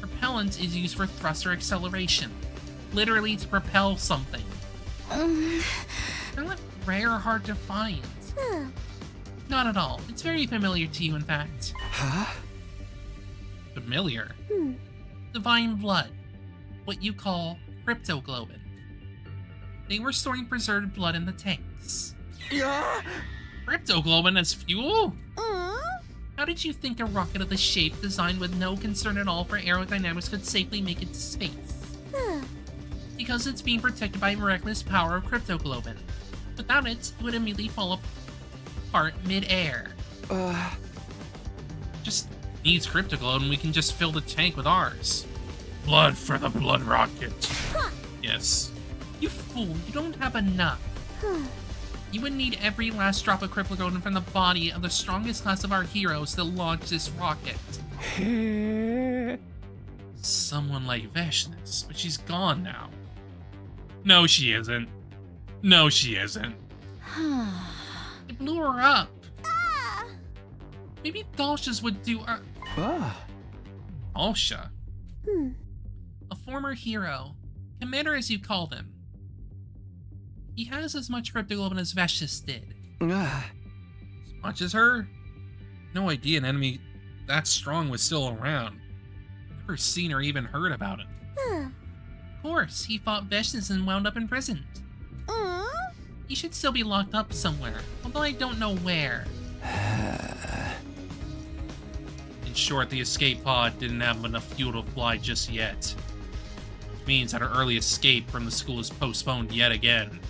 Propellant is used for thrust or acceleration, literally to propel something. They're not rare or hard to find. Not at all. It's very familiar to you, in fact. Huh? Familiar. Divine blood. What you call cryptoglobin. They were storing preserved blood in the tanks. Cryptoglobin as fuel? How did you think a rocket of the shape designed with no concern at all for aerodynamics could safely make it to space? Because it's being protected by the miraculous power of cryptoglobin. Without it, it would immediately fall apart mid-air. Just needs cryptoglobin, we can just fill the tank with ours. Blood for the blood rocket. Yes. You fool, you don't have enough. You would need every last drop of cryptoglobin from the body of the strongest class of our heroes to launch this rocket. Someone like Veshness, but she's gone now. No, she isn't. No, she isn't. It blew her up. Maybe Dalsha's would do our... Alsha? A former hero. Commander as you called him. He has as much cryptoglobin as Veshness did. As much as her? No idea an enemy that strong was still around. Never seen or even heard about it. Of course, he fought Veshness and wound up imprisoned. He should still be locked up somewhere, although I don't know where. In short, the escape pod didn't have enough fuel to fly just yet. Which means that our early escape from the school is postponed yet again.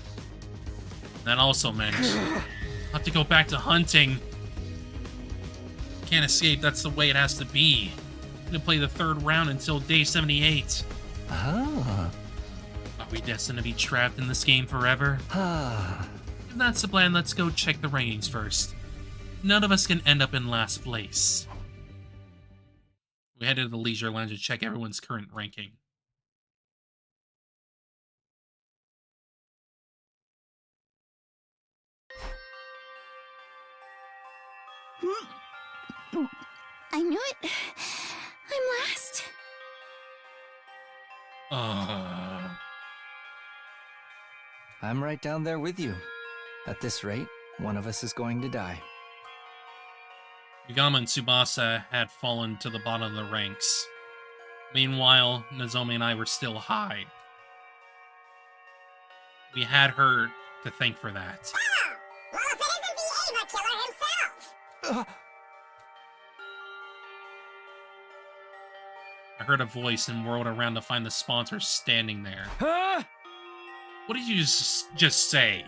That also meant I'll have to go back to hunting. Can't escape, that's the way it has to be. I'm gonna play the third round until day 78. Are we destined to be trapped in this game forever? If that's the plan, let's go check the rankings first. None of us can end up in last place. We headed to the Leisure Lounge to check everyone's current ranking. I knew it. I'm last. I'm right down there with you. At this rate, one of us is going to die. Yagama and Tsubasa had fallen to the bottom of the ranks. Meanwhile, Nozomi and I were still high. We had her to thank for that. Well, if it isn't the Ava killer himself! I heard a voice and whirled around to find the sponsor standing there. What did you just say?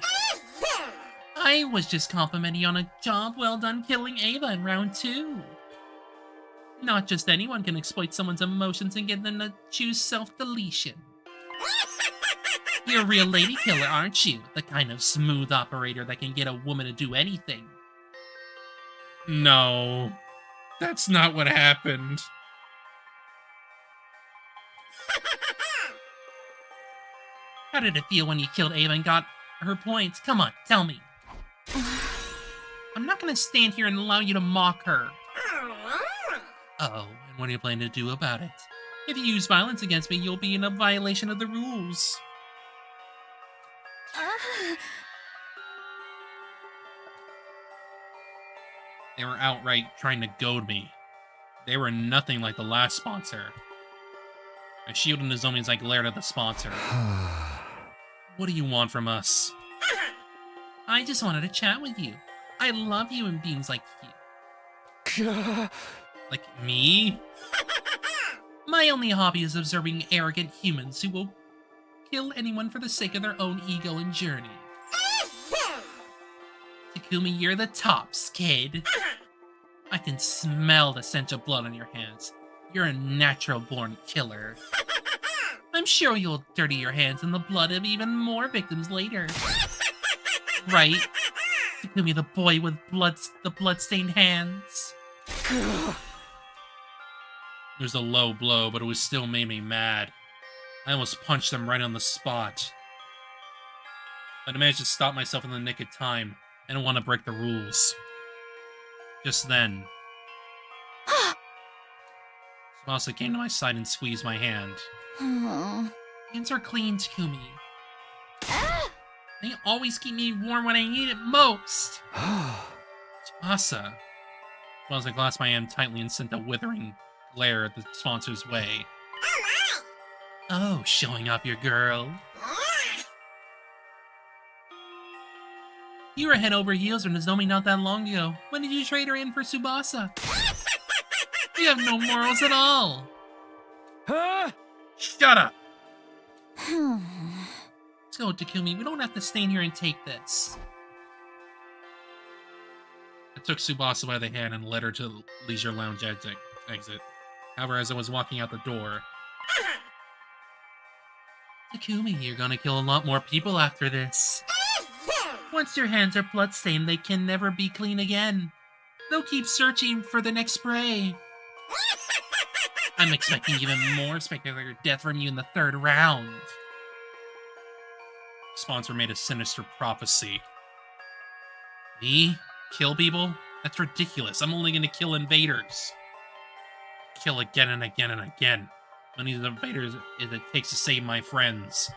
I was just complimenting you on a job well done killing Ava in round 2. Not just anyone can exploit someone's emotions and get them to choose self-deletion. You're a real lady killer, aren't you? The kind of smooth operator that can get a woman to do anything. No, that's not what happened. How did it feel when you killed Ava and got her points? Come on, tell me. I'm not gonna stand here and allow you to mock her. Uh-oh, and what are you planning to do about it? If you use violence against me, you'll be in a violation of the rules. They were outright trying to goad me. They were nothing like the last sponsor. I shielded Nozomi as I glared at the sponsor. What do you want from us? I just wanted to chat with you. I love human beings like you. Like me? My only hobby is observing arrogant humans who will kill anyone for the sake of their own ego and journey. Takumi, you're the tops, kid. I can smell the scent of blood on your hands. You're a natural-born killer. I'm sure you'll dirty your hands in the blood of even more victims later. Right? Takumi, the boy with the blood-stained hands. It was a low blow, but it was still made me mad. I almost punched them right on the spot. But I managed to stop myself in the nick of time. I didn't want to break the rules. Just then, Tsubasa came to my side and squeezed my hand. Hands are clean, Takumi. They always keep me warm when I need it most. Tsubasa. As I glasped my hand tightly and sent a withering glare at the sponsor's way. Oh, showing off your girl. You were head over heels with Nozomi not that long ago. When did you trade her in for Tsubasa? You have no morals at all. Huh? Shut up. Let's go, Takumi. We don't have to stand here and take this. I took Tsubasa by the hand and led her to the leisure lounge exit. However, as I was walking out the door... Takumi, you're gonna kill a lot more people after this. Once your hands are bloodstained, they can never be clean again. They'll keep searching for the next prey. I'm expecting even more spectacular death from you in the 3rd round. Sponsor made a sinister prophecy. Me? Kill people? That's ridiculous. I'm only gonna kill invaders. Kill again and again and again. Many of the invaders it takes to save my friends.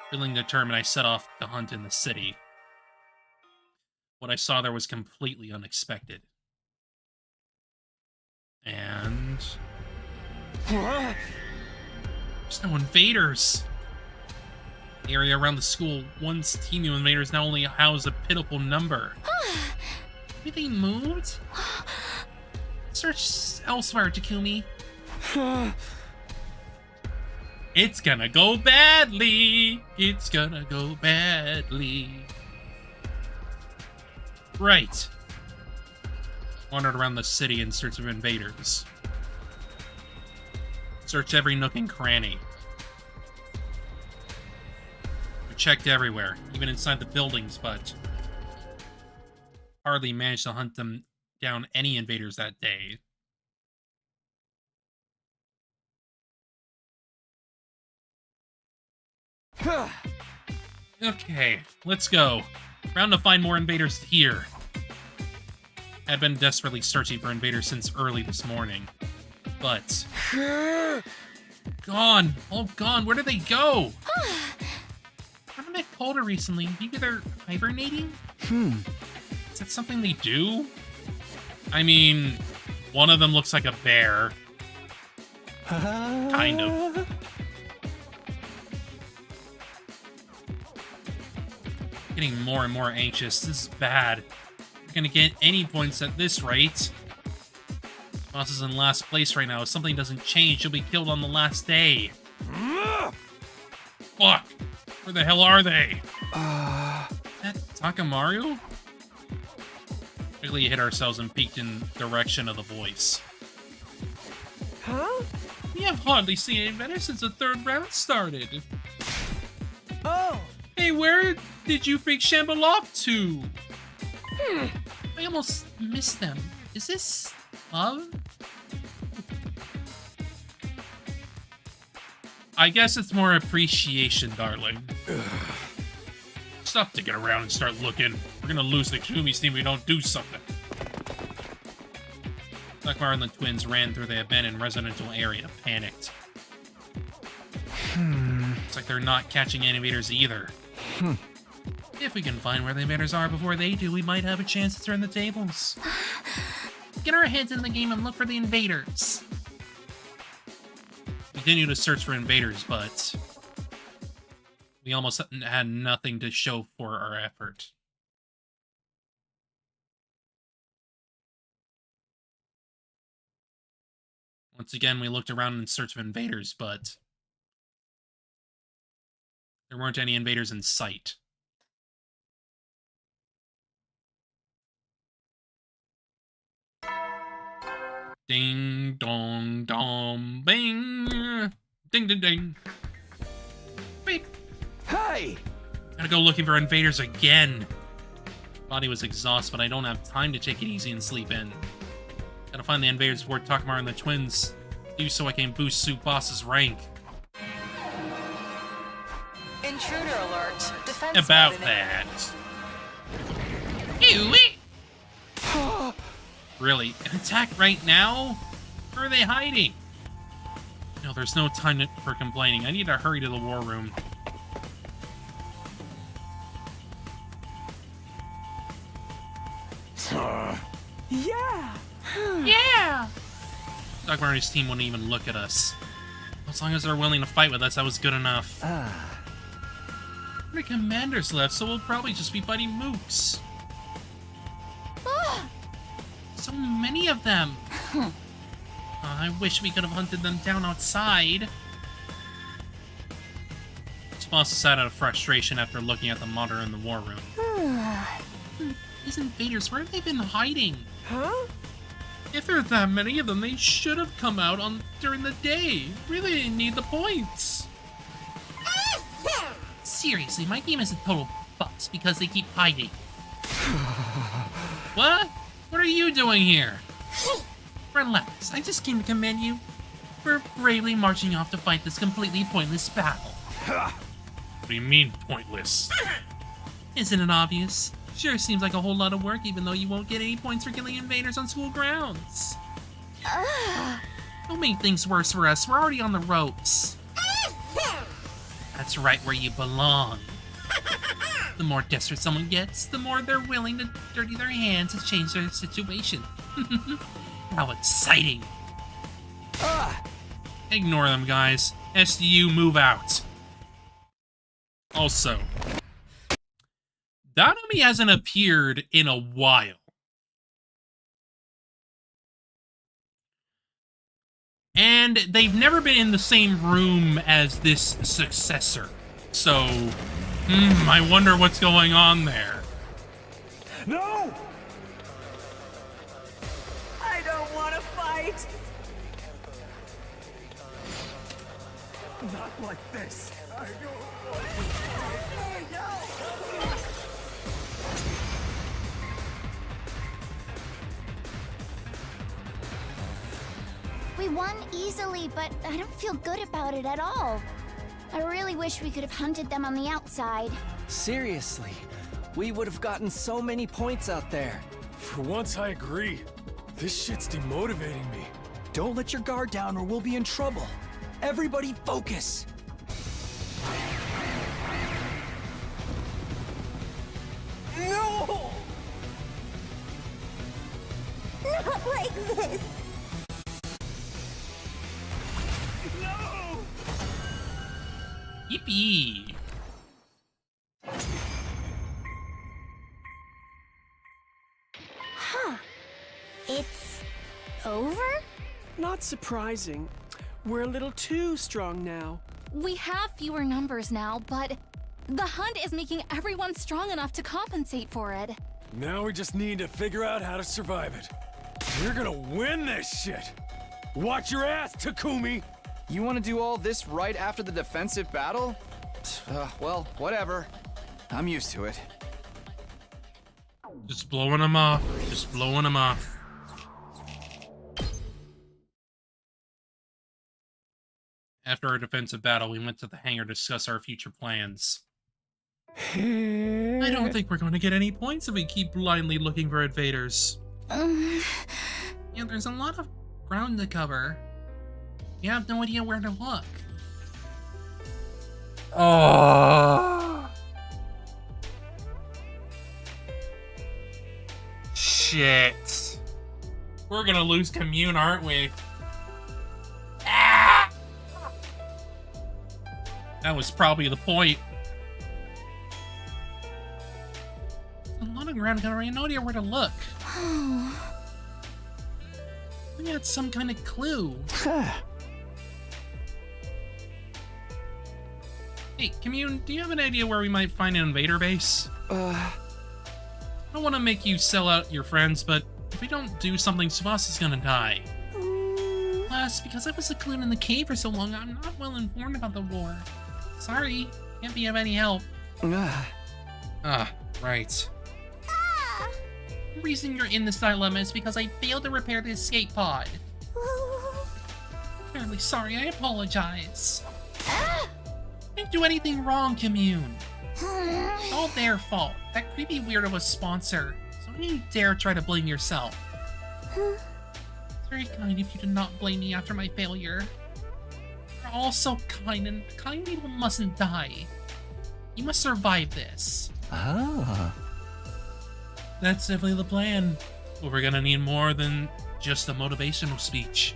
Feeling determined, I set off to hunt in the city. What I saw there was completely unexpected. And... there's no invaders! The area around the school, once teeming with invaders, now only house a pitiful number. Maybe they moved? Search elsewhere, Takumi. It's gonna go badly. It's gonna go badly. Right. Wandered around the city in search of invaders. Searched every nook and cranny. We checked everywhere, even inside the buildings, but hardly managed to hunt them down any invaders that day. Okay, let's go. Round to find more invaders here. I've been desperately searching for invaders since early this morning. But... gone! All gone! Where did they go? I've been colder recently. Maybe they're hibernating? Is that something they do? I mean, one of them looks like a bear. Kind of. Getting more and more anxious. This is bad. We're gonna get any points at this rate. Boss is in last place right now. If something doesn't change, she'll be killed on the last day. Fuck! Where the hell are they? That Takamaru? Quickly hit ourselves and peeked in the direction of the voice. Huh? We have hardly seen any better since the 3rd round started. Oh! Hey, where did you freak shamble off to? I almost missed them. Is this love? I guess it's more appreciation, darling. Stop digging around and start looking. We're gonna lose the Kumi's team if we don't do something. Blackmar and the twins ran through the abandoned residential area, panicked. Looks like they're not catching any invaders either. If we can find where the invaders are before they do, we might have a chance to turn the tables. Get our heads in the game and look for the invaders. Continue to search for invaders, but we almost had nothing to show for our effort. Once again, we looked around in search of invaders, but there weren't any invaders in sight. Ding, dong, dong, bing. Ding, ding, ding. Beep. Hey! Gotta go looking for invaders again. Body was exhausted, but I don't have time to take it easy and sleep in. Gotta find the invaders before Takamaru and the twins do so I can boost Tsubasa's rank. Intruder alert. Defense About mode that. Really? An attack right now? Where are they hiding? No, there's no time for complaining. I need to hurry to the war room. Yeah! Yeah! Doc Marty's team wouldn't even look at us. As long as they're willing to fight with us, that was good enough. Three commanders left, so we'll probably just be fighting mooks. So many of them! I wish we could have hunted them down outside. Sponser sat out of frustration after looking at the monitor in the war room. These invaders, where have they been hiding? Huh? If there are that many of them, they should have come out during the day. Really didn't need the points. Seriously, my game is a total bust because they keep hiding. What? What are you doing here? Relax, I just came to commend you for bravely marching off to fight this completely pointless battle. What do you mean, pointless? Isn't it obvious? Sure seems like a whole lot of work, even though you won't get any points for killing invaders on school grounds. Don't make things worse for us, we're already on the ropes. That's right where you belong. The more desperate someone gets, the more they're willing to dirty their hands to change their situation. How exciting. Ignore them, guys. SDU, move out. Also, Danami hasn't appeared in a while. And they've never been in the same room as this successor. So, I wonder what's going on there. No! I don't want to fight! Not like this. I don't want to. We won easily, but I don't feel good about it at all. I really wish we could have hunted them on the outside. Seriously, we would have gotten so many points out there. For once, I agree. This shit's demotivating me. Don't let your guard down or we'll be in trouble. Everybody focus! No! Not like this! No! Yippee! Huh. It's over? Not surprising. We're a little too strong now. We have fewer numbers now, but the hunt is making everyone strong enough to compensate for it. Now we just need to figure out how to survive it. We're gonna win this shit! Watch your ass, Takumi! You want to do all this right after the defensive battle? Well, whatever. I'm used to it. Just blowing them off. Just blowing them off. After our defensive battle, we went to the hangar to discuss our future plans. I don't think we're going to get any points if we keep blindly looking for invaders. Yeah, there's a lot of ground to cover. We have no idea where to look. Oh. Shit. We're gonna lose commune, aren't we? Ah! That was probably the point. A lot of ground cover, I have no idea where to look. We got some kind of clue. Hey, commune, do you have an idea where we might find an invader base? I don't want to make you sell out your friends, but if we don't do something, Tsubasa gonna die. Plus, because I was secluded in the cave for so long, I'm not well informed about the war. Sorry, can't be of any help. Right. The reason you're in this dilemma is because I failed to repair the escape pod. Terribly sorry, I apologize. I didn't do anything wrong, commune. It's all their fault. That creepy weirdo was Sponser, so don't you dare try to blame yourself. It's very kind of you to not blame me after my failure. You're all so kind, and kind people mustn't die. You must survive this. Ah. That's definitely the plan. But we're gonna need more than just a motivational speech.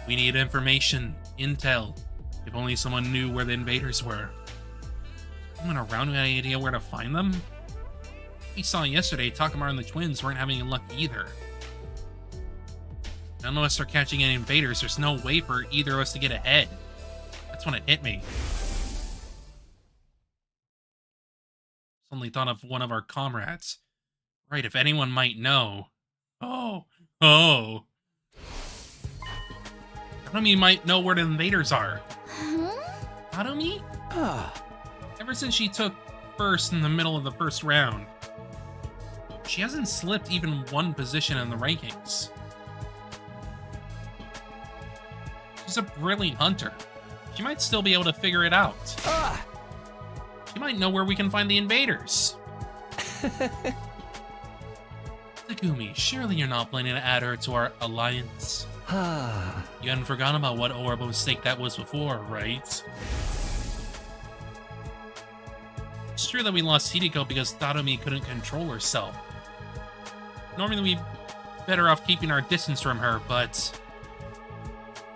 We need information, intel. If only someone knew where the invaders were. Anyone around with any idea where to find them? We saw yesterday Takamaru and the twins weren't having any luck either. Unless they're catching any invaders, there's no way for either of us to get ahead. That's when it hit me. Suddenly thought of one of our comrades. Right, if anyone might know. Oh. Harumi might know where the invaders are. Harumi? Ever since she took first in the middle of the first round, she hasn't slipped even one position in the rankings. She's a brilliant hunter. She might still be able to figure it out. She might know where we can find the invaders. Takumi, surely you're not planning to add her to our alliance. You hadn't forgotten about what horrible mistake that was before, right? It's true that we lost Hideko because Taromi couldn't control herself. Normally we'd be better off keeping our distance from her, but...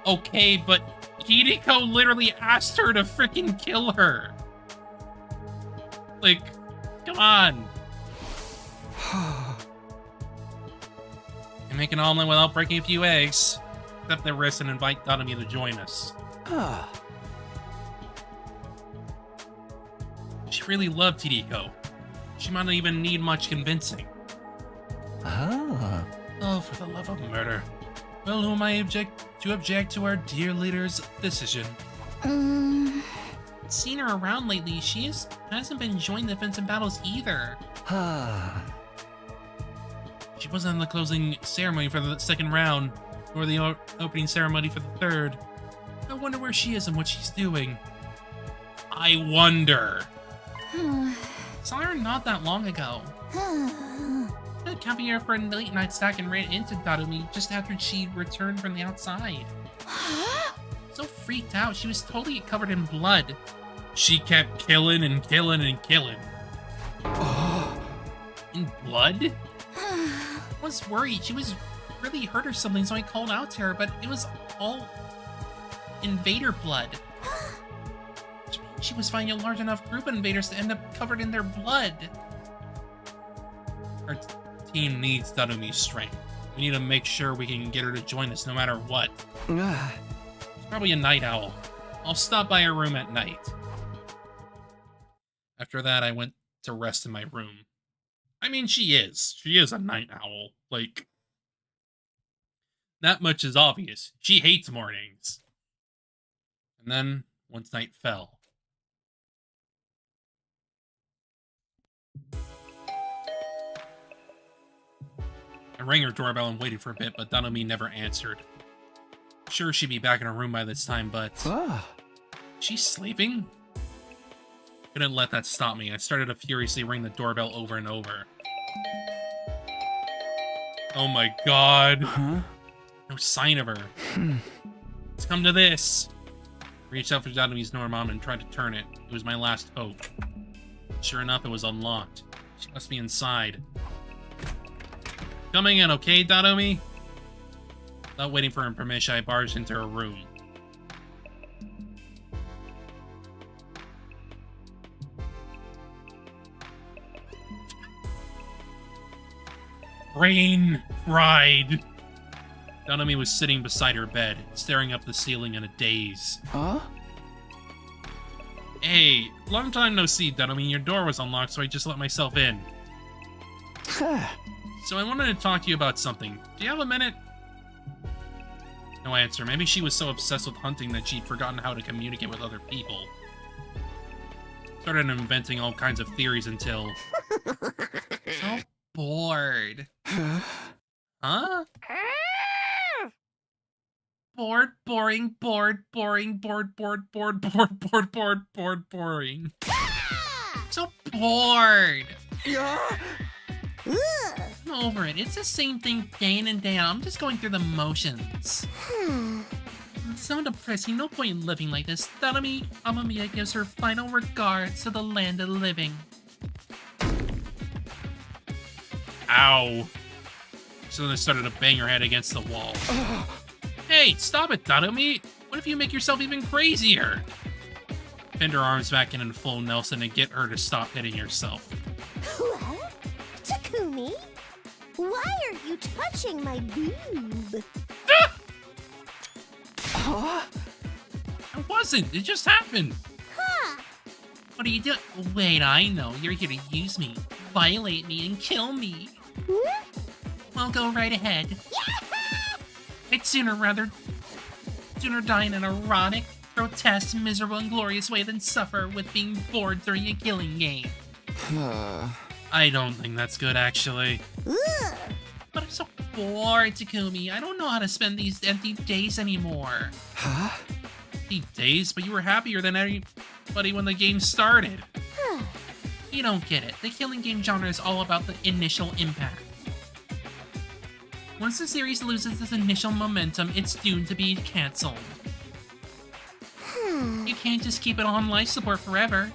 Okay, but Hideko literally asked her to freaking kill her. Like, come on. And make an omelet without breaking a few eggs. Accept the risk and invite Taromi to join us. She really loved Hideko. She might not even need much convincing. Oh, for the love of murder. Well, who am I to object to our dear leader's decision? Seen her around lately, she hasn't been enjoying the defensive battles either. She wasn't in the closing ceremony for the second round, or the opening ceremony for the third. I wonder where she is and what she's doing. I wonder. Saw her not that long ago. Coming here for a late night snack and ran into Taromi just after she returned from the outside. So freaked out, she was totally covered in blood. She kept killing and killing and killing. In blood? I was worried she was really hurt or something, so I called out to her, but it was all invader blood. She was finding a large enough group of invaders to end up covered in their blood. Our team needs Tarumi's strength. We need to make sure we can get her to join us no matter what. She's probably a night owl. I'll stop by her room at night. After that, I went to rest in my room. I mean, she is. She is a night owl. Like, that much is obvious. She hates mornings. And then, once night fell, I rang her doorbell and waited for a bit, but Taromi never answered. Sure, she'd be back in her room by this time, but... She's sleeping? Couldn't let that stop me. I started to furiously ring the doorbell over and over. Oh my god. No sign of her. It's come to this. Reached out for Taromi's door mom and tried to turn it. It was my last hope. Sure enough, it was unlocked. She must be inside. Coming in, okay, Taromi? Without waiting for her permission, I barged into her room. Brain fried. Taromi was sitting beside her bed, staring up the ceiling in a daze. Hey, long time no see, Taromi. Your door was unlocked, so I just let myself in. So I wanted to talk to you about something. Do you have a minute? No answer. Maybe she was so obsessed with hunting that she'd forgotten how to communicate with other people. Started inventing all kinds of theories until... So bored. Huh? Bored, boring, bored, boring, bored, bored, bored, bored, bored, bored, bored, boring. So bored. I'm over it. It's the same thing day in and day out. I'm just going through the motions. It's so depressing. No point in living like this. Taromi Amamiya gives her final regards to the land of living. Ow. So then started to bang her head against the wall. Hey, stop it, Dadomi! What if you make yourself even crazier? Pinned her arms back in and full Nelson and get her to stop hitting herself. What? Takumi? Why are you touching my boob? I wasn't. It just happened. Huh. What are you doing? Wait, I know. You're here to use me, violate me, and kill me. Well, go right ahead. I'd sooner die in an erotic, grotesque, miserable, and glorious way than suffer with being bored during a killing game. I don't think that's good, actually. But I'm so bored, Takumi. I don't know how to spend these empty days anymore. Huh? Empty days? But you were happier than anybody when the game started. You don't get it. The killing game genre is all about the initial impact. Once the series loses this initial momentum, it's doomed to be cancelled. You can't just keep it on life support forever.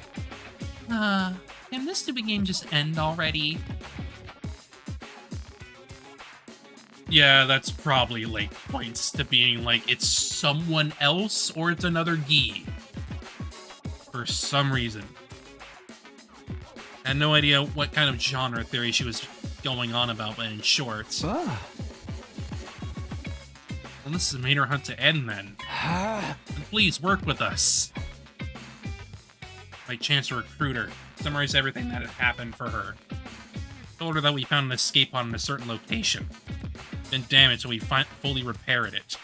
Can this stupid game just end already? Yeah, that's probably like points to being like it's someone else or it's another Gi. For some reason. I had no idea what kind of genre theory she was going on about, but in short. Well, this has made her hunt to end then. And please work with us. My chance to recruit her. Summarize everything that had happened for her. Told her that we found an escape pod in a certain location. Been damaged, so we fully repaired it.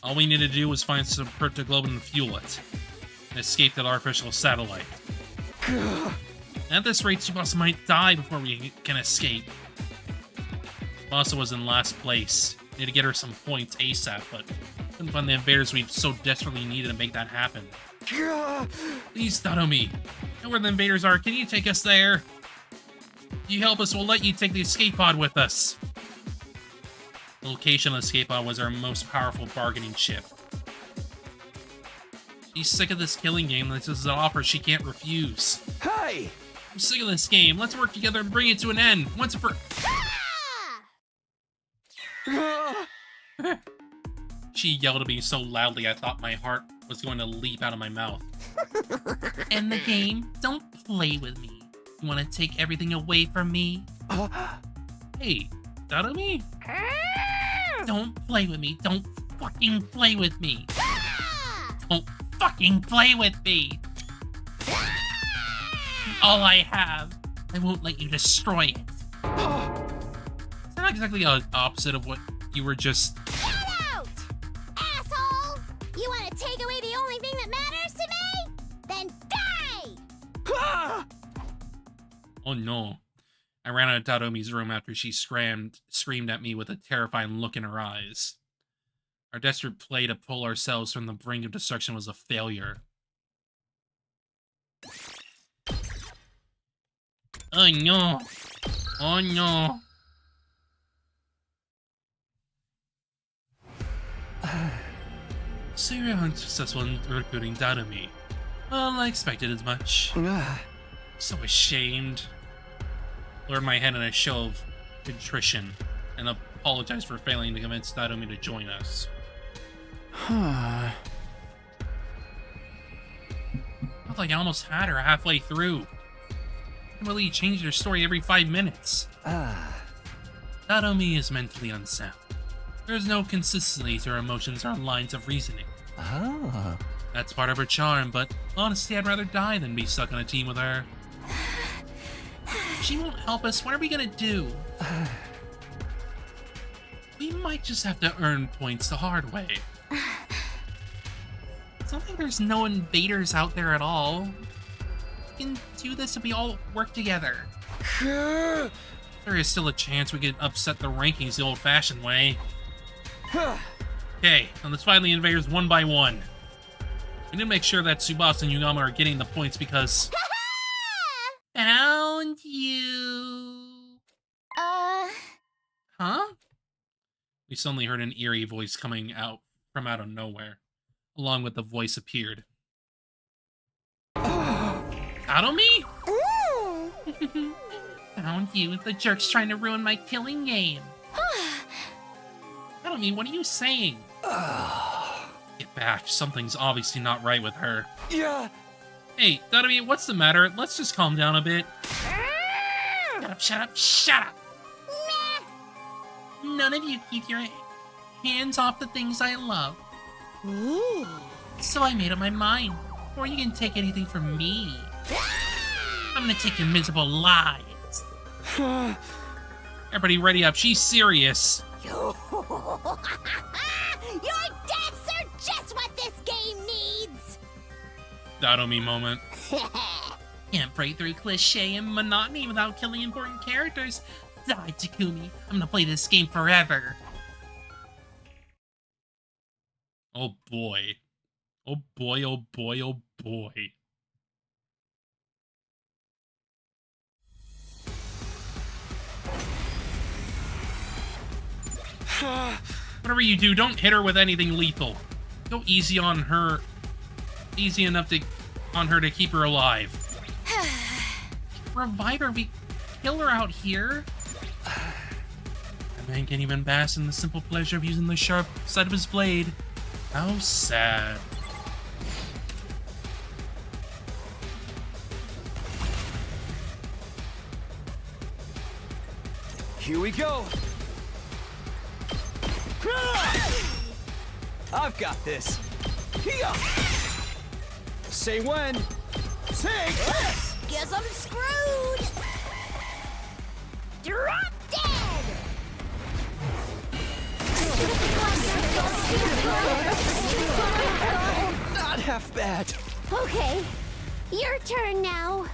All we needed to do was find some cryptoglobin and fuel it. And escape that artificial satellite. At this rate, Tsubasa might die before we can escape. Tsubasa was in last place. Need to get her some points ASAP, but couldn't find the invaders we so desperately needed to make that happen. Please, Dadomi. Know where the invaders are. Can you take us there? If you help us, we'll let you take the escape pod with us. The location of the escape pod was our most powerful bargaining chip. She's sick of this killing game. This is an offer she can't refuse. Hey! I'm sick of this game. Let's work together and bring it to an end. Once and for... She yelled at me so loudly I thought my heart was going to leap out of my mouth. End the game? Don't play with me. You want to take everything away from me? Hey, Dadomi? Don't play with me. Don't fucking play with me. Don't fucking play with me. All I have. I won't let you destroy it. It's not exactly the opposite of what you were just... Get out! Asshole! You want to take away the only thing that matters to me? Then die! Oh no. I ran out of Dadomi's room after she screamed at me with a terrifying look in her eyes. Our desperate play to pull ourselves from the brink of destruction was a failure. Oh no. Oh no. So you're unsuccessful in recruiting Dadomi. Well, I expected as much. So ashamed. Lowered my head in a show of contrition and apologized for failing to convince Dadomi to join us. Felt like I almost had her halfway through. Really changed her story every 5 minutes. Dadomi is mentally unsound. There's no consistency to her emotions or lines of reasoning. That's part of her charm, but honestly, I'd rather die than be stuck on a team with her. She won't help us. What are we gonna do? We might just have to earn points the hard way. It's not like there's no invaders out there at all. We can do this if we all work together. There is still a chance we could upset the rankings the old-fashioned way. Okay, now let's find the invaders one by one. We need to make sure that Tsubasa and Yugama are getting the points because... Found you. Huh? We suddenly heard an eerie voice coming out from out of nowhere. Along with the voice appeared. Dadomi? Found you, the jerk's trying to ruin my killing game. Tatumi, what are you saying? Get back, something's obviously not right with her. Yeah. Hey, Tatumi, what's the matter? Let's just calm down a bit. Shut up, shut up, shut up! None of you keep your hands off the things I love. Ooh. So I made up my mind. Before you can take anything from me, I'm gonna take your miserable lives. Everybody ready up, she's serious. Your deaths are just what this game needs! Tatumi moment. Can't break through cliche and monotony without killing important characters. Die, Takumi. I'm gonna play this game forever. Oh boy. Oh boy, oh boy, oh boy. Whatever you do, don't hit her with anything lethal. Go easy on her. Easy enough on her to keep her alive. Revive her, we kill her out here. A man can't even bask in the simple pleasure of using the sharp side of his blade. How sad. Here we go. I've got this. Here. Say when. Take this. Guess I'm screwed! Drop dead! Not half bad. Okay, your turn now.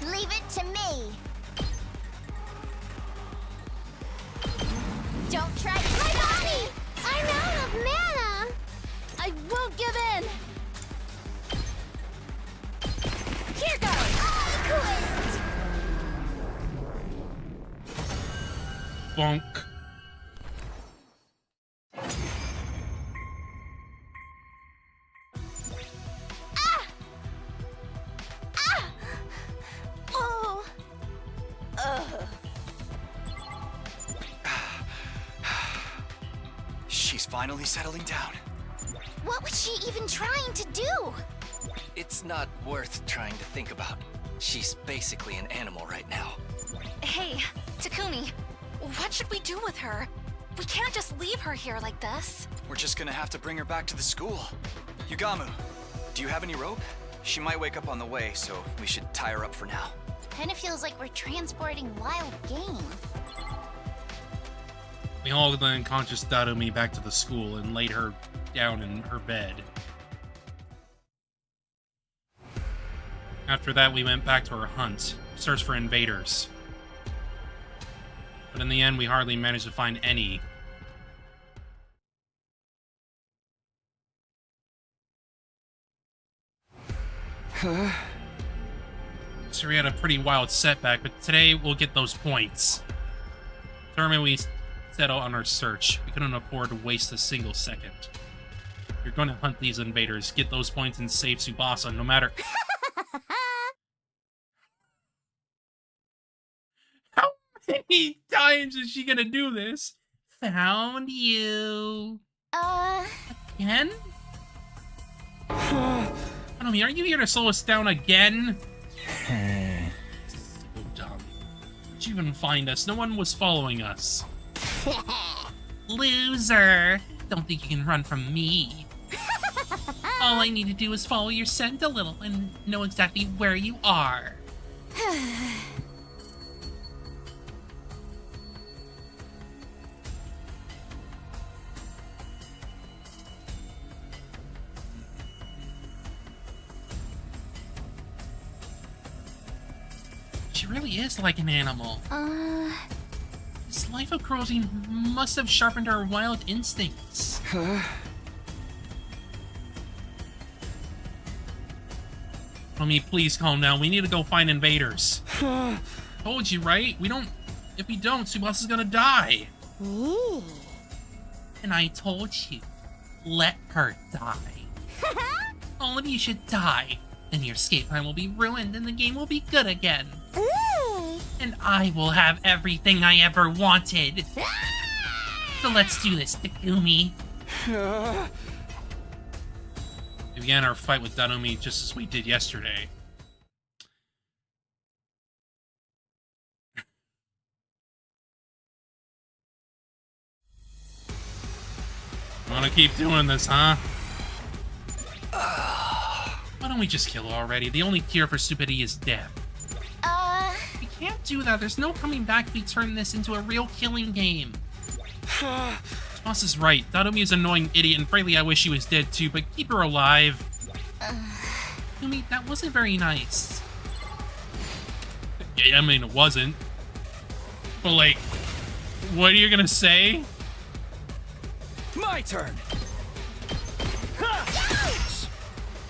Leave it to me. Don't try to my body! I'm out of mana! I won't give in! Here goes! I quit! Bonk. Oh! She's finally settling down. What was she even trying to do? It's not worth trying to think about. She's basically an animal right now. Hey, Takumi, what should we do with her? We can't just leave her here like this. We're just gonna have to bring her back to the school. Yugamu, do you have any rope? She might wake up on the way, so we should tie her up for now. Kinda feels like we're transporting wild game. We hauled the unconscious Tatumi back to the school and laid her down in her bed. After that, we went back to our hunt, search for invaders. But in the end, we hardly managed to find any. So we had a pretty wild setback, but today we'll get those points. Determined we set out on our search. We couldn't afford to waste a single second. You're going to hunt these invaders, get those points, and save Tsubasa, no matter... How many times is she gonna do this? Found you. Again? Tatumi, are you here to slow us down again? So dumb. How'd you even find us? No one was following us. Loser. Don't think you can run from me. All I need to do is follow your scent a little and know exactly where you are. She really is like an animal. This life of cruelty must have sharpened her wild instincts. Tatumi, please calm down. We need to go find invaders. Told you, right? If we don't, Tsubasa's gonna die. Ooh. And I told you, let her die. All of you should die Then your escape plan will be ruined and the game will be good again. Ooh. And I will have everything I ever wanted. So let's do this, Takumi. We began our fight with Danomi just as we did yesterday. Wanna keep doing this, huh? Why don't we just kill her already? The only cure for stupidity is death. We can't do that. There's no coming back if we turn this into a real killing game. Boss is right. Danomi is an annoying idiot, and frankly, I wish she was dead too, but keep her alive. Takumi, that wasn't very nice. Yeah, I mean, it wasn't. But, like, what are you gonna say? My turn. Ha!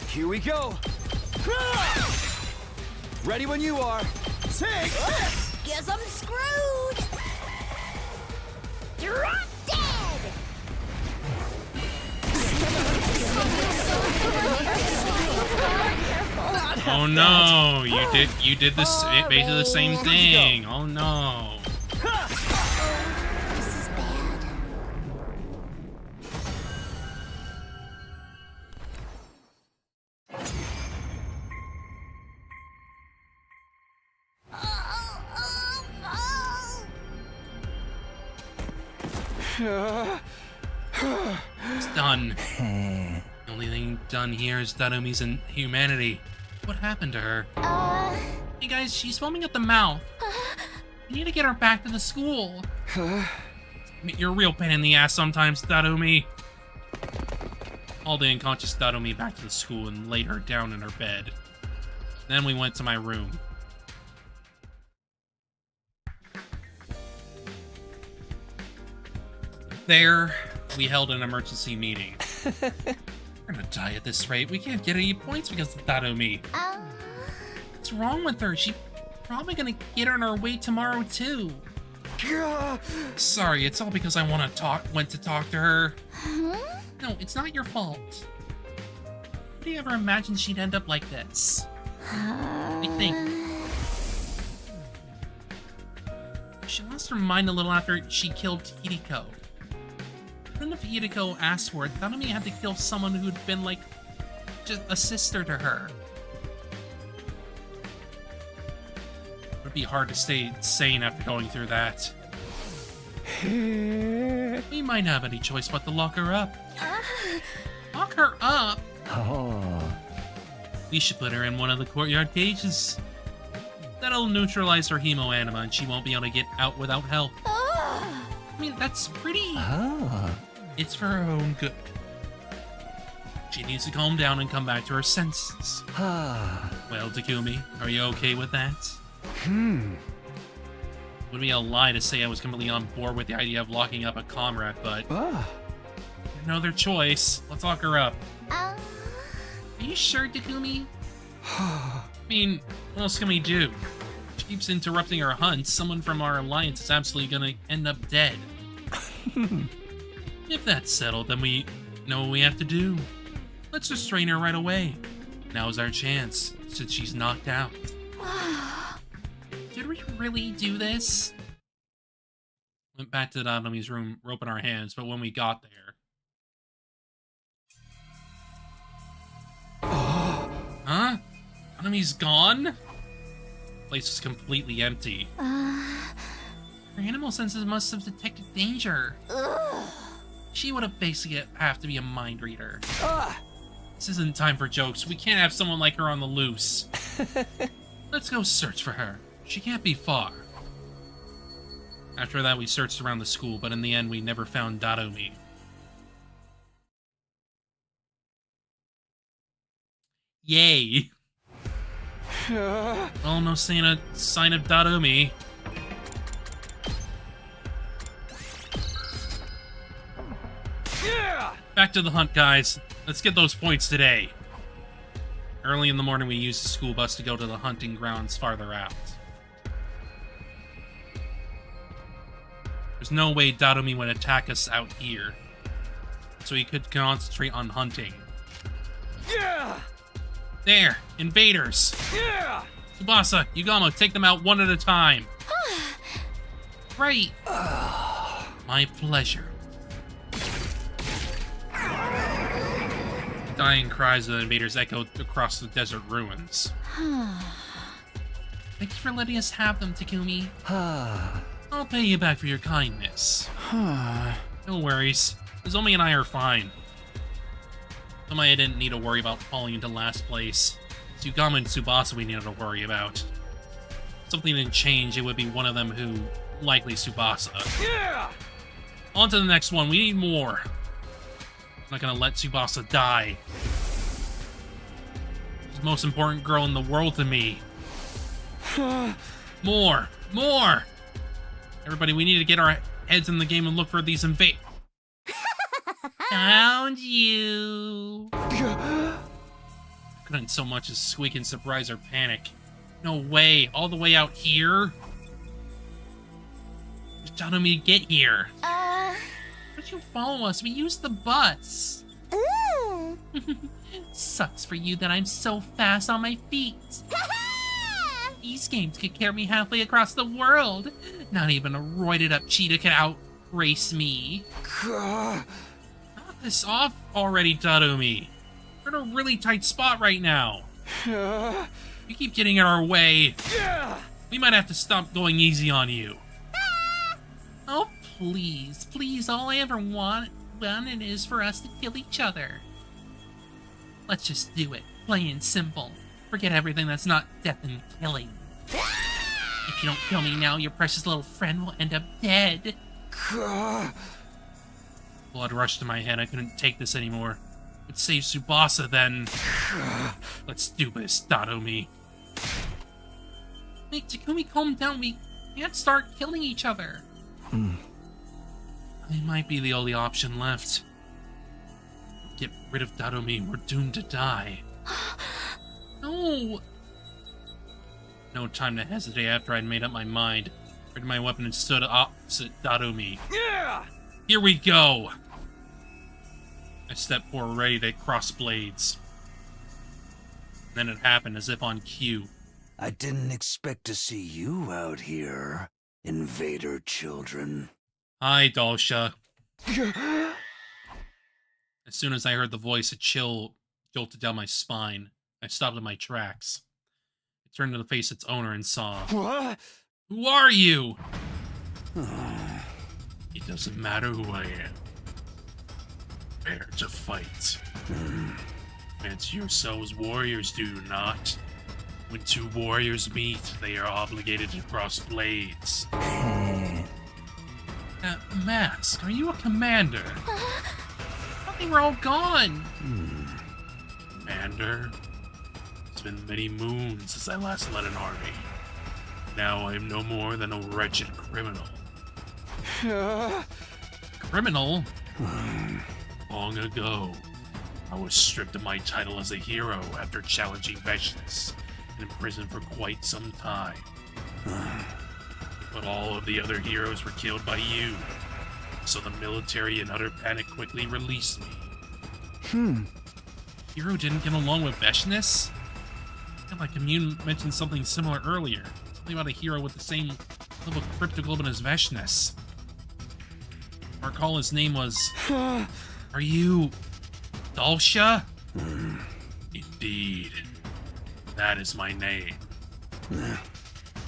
Here we go. Ha! Ready when you are. Take this. Guess I'm screwed. Drop dead. Oh no, you did this basically the same thing. Oh no. This is bad. It's done. The only thing done here is Danomi's inhumanity. What happened to her? Hey guys, she's foaming at the mouth. We need to get her back to the school. You're a real pain in the ass sometimes, Danomi. Hauled the unconscious Danomi back to the school and laid her down in her bed. Then we went to my room. There, we held an emergency meeting. We're gonna die at this rate. We can't get any points because of Danomi. What's wrong with her? She's probably gonna get on her way tomorrow too. Sorry, it's all because I went to talk to her. Huh? No, it's not your fault. Would you ever imagine she'd end up like this? I think. She lost her mind a little after she killed Hideko. Even if Hideko asked for it, Danomi had to kill someone who'd been like just a sister to her. It would be hard to stay sane after going through that. We might have any choice but to lock her up. Lock her up? We should put her in one of the courtyard cages. That'll neutralize her hemo-anima and she won't be able to get out without help. I mean, that's pretty... It's for her own good. She needs to calm down and come back to her senses. Well, Takumi, are you okay with that? Would be a lie to say I was completely on board with the idea of locking up a comrade, but... No other choice. Let's lock her up. Are you sure, Takumi? I mean, what else can we do? She keeps interrupting our hunts. Someone from our alliance is absolutely gonna end up dead. If that's settled, then we know what we have to do. Let's restrain her right away. Now's our chance, since she's knocked out. Did we really do this? Went back to Danomi's room, rope in our hands, but when we got there... Huh? Danomi's gone? The place was completely empty. Her animal senses must have detected danger. She would have basically have to be a mind reader. This isn't time for jokes. We can't have someone like her on the loose. Let's go search for her. She can't be far. After that, we searched around the school, but in the end, we never found Danomi. Yay! Well, no sign of Danomi. Back to the hunt, guys. Let's get those points today. Early in the morning, we used the school bus to go to the hunting grounds farther out. There's no way Danomi would attack us out here, so he could concentrate on hunting. There, invaders. Yeah! Tsubasa, Yugamo, take them out one at a time. Right. My pleasure. Dying cries of the invaders echoed across the desert ruins. Thanks for letting us have them, Takumi. I'll pay you back for your kindness. No worries. Nozomi and I are fine. Somebody didn't need to worry about falling into last place. It's Yugamo and Tsubasa we needed to worry about. If something didn't change, it would be one of them who, likely Tsubasa. Yeah! On to the next one. We need more. I'm not gonna let Tsubasa die. She's the most important girl in the world to me. More! More! Everybody, we need to get our heads in the game and look for these invaders. Found you! Couldn't so much as squeak in surprise or panic. No way! All the way out here? Just telling me to get here. Why don't you follow us? We used the bus. Ooh! Sucks for you that I'm so fast on my feet. These games could carry me halfway across the world. Not even a roided up cheetah can outrace me. Knock this off already, Tadumi. We're in a really tight spot right now. You keep getting in our way. We might have to stop going easy on you. Oh, please, please, all I ever wanted is for us to kill each other. Let's just do it, plain and simple. Forget everything that's not death and killing. If you don't kill me now, your precious little friend will end up dead. Blood rushed to my head. I couldn't take this anymore. Let's save Tsubasa then. Let's do this, Tadumi. Wait, Takumi, calm down. We can't start killing each other. It might be the only option left. Get rid of Tadumi. We're doomed to die. No. No time to hesitate after I'd made up my mind. Readied my weapon and stood opposite Tadumi. Yeah! Here we go! I stepped forward ready to cross blades. Then it happened as if on cue. I didn't expect to see you out here, invader children. Hi, Dalsha. As soon as I heard the voice, a chill jolted down my spine. I stopped in my tracks. I turned to face its owner and saw... What? Who are you? It doesn't matter who I am. Prepare to fight. Fancy yourselves warriors, do you not? When two warriors meet, they are obligated to cross blades. Mask, are you a commander? I thought they were all gone. Commander? It's been many moons since I last led an army. Now I am no more than a wretched criminal. Criminal? Long ago, I was stripped of my title as a hero after challenging Veshnis and imprisoned for quite some time. But all of the other heroes were killed by you, so the military in utter panic quickly released me. Hero didn't get along with Veshnis? I feel like Commune mentioned something similar earlier. Something about a hero with the same level of cryptoglobin as Veshnis. I recall his name was... Are you... Dalsha? Indeed. That is my name.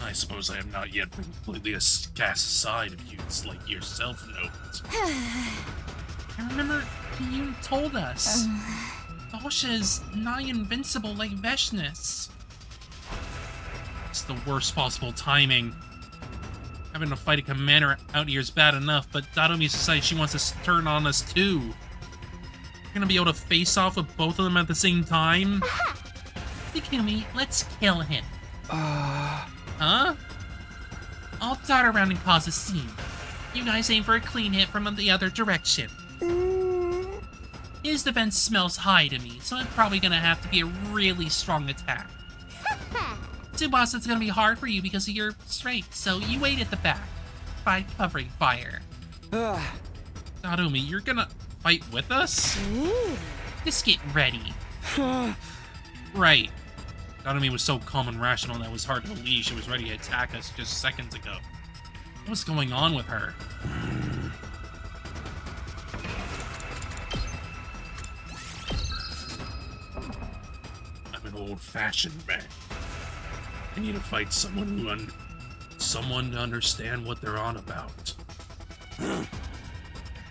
I suppose I have not yet been completely cast aside if you, like yourself, know it. I remember you told us. Dalsha is nigh invincible like Veshnis. It's the worst possible timing. Having to fight a commander out here is bad enough, but Tadumi decided she wants to turn on us too. We're gonna be able to face off with both of them at the same time? Takumi, let's kill him. Huh? I'll dart around and cause a scene. You guys aim for a clean hit from the other direction. His defense smells high to me, so it's probably gonna have to be a really strong attack. Tsubasa, it's gonna be hard for you because of your strength, so you wait at the back. By covering fire. Tadumi, you're gonna fight with us? Just get ready. Right. Economy was so calm and rational that it was hard to believe she was ready to attack us just seconds ago. What's going on with her? I'm an old-fashioned man. I need to fight someone to understand what they're on about.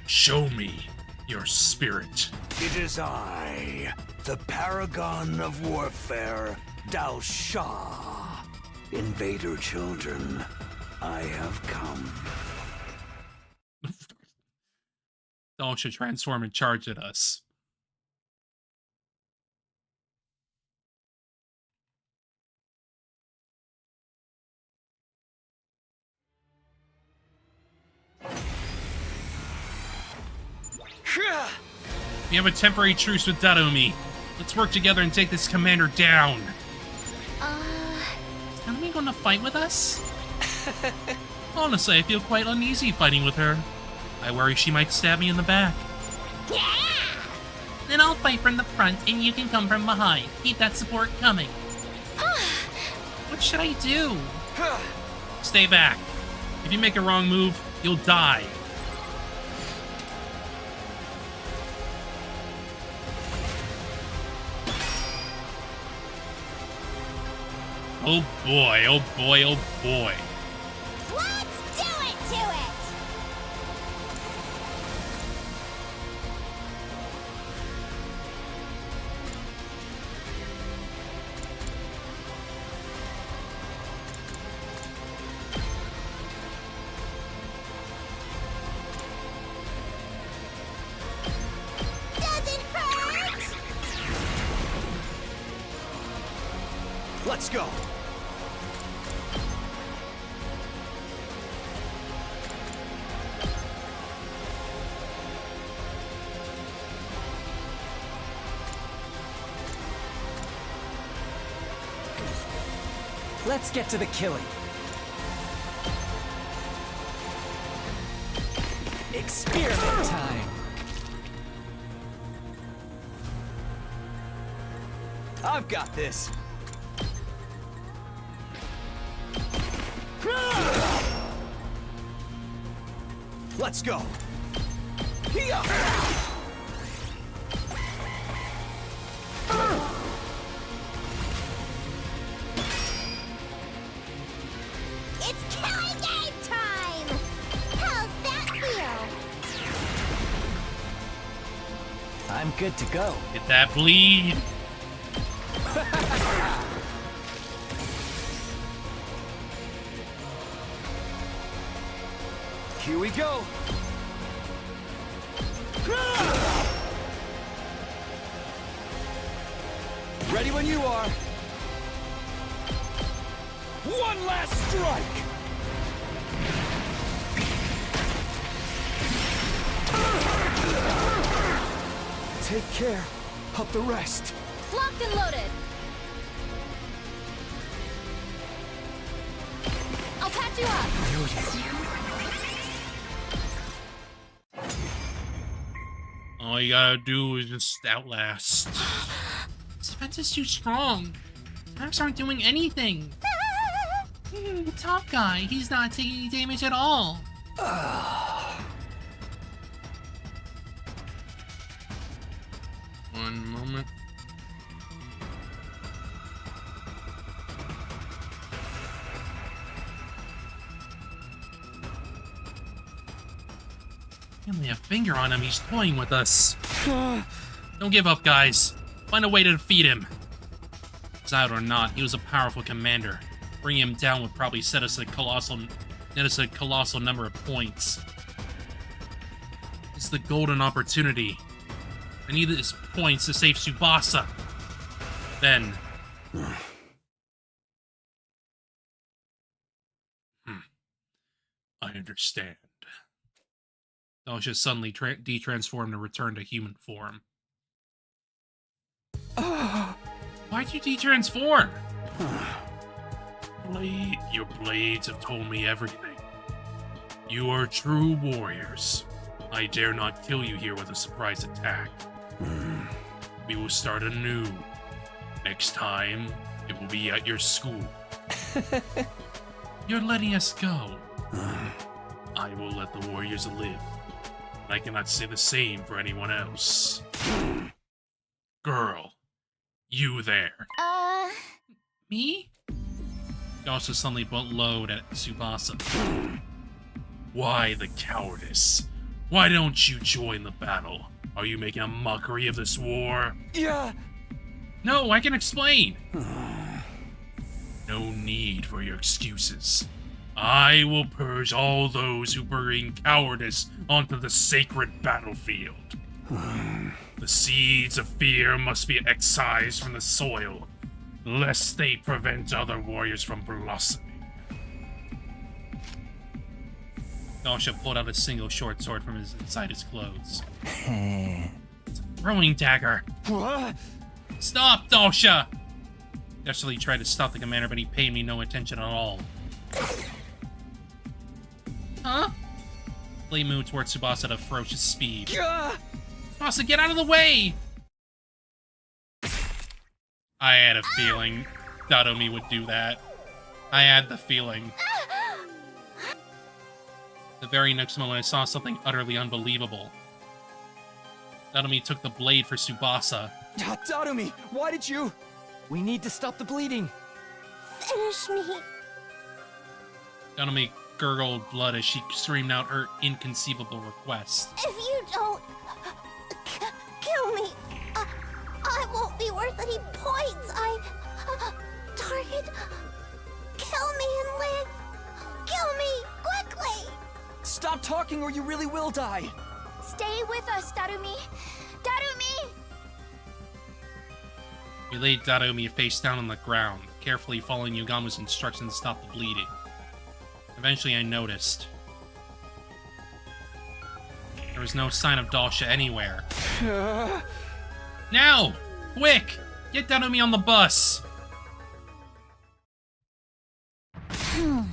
Show me your spirit. It is I, the paragon of warfare, Dao Shah. Invader children, I have come. Dao should transform and charge at us. We have a temporary truce with Darumi. Let's work together and take this commander down. Is Darumi going to fight with us? Honestly, I feel quite uneasy fighting with her. I worry she might stab me in the back. Yeah! Then I'll fight from the front and you can come from behind. Keep that support coming. What should I do? Stay back. If you make a wrong move, you'll die. Oh boy, oh boy, oh boy. Let's do it to it! Doesn't hurt! Let's go. Let's get to the killing. Experiment time. I've got this. Let's go. Here. It's killing game time! How's that feel? I'm good to go. Get that bleed. Here we go. Ready when you are. One last strike. Take care of the rest. Locked and loaded. I'll patch you up. All you gotta do is just outlast. This defense is too strong. Tanks aren't doing anything. Tough guy, he's not taking any damage at all. One moment. We only have finger on him. He's toying with us. Don't give up, guys. Find a way to defeat him. Out or not, he was a powerful commander. Bringing him down would probably net us a colossal number of points. It's the golden opportunity. I need these points to save Tsubasa. Then. I understand. I was just suddenly de-transformed and returned to human form. Why'd you de-transform? Your blades have told me everything. You are true warriors. I dare not kill you here with a surprise attack. We will start anew. Next time, it will be at your school. You're letting us go. I will let the warriors live. I cannot say the same for anyone else. Girl, you there. Me? Dasha suddenly butt load at Tsubasa. Why the cowardice? Why don't you join the battle? Are you making a mockery of this war? Yeah! No, I can explain! No need for your excuses. I will purge all those who bring cowardice onto the sacred battlefield. The seeds of fear must be excised from the soil, lest they prevent other warriors from blossoming. Dasha pulled out a single short sword from inside his clothes. It's a throwing dagger. What? Stop, Dasha! Desperately tried to stop the commander, but he paid me no attention at all. Huh? Blade moved towards Tsubasa at a ferocious speed. Tsubasa, get out of the way! I had a feeling Dadomi would do that. I had the feeling. The very next moment, I saw something utterly unbelievable. Dadomi took the blade for Tsubasa. Dadomi, why did you? We need to stop the bleeding. Finish me. Dadomi gurgled blood as she screamed out her inconceivable request. If you don't kill me, I won't be worth any points. Target, kill me and live. Kill me quickly. Stop talking or you really will die. Stay with us, Darumi. Darumi! We laid Dadomi face down on the ground, carefully following Yugamu's instructions to stop the bleeding. Eventually I noticed. There was no sign of Dasha anywhere. Now! Quick! Get Dadomi on the bus! On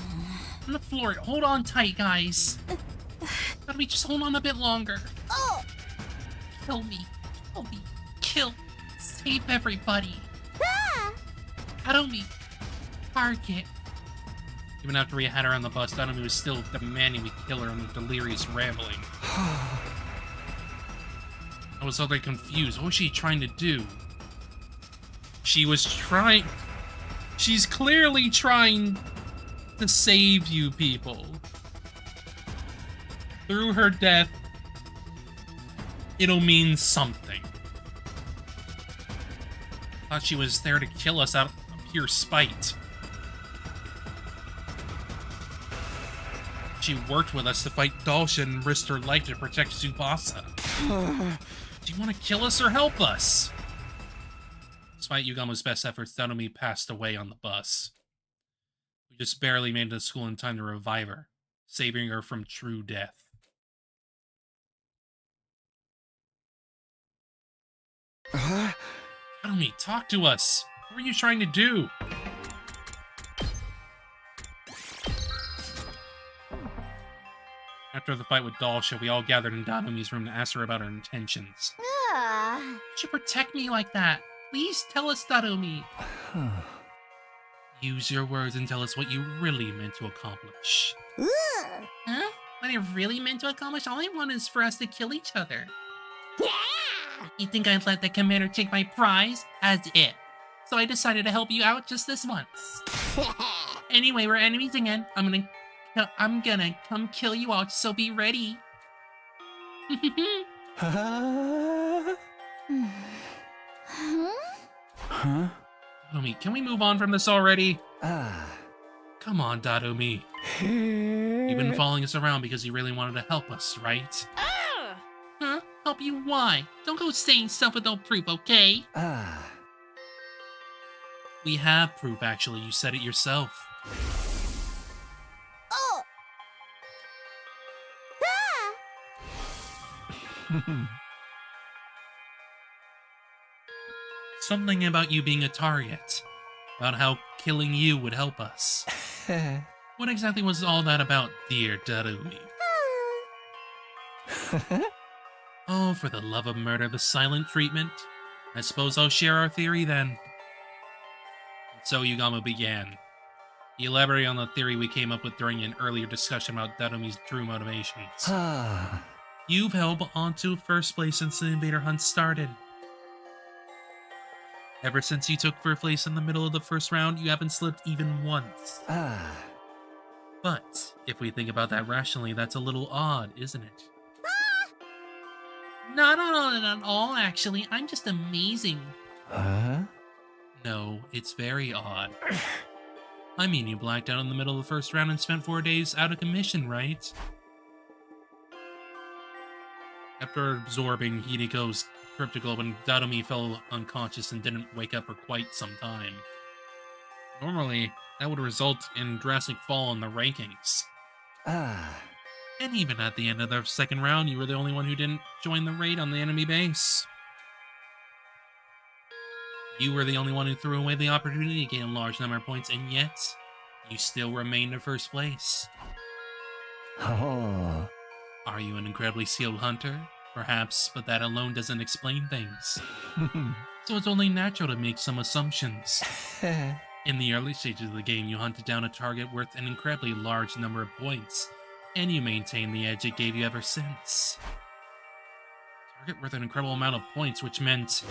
the floor. Hold on tight, guys. Dadomi, just hold on a bit longer. Oh! Kill me. Kill me. Kill. Save everybody. Dadomi. Target. Even after we had her on the bus, Dadomi was still demanding we kill her in the delirious rambling. I was utterly confused. What was she trying to do? She's clearly trying to save you people. Through her death, it'll mean something. Thought she was there to kill us out of pure spite. She worked with us to fight Dalsha and risked her life to protect Tsubasa. Do you want to kill us or help us? Despite Yugamu's best efforts, Dadomi passed away on the bus. We just barely made it to school in time to revive her, saving her from true death. Dadomi, talk to us! What were you trying to do? After the fight with Dalsha, we all gathered in Dadomi's room to ask her about her intentions. Why'd you protect me like that? Please tell us, Dadomi. Use your words and tell us what you really meant to accomplish. Huh? What I really meant to accomplish? All I want is for us to kill each other. Yeah! You think I'd let the commander take my prize? As if. So I decided to help you out just this once. Anyway, we're enemies again. I'm gonna come kill you all, so be ready. Huh? Dadomi, can we move on from this already? Come on, Dadomi. You've been following us around because you really wanted to help us, right? Huh? Help you why? Don't go saying stuff with no proof, okay? We have proof, actually. You said it yourself. Oh! Something about you being a target. About how killing you would help us. What exactly was all that about, dear Dadomi? Oh, for the love of murder, the silent treatment. I suppose I'll share our theory then. So Yugamo began. He elaborated on the theory we came up with during an earlier discussion about Dadomi's true motivations. You've held on to first place since the invader hunt started. Ever since you took first place in the middle of the first round, you haven't slipped even once. But, if we think about that rationally, that's a little odd, isn't it? Not at all, actually. I'm just amazing. No, it's very odd. I mean, you blacked out in the middle of the first round and spent 4 days out of commission, right? After absorbing Hidiko's cryptoglobe, Dadomi fell unconscious and didn't wake up for quite some time. Normally, that would result in drastic fall in the rankings. And even at the end of the second round, you were the only one who didn't join the raid on the enemy base. You were the only one who threw away the opportunity to gain a large number of points, and yet, you still remained in first place. Are you an incredibly skilled hunter? Perhaps, but that alone doesn't explain things. So it's only natural to make some assumptions. In the early stages of the game, you hunted down a target worth an incredibly large number of points, and you maintained the edge it gave you ever since. Target worth an incredible amount of points, which meant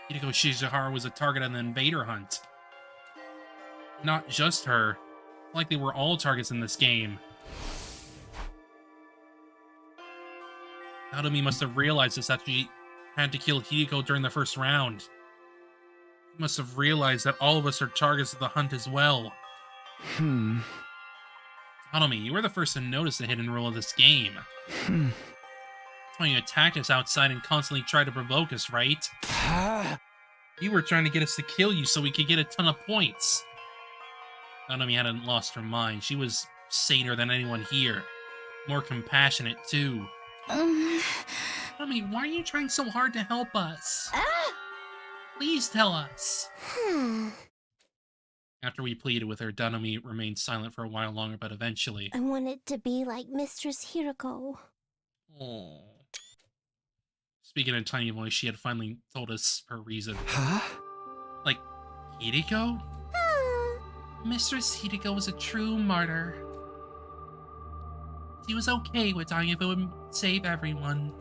Hideko Shizahara was a target on the invader hunt. Not just her. Like they were all targets in this game. Dadomi must have realized this after she had to kill Hideko during the first round. He must have realized that all of us are targets of the hunt as well. Dadomi, you were the first to notice the hidden rule of this game. That's why you attacked us outside and constantly tried to provoke us, right? You were trying to get us to kill you so we could get a ton of points. Dadomi hadn't lost her mind. She was saner than anyone here. More compassionate, too. Dadomi, why are you trying so hard to help us? Please tell us. After we pleaded with her, Dadomi remained silent for a while longer, but eventually... I wanted to be like Mistress Hiroko. Oh. Speaking in a tiny voice, she had finally told us her reason. Like, Hideko? Mistress Hideko was a true martyr. She was okay with dying if it would save everyone.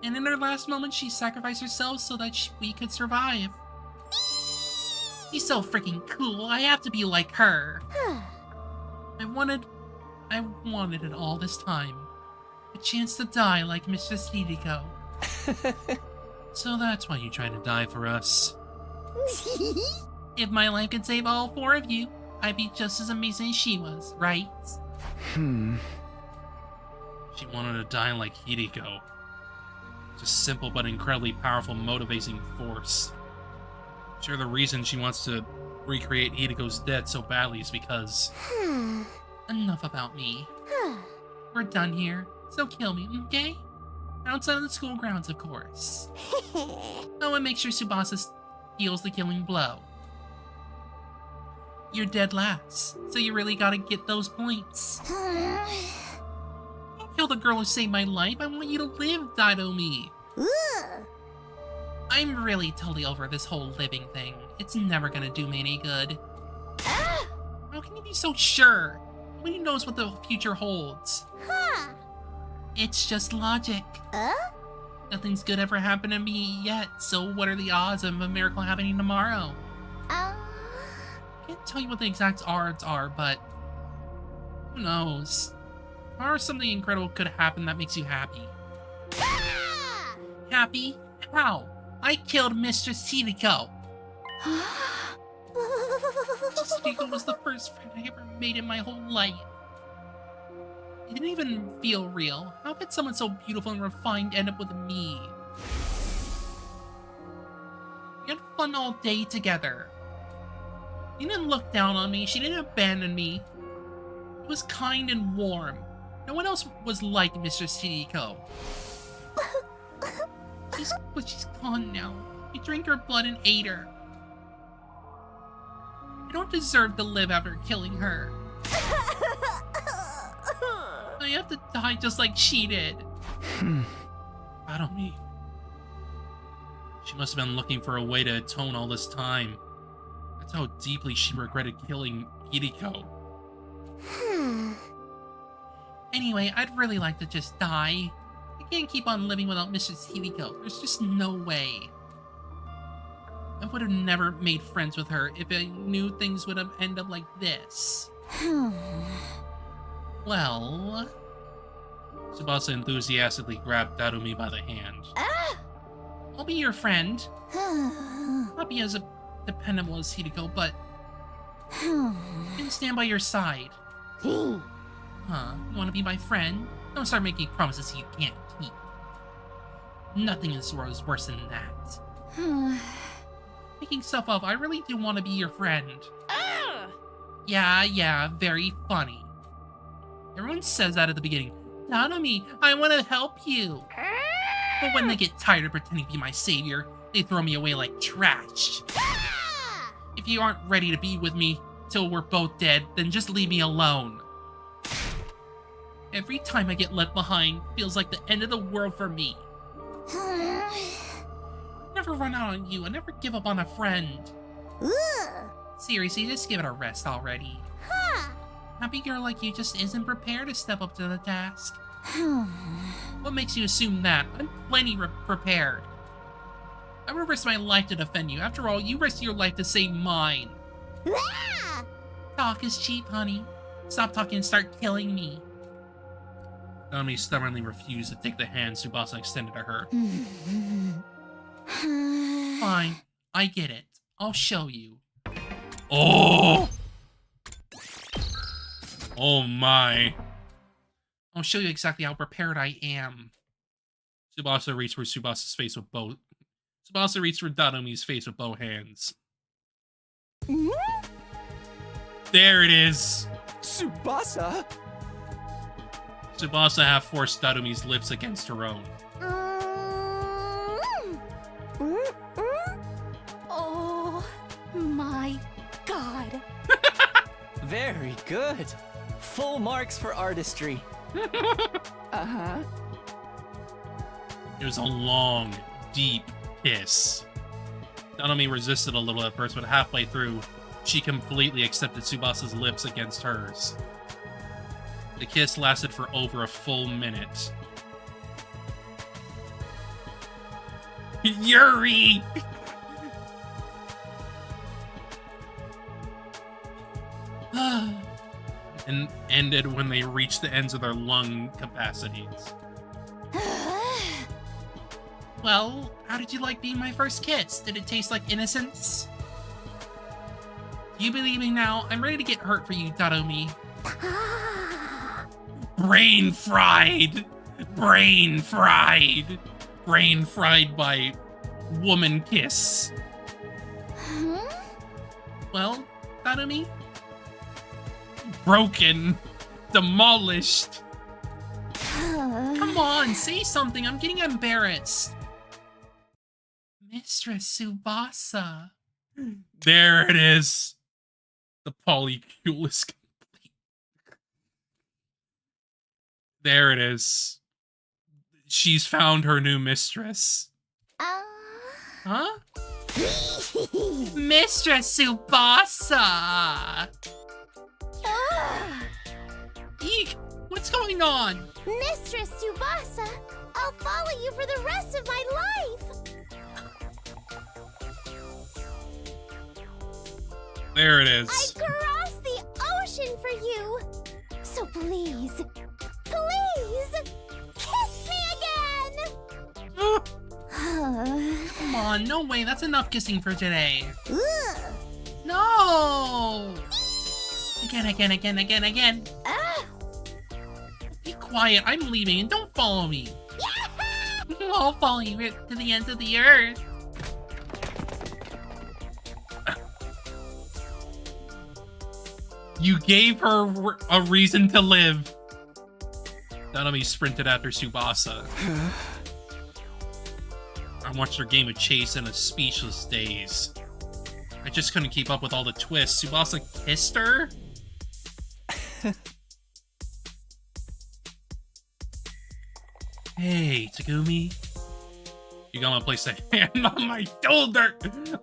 And in her last moment, she sacrificed herself so that we could survive. She's so freaking cool. I have to be like her. I wanted it all this time. A chance to die like Mistress Hideko. So that's why you tried to die for us. If my life could save all 4 of you, I'd be just as amazing as she was, right? She wanted to die like Hideko. Just simple but incredibly powerful motivating force. Sure, the reason she wants to recreate Hideko's death so badly is because... Enough about me. We're done here, so kill me, okay? Outside of the school grounds, of course. Oh, and make sure Tsubasa deals the killing blow. You're dead last, so you really gotta get those points. Don't kill the girl who saved my life. I want you to live, Dadomi. I'm really totally over this whole living thing. It's never gonna do me any good. How can you be so sure? Nobody knows what the future holds. It's just logic. Nothing's good ever happened to me yet, so what are the odds of a miracle happening tomorrow? I can't tell you what the exact odds are, but who knows? Tomorrow something incredible could happen that makes you happy. Happy? How? I killed Mistress Hideko. Mistress Hideko was the first friend I ever made in my whole life. It didn't even feel real. How could someone so beautiful and refined end up with me? We had fun all day together. She didn't look down on me. She didn't abandon me. She was kind and warm. No one else was like Mistress Hideko. But she's gone now. We drank her blood and ate her. I don't deserve to live after killing her. I have to die just like she did. Dadomi. She must have been looking for a way to atone all this time. That's how deeply she regretted killing Hideko. Anyway, I'd really like to just die. I can't keep on living without Mrs. Hideko. There's just no way. I would have never made friends with her if I knew things would have ended up like this. Well... Tsubasa enthusiastically grabbed Darumi by the hand. I'll be your friend. Not be as dependable as Hideko, but... I can stand by your side. You want to be my friend? Don't start making promises you can't keep. Nothing in this world is worse than that. Making stuff up, I really do want to be your friend. Yeah, very funny. Everyone says that at the beginning. Nanami, I want to help you. But when they get tired of pretending to be my savior, they throw me away like trash. If you aren't ready to be with me till we're both dead, then just leave me alone. Every time I get left behind, feels like the end of the world for me. Never run out on you. I never give up on a friend. Seriously, just give it a rest already. Happy girl like you just isn't prepared to step up to the task. What makes you assume that? I'm plenty prepared. I would risk my life to defend you. After all, you risked your life to save mine. Talk is cheap, honey. Stop talking and start killing me. Nanami stubbornly refused to take the hand Tsubasa extended to her. Fine, I get it. I'll show you. Oh! Oh my. I'll show you exactly how prepared I am. Tsubasa reached for Tsubasa's face with both. Tsubasa reached for Darumi's face with both hands. There it is. Tsubasa? Tsubasa half forced Darumi's lips against her own. Oh my god. Very good. Full marks for artistry. It was a long, deep kiss. Darumi resisted a little at first, but halfway through, she completely accepted Tsubasa's lips against hers. The kiss lasted for over a full minute. Yuri! And ended when they reached the ends of their lung capacities. Well, how did you like being my first kiss? Did it taste like innocence? Do you believe me now? I'm ready to get hurt for you, Darumi. Brain fried! Brain fried! Brain fried by woman kiss. Well, Darumi? Broken. Demolished. Come on, say something. I'm getting embarrassed. Mistress Tsubasa. There it is. The polycule is complete. There it is. She's found her new mistress. Huh? Mistress Tsubasa! Eek! What's going on? Mistress Tsubasa, I'll follow you for the rest of my life. There it is. I'd cross the ocean for you. So please, please, kiss me again. Come on, no way. That's enough kissing for today. No! Again. Be quiet. I'm leaving and don't follow me. I'll follow you to the ends of the earth. You gave her a reason to live. Darumi sprinted after Tsubasa. I watched her game of chase in a speechless daze. I just couldn't keep up with all the twists. Tsubasa kissed her? Hey, Takumi. Yugama placed a hand on my shoulder.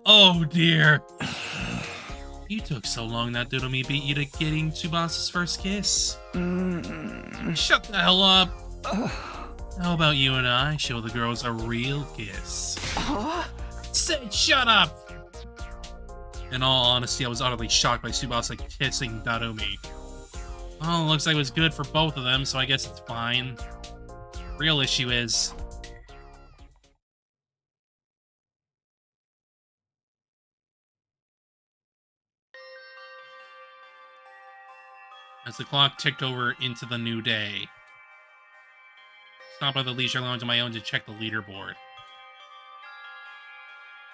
Oh dear. You took so long that Dodomi beat you to getting Tsubasa's first kiss. Shut the hell up. How about you and I show the girls a real kiss? Say shut up! In all honesty, I was utterly shocked by Tsubasa kissing Dodomi. Well, it looks like it was good for both of them, so I guess it's fine. Real issue is... As the clock ticked over into the new day, stopped by the leisure lounge on my own to check the leaderboard.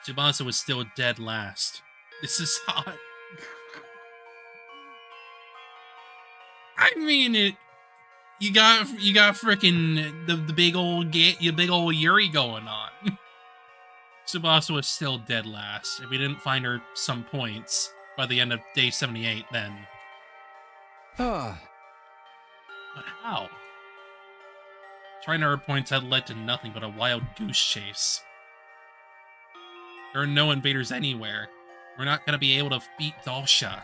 Tsubasa was still dead last. This is hot. I mean it. You got frickin' the big old Yuri going on. Tsubasa was still dead last. If we didn't find her some points by the end of day 78, then. But how? Trying to earn points had led to nothing but a wild goose chase. There are no invaders anywhere. We're not gonna be able to beat Dalsha.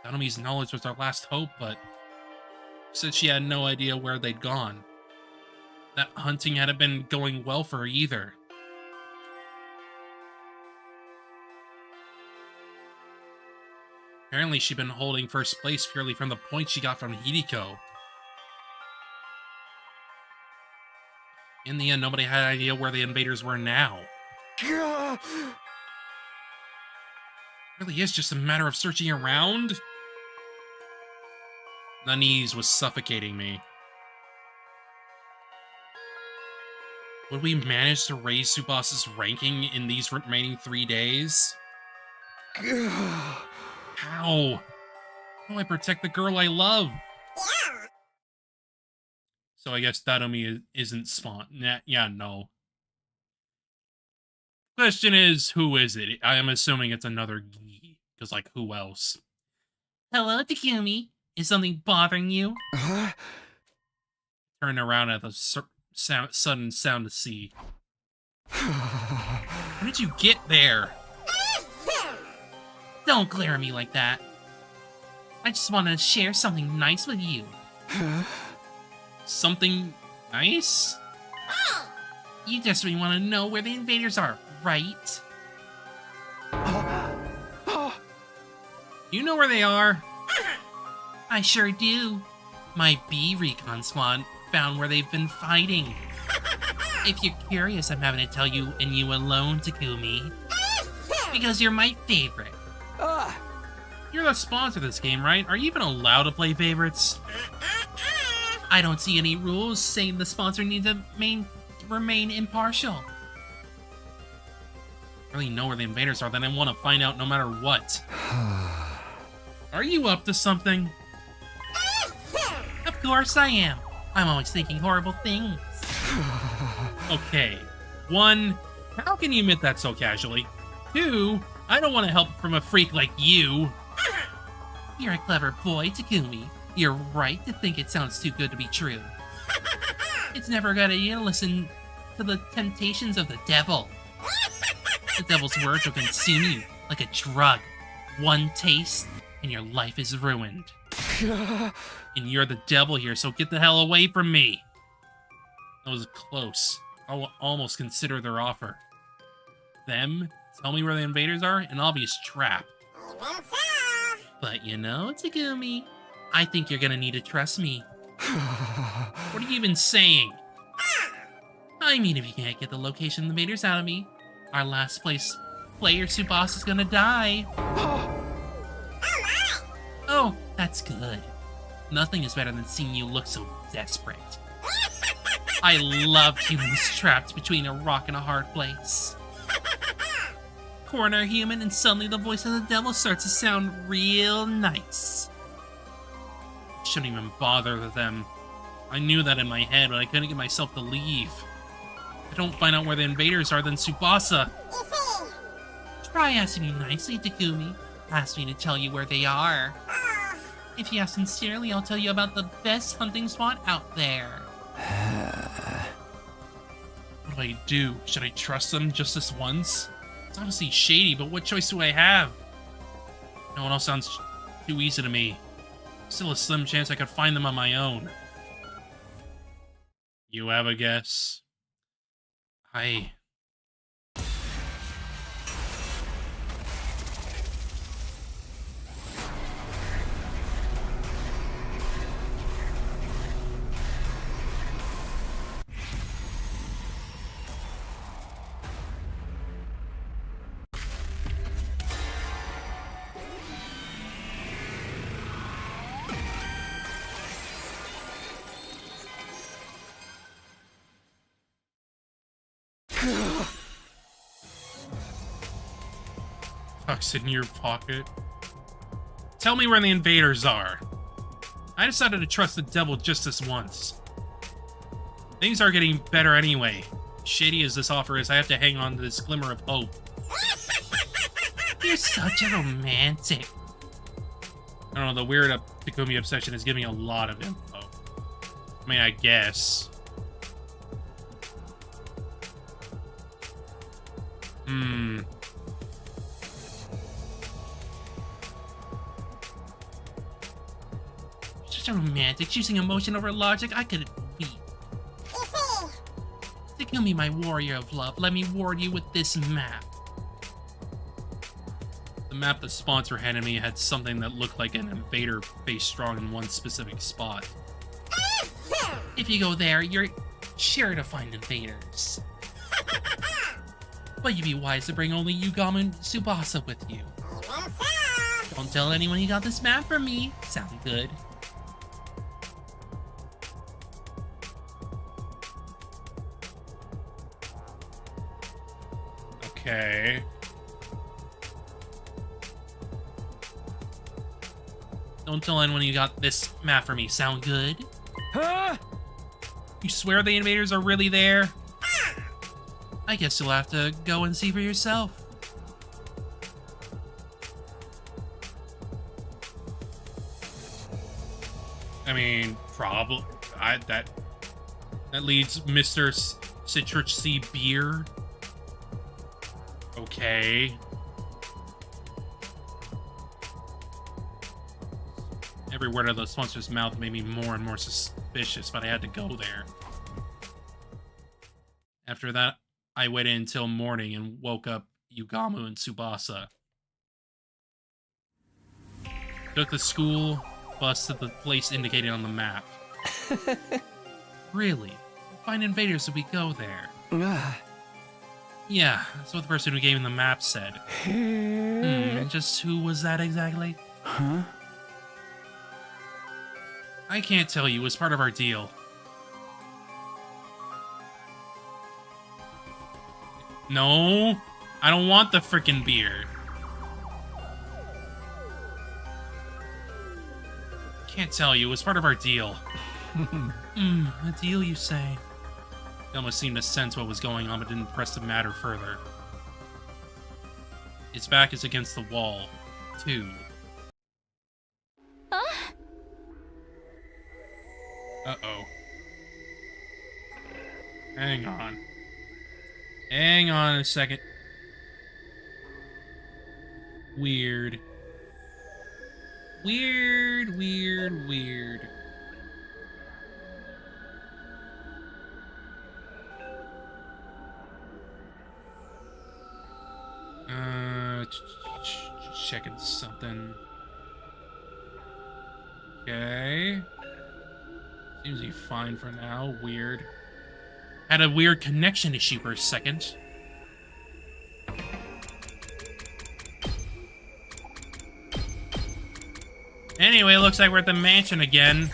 Donomi's knowledge was our last hope, but said she had no idea where they'd gone. That hunting hadn't been going well for her either. Apparently she'd been holding first place purely from the points she got from Hideko. In the end, nobody had an idea where the invaders were now. It really is just a matter of searching around? The unease was suffocating me. Would we manage to raise Tsubasa's ranking in these remaining 3 days? How? How do I protect the girl I love? So I guess Dodomi isn't spawned. Yeah, no. Question is, who is it? I am assuming it's another Gi. Because, like, who else? Hello, Takumi. Is something bothering you? Turn around at the sudden sound to see. How did you get there? Don't glare at me like that. I just wanted to share something nice with you. Something nice? You desperately want to know where the invaders are, right? You know where they are? I sure do. My B recon squad found where they've been fighting. If you're curious, I'm having to tell you, and you alone, Takumi. Because you're my favorite. You're the sponsor of this game, right? Are you even allowed to play favorites? I don't see any rules saying the sponsor needs to remain impartial. I really know where the invaders are, then I want to find out no matter what. Are you up to something? Of course I am. I'm always thinking horrible things. Okay. 1, how can you admit that so casually? 2, I don't want to help from a freak like you. You're a clever boy, Takumi. You're right to think it sounds too good to be true. It's never a good idea to listen to the temptations of the devil. The devil's words will consume you like a drug. One taste, and your life is ruined. And you're the devil here, so get the hell away from me. That was close. I will almost consider their offer. Them? Tell me where the invaders are, and I'll be a trap. But you know, Takumi, I think you're gonna need to trust me. What are you even saying? I mean, if you can't get the location of the invaders out of me, our last place player, Tsubasa's gonna die. Oh, that's good. Nothing is better than seeing you look so desperate. I love humans trapped between a rock and a hard place. Corner a human and suddenly the voice of the devil starts to sound real nice. Shouldn't even bother with them. I knew that in my head, but I couldn't get myself to leave. If I don't find out where the invaders are, then Tsubasa. Try asking me nicely, Takumi. Ask me to tell you where they are. If you ask sincerely, I'll tell you about the best hunting spot out there. What I do? Should I trust them just this once? It's honestly shady, but what choice do I have? No one else sounds too easy to me. Still a slim chance I could find them on my own. You have a guess? Tucks in your pocket. Tell me where the invaders are. I decided to trust the devil just this once. Things are getting better anyway. Shady as this offer is, I have to hang on to this glimmer of hope. You're such a romantic. I don't know, the weird Takumi obsession is giving me a lot of info. I mean, I guess. Such a romantic, choosing emotion over logic. I couldn't weep. Takumi, my warrior of love, let me ward you with this map. The map the Sponser handed me had something that looked like an invader base strong in one specific spot. If you go there, you're sure to find invaders. But you'd be wise to bring only Yugama and Tsubasa with you. Don't tell anyone you got this map from me. Sound good? Okay. Don't tell anyone you got this map for me. Sound good? Huh? You swear the invaders are really there? I guess you'll have to go and see for yourself. I mean, probably. That leads Mr. Citrus C. Beer. Okay. Every word out of the Sponser's mouth made me more and more suspicious, but I had to go there. After that, I waited until morning and woke up Yugama and Tsubasa. Took the school bus to the place indicated on the map. Really? We'll find invaders if we go there. Yeah, that's what the person who gave me the map said. And just who was that exactly? Huh? I can't tell you, it was part of our deal. No, I don't want the frickin' beer. Can't tell you, it was part of our deal. A deal, you say? He almost seemed to sense what was going on, but didn't press the matter further. His back is against the wall, too. Uh-oh. Hang on. Hang on a second. Weird. Weird, weird, weird. Checking something. Okay. Seems to be fine for now. Weird. Had a weird connection issue for a second. Anyway, looks like we're at the mansion again.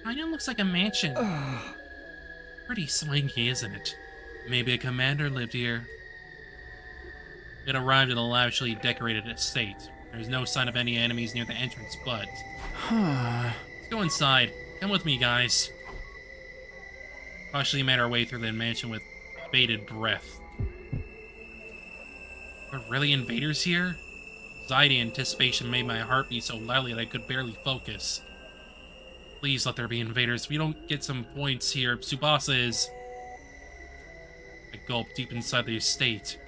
I know it looks like a mansion. Pretty swanky, isn't it? Maybe a commander lived here. It arrived at a lavishly decorated estate. There's no sign of any enemies near the entrance, but... Let's go inside. Come with me, guys. Cautiously made our way through the mansion with bated breath. Are really invaders here? Anxiety and anticipation made my heart beat so loudly that I could barely focus. Please let there be invaders. If we don't get some points here, Tsubasa is... I gulped deep inside the estate.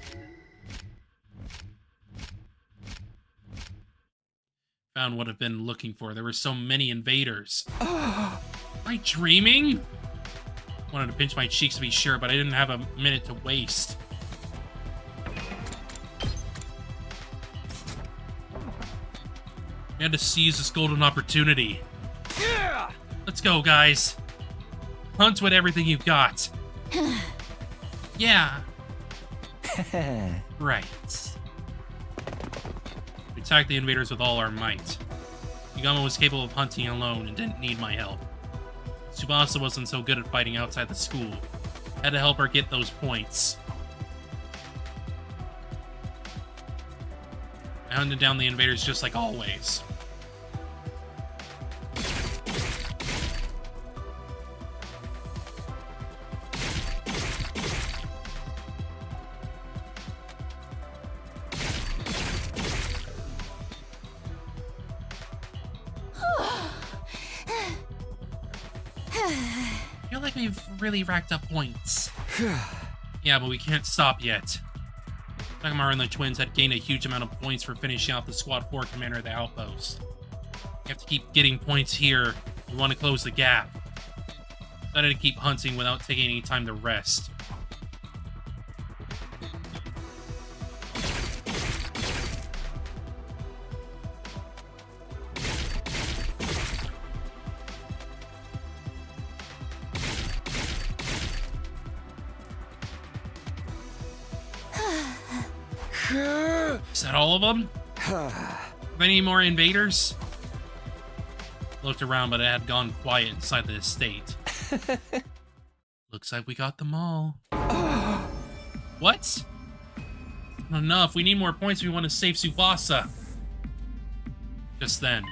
Found what I've been looking for. There were so many invaders. Am I dreaming? Wanted to pinch my cheeks to be sure, but I didn't have a minute to waste. We had to seize this golden opportunity. Yeah! Let's go, guys. Hunt with everything you've got. Yeah. Right. We attacked the invaders with all our might. Yagami was capable of hunting alone and didn't need my help. Tsubasa wasn't so good at fighting outside the school. Had to help her get those points. I hunted down the invaders just like always. I feel like we've really racked up points. Yeah, but we can't stop yet. Takamaru and the twins had gained a huge amount of points for finishing off the Squad 4 commander of the outpost. You have to keep getting points here. We want to close the gap. Decided to keep hunting without taking any time to rest. Is that all of them? Any more invaders? Looked around, but it had gone quiet inside the estate. Looks like we got them all. What? Not enough. We need more points if we want to save Tsubasa. Just then,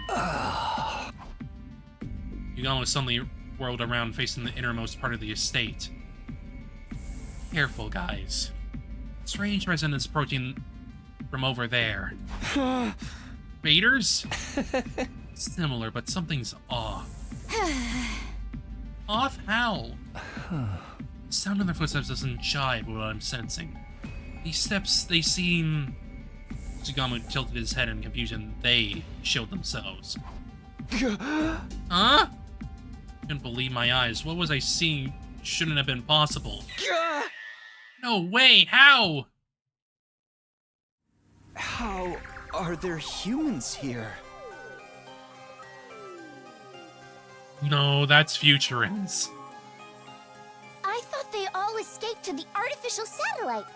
Yagami was suddenly whirled around, facing the innermost part of the estate. Careful, guys. Strange presence is approaching from over there. Invaders? Similar, but something's off. Off how? The sound of their footsteps doesn't jive with what I'm sensing. These steps, they seem... Tsugamu tilted his head in confusion. They showed themselves. Huh? Couldn't believe my eyes. What was I seeing? Shouldn't have been possible. No way! How? How are there humans here? No, that's Futurins. I thought they all escaped to the artificial satellite.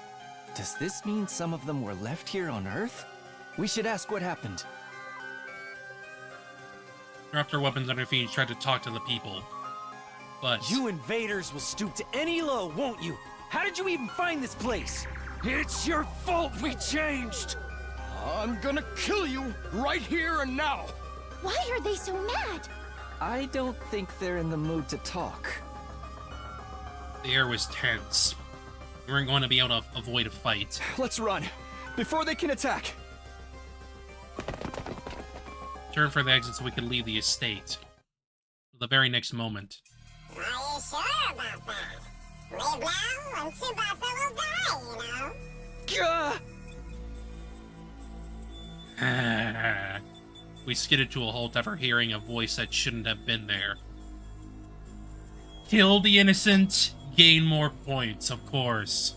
Does this mean some of them were left here on Earth? We should ask what happened. Dropped their weapons on their feet and tried to talk to the people. But... You invaders will stoop to any low, won't you? How did you even find this place? It's your fault we changed! I'm gonna kill you right here and now! Why are they so mad? I don't think they're in the mood to talk. The air was tense. We weren't going to be able to avoid a fight. Let's run, before they can attack! Turn for the exit so we could leave the estate. The very next moment. Are you sure about that? We blow and Tsubasa will die, you know? We skidded to a halt after hearing a voice that shouldn't have been there. Kill the innocent, gain more points, of course.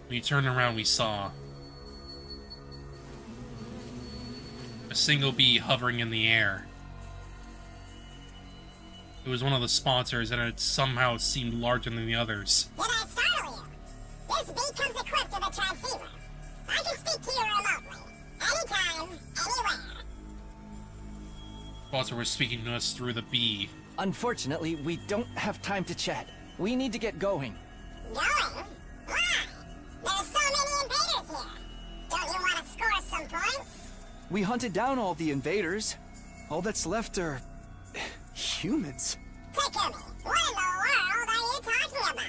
When we turned around, we saw a single bee hovering in the air. It was one of the sponsors, and it somehow seemed larger than the others. Did I startle you? This bee comes equipped with a transceiver. I can speak to you remotely. Anytime, anywhere. Sponsor was speaking to us through the bee. Unfortunately, we don't have time to chat. We need to get going. Going? Why? There's so many invaders here. Don't you want to score some points? We hunted down all the invaders. All that's left are... humans. Takumi, what in the world are you talking about?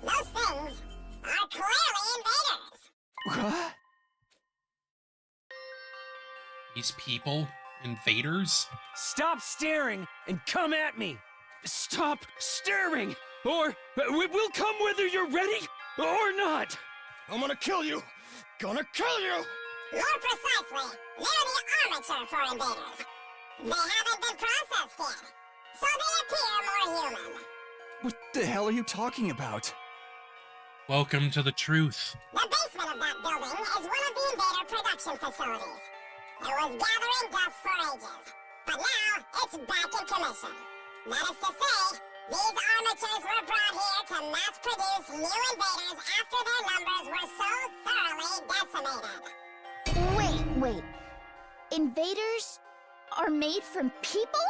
Those things are clearly invaders. What? These people? Invaders? Stop staring and come at me! Stop staring! Or we'll come whether you're ready or not! I'm gonna kill you! Gonna kill you! More precisely, they're the armature for invaders. They haven't been processed yet, so they appear more human. What the hell are you talking about? Welcome to the truth. The basement of that building is one of the invader production facilities. It was gathering dust for ages, but now it's back in commission. That is to say, these armatures were brought here to mass produce new invaders after their numbers were so thoroughly decimated. Wait. Invaders are made from people?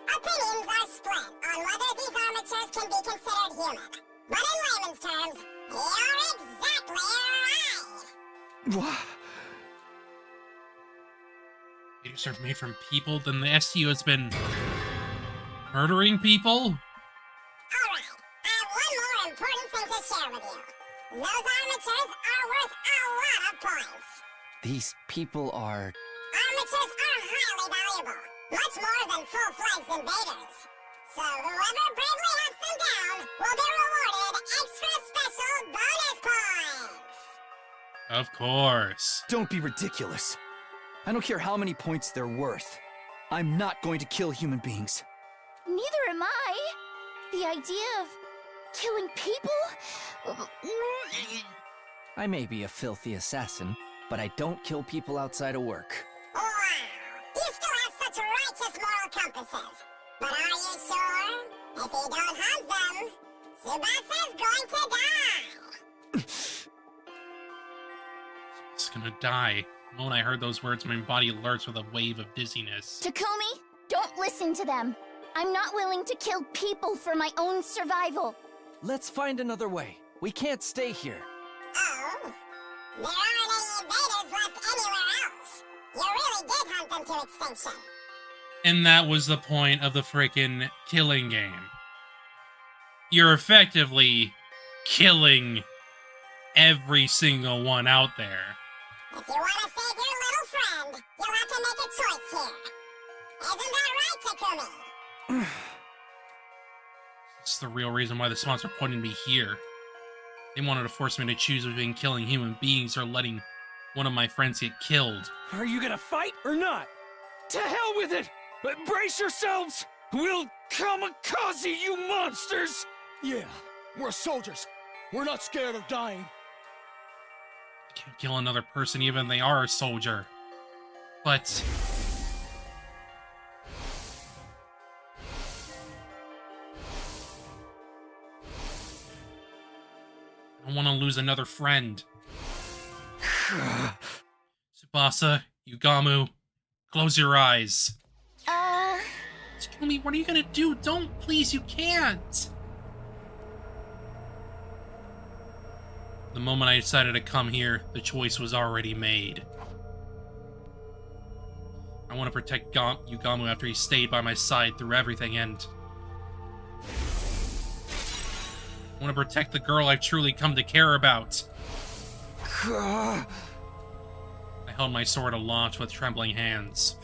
Opinions are split on whether these armatures can be considered human. But in layman's terms, you're exactly right. What? Invaders are made from people? Then the STU has been murdering people? Alright, I have one more important thing to share with you. Those armatures are worth a lot of points. These people are... Armatures are highly valuable, much more than full-fledged invaders. So whoever bravely hunts them down will be rewarded extra special bonus points! Of course. Don't be ridiculous. I don't care how many points they're worth. I'm not going to kill human beings. Neither am I. The idea of killing people? I may be a filthy assassin, but I don't kill people outside of work. Wow, you still have such righteous moral compasses. But are you sure? If you don't hunt them, Tsubasa's going to die! It's gonna die. The moment I heard those words, my body lurched with a wave of dizziness. Takumi, don't listen to them. I'm not willing to kill people for my own survival. Let's find another way. We can't stay here. Oh? There aren't any invaders left anywhere else. You really did hunt them to extinction. And that was the point of the frickin' killing game. You're effectively killing every single one out there. If you want to save your little friend, you'll have to make a choice here. Isn't that right, Takumi? This is the real reason why the sponsor pointed me here. They wanted to force me to choose between killing human beings or letting one of my friends get killed. Are you gonna fight or not? To hell with it! Brace yourselves! We'll kamikaze you monsters! Yeah, we're soldiers. We're not scared of dying. Can't kill another person even if they are a soldier. But... I don't want to lose another friend. Tsubasa, Yugamu, close your eyes. Tell me, what are you gonna do? Don't, please, you can't! The moment I decided to come here, the choice was already made. I want to protect Yugamu after he stayed by my side through everything, and... I want to protect the girl I've truly come to care about. I held my sword aloft with trembling hands.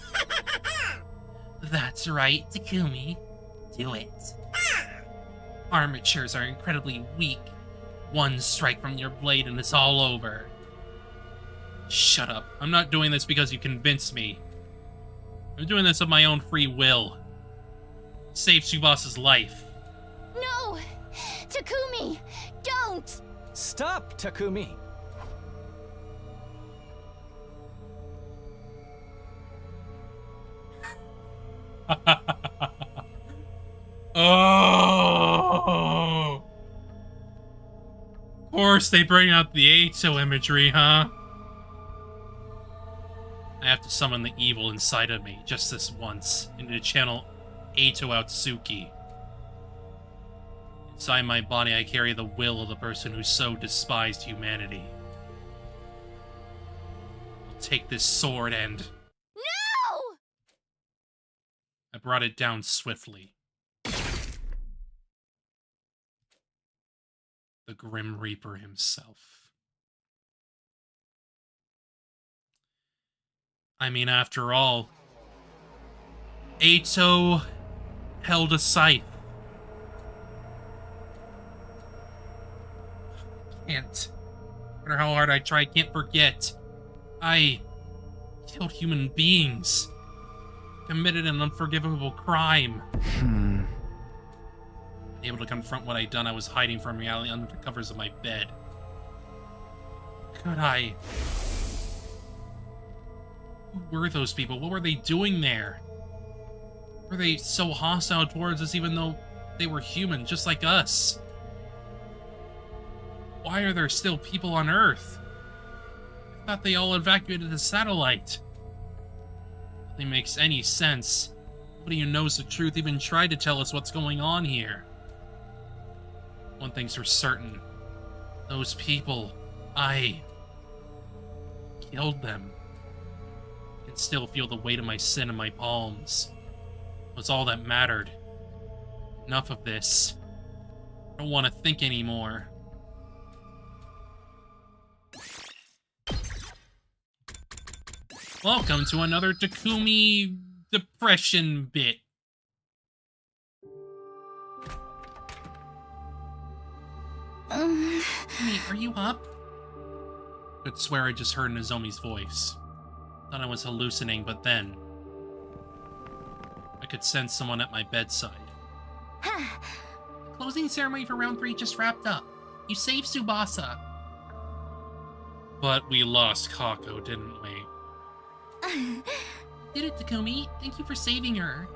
That's right, Takumi. Do it. Armatures are incredibly weak. One strike from your blade and it's all over. Shut up. I'm not doing this because you convinced me. I'm doing this of my own free will. Save Tsubasa's life. No! Takumi! Don't! Stop, Takumi! Oh! Of course they bring out the Ato imagery, huh? I have to summon the evil inside of me, just this once, and to channel Ato Atsuki. Inside my body I carry the will of the person who so despised humanity. I'll take this sword and... No! I brought it down swiftly. The Grim Reaper himself. I mean, after all, Ato held a scythe. Can't. No matter how hard I try, I can't forget. I killed human beings. Committed an unforgivable crime. Able to confront what I'd done, I was hiding from reality under the covers of my bed. Could I? Who were those people? What were they doing there? Were they so hostile towards us even though they were human, just like us? Why are there still people on Earth? I thought they all evacuated the satellite. Nothing makes any sense. Nobody who knows the truth even tried to tell us what's going on here. One thing's for certain. Those people, I killed them. I can still feel the weight of my sin in my palms. It was all that mattered. Enough of this. I don't want to think anymore. Welcome to another Takumi depression bit. Wait, are you up? I could swear I just heard Nozomi's voice. Thought I was hallucinating, but then I could sense someone at my bedside. The closing ceremony for round 3 just wrapped up. You saved Tsubasa. But we lost Kako, didn't we? Did it, Takumi. Thank you for saving her.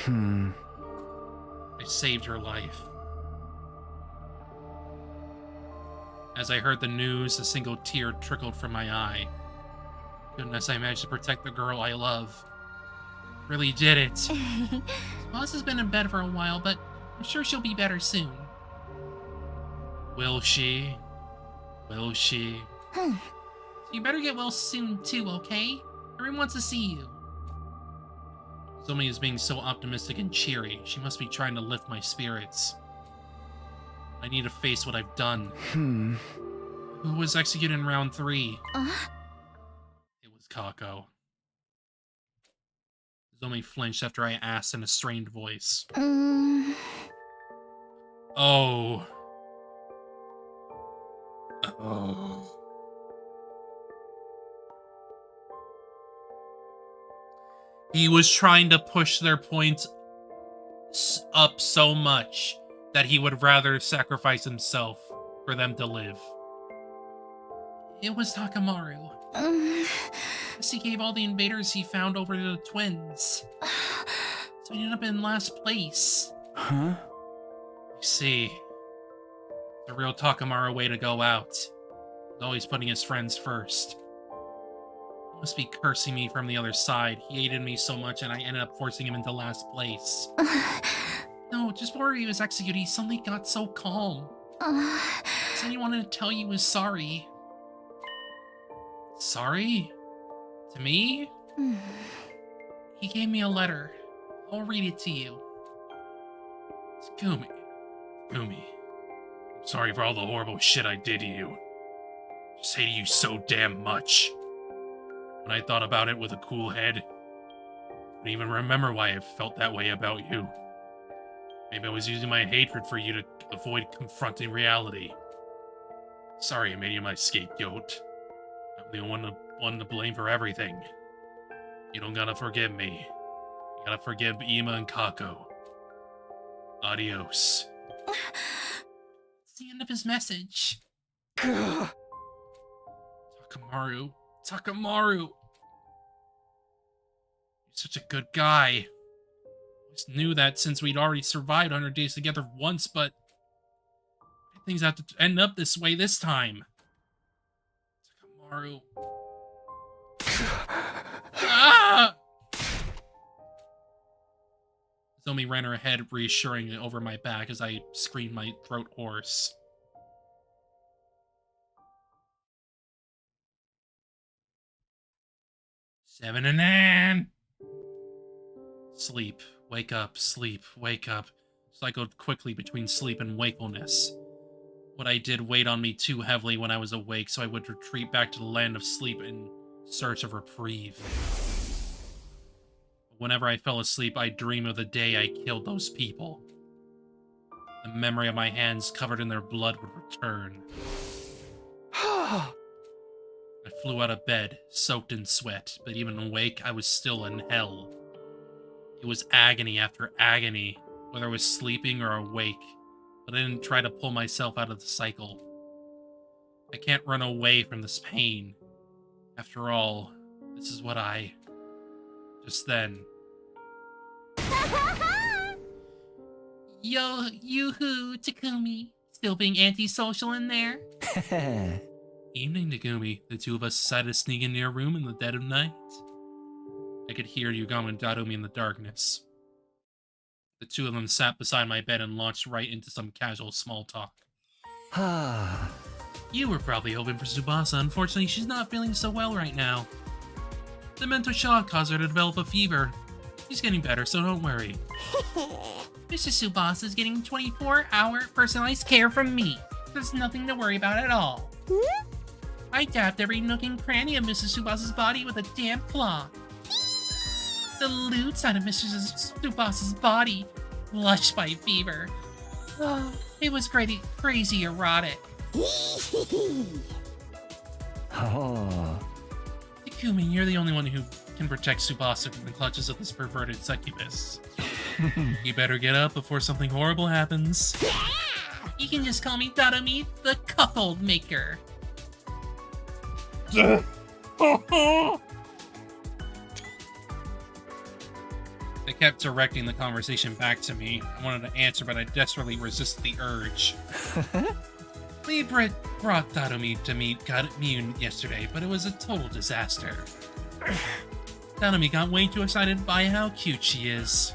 I saved her life. As I heard the news, a single tear trickled from my eye. Goodness, I managed to protect the girl I love. Really did it. Boss has been in bed for a while, but I'm sure she'll be better soon. Will she? Will she? So you better get well soon too, okay? Everyone wants to see you. Zomi is being so optimistic and cheery. She must be trying to lift my spirits. I need to face what I've done. Who was executed in round 3? It was Kako. Zomi flinched after I asked in a strained voice. Oh. Oh. He was trying to push their points up so much that he would rather sacrifice himself for them to live. It was Takamaru. He gave all the invaders he found over to the twins. So he ended up in last place. Huh? You see, the real Takamaru way to go out. He's always putting his friends first. He must be cursing me from the other side. He hated me so much and I ended up forcing him into last place. No, just before he was executed, he suddenly got so calm. So he wanted to tell you he was sorry. Sorry? To me? He gave me a letter. I'll read it to you. Takumi. I'm sorry for all the horrible shit I did to you. I just hated you so damn much. When I thought about it with a cool head, I don't even remember why I felt that way about you. Maybe I was using my hatred for you to avoid confronting reality. Sorry I made you my scapegoat. I'm the one to blame for everything. You don't gotta forgive me. You gotta forgive Ima and Kako. Adios. It's the end of his message. Takamaru. You're such a good guy. I just knew that since we'd already survived 100 days together once, but things have to end up this way this time. Takamaru. Ah! Zomi ran her head reassuringly over my back as I screamed my throat hoarse. Seven and 9. Sleep, wake up, sleep, wake up. Cycled quickly between sleep and wakefulness. What I did weighed on me too heavily when I was awake, so I would retreat back to the land of sleep and search of reprieve. Whenever I fell asleep, I'd dream of the day I killed those people. The memory of my hands covered in their blood would return. I flew out of bed, soaked in sweat, but even awake, I was still in hell. It was agony after agony, whether I was sleeping or awake, but I didn't try to pull myself out of the cycle. I can't run away from this pain. After all, this is what I... Just then... Yo, yoo-hoo, Takumi. Still being antisocial in there? Evening, Takumi. The two of us decided to sneak into your room in the dead of night. I could hear Yugamo and Datome in the darkness. The two of them sat beside my bed and launched right into some casual small talk. You were probably hoping for Tsubasa. Unfortunately, she's not feeling so well right now. The mental shock caused her to develop a fever. She's getting better, so don't worry. Mr. Tsubasa is getting 24-hour personalized care from me. There's nothing to worry about at all. I dabbed every nook and cranny of Mr. Tsubasa's body with a damp cloth. The lewd side of Mr. Tsubasa's body flushed by fever. Oh, it was crazy erotic. Takumi, you're the only one who can protect Tsubasa from the clutches of this perverted succubus. You better get up before something horrible happens. You can just call me Datome, the cuckold maker. They kept directing the conversation back to me. I wanted to answer, but I desperately resisted the urge. We brought Datome to meet Mune yesterday, but it was a total disaster. Datome got way too excited by how cute she is.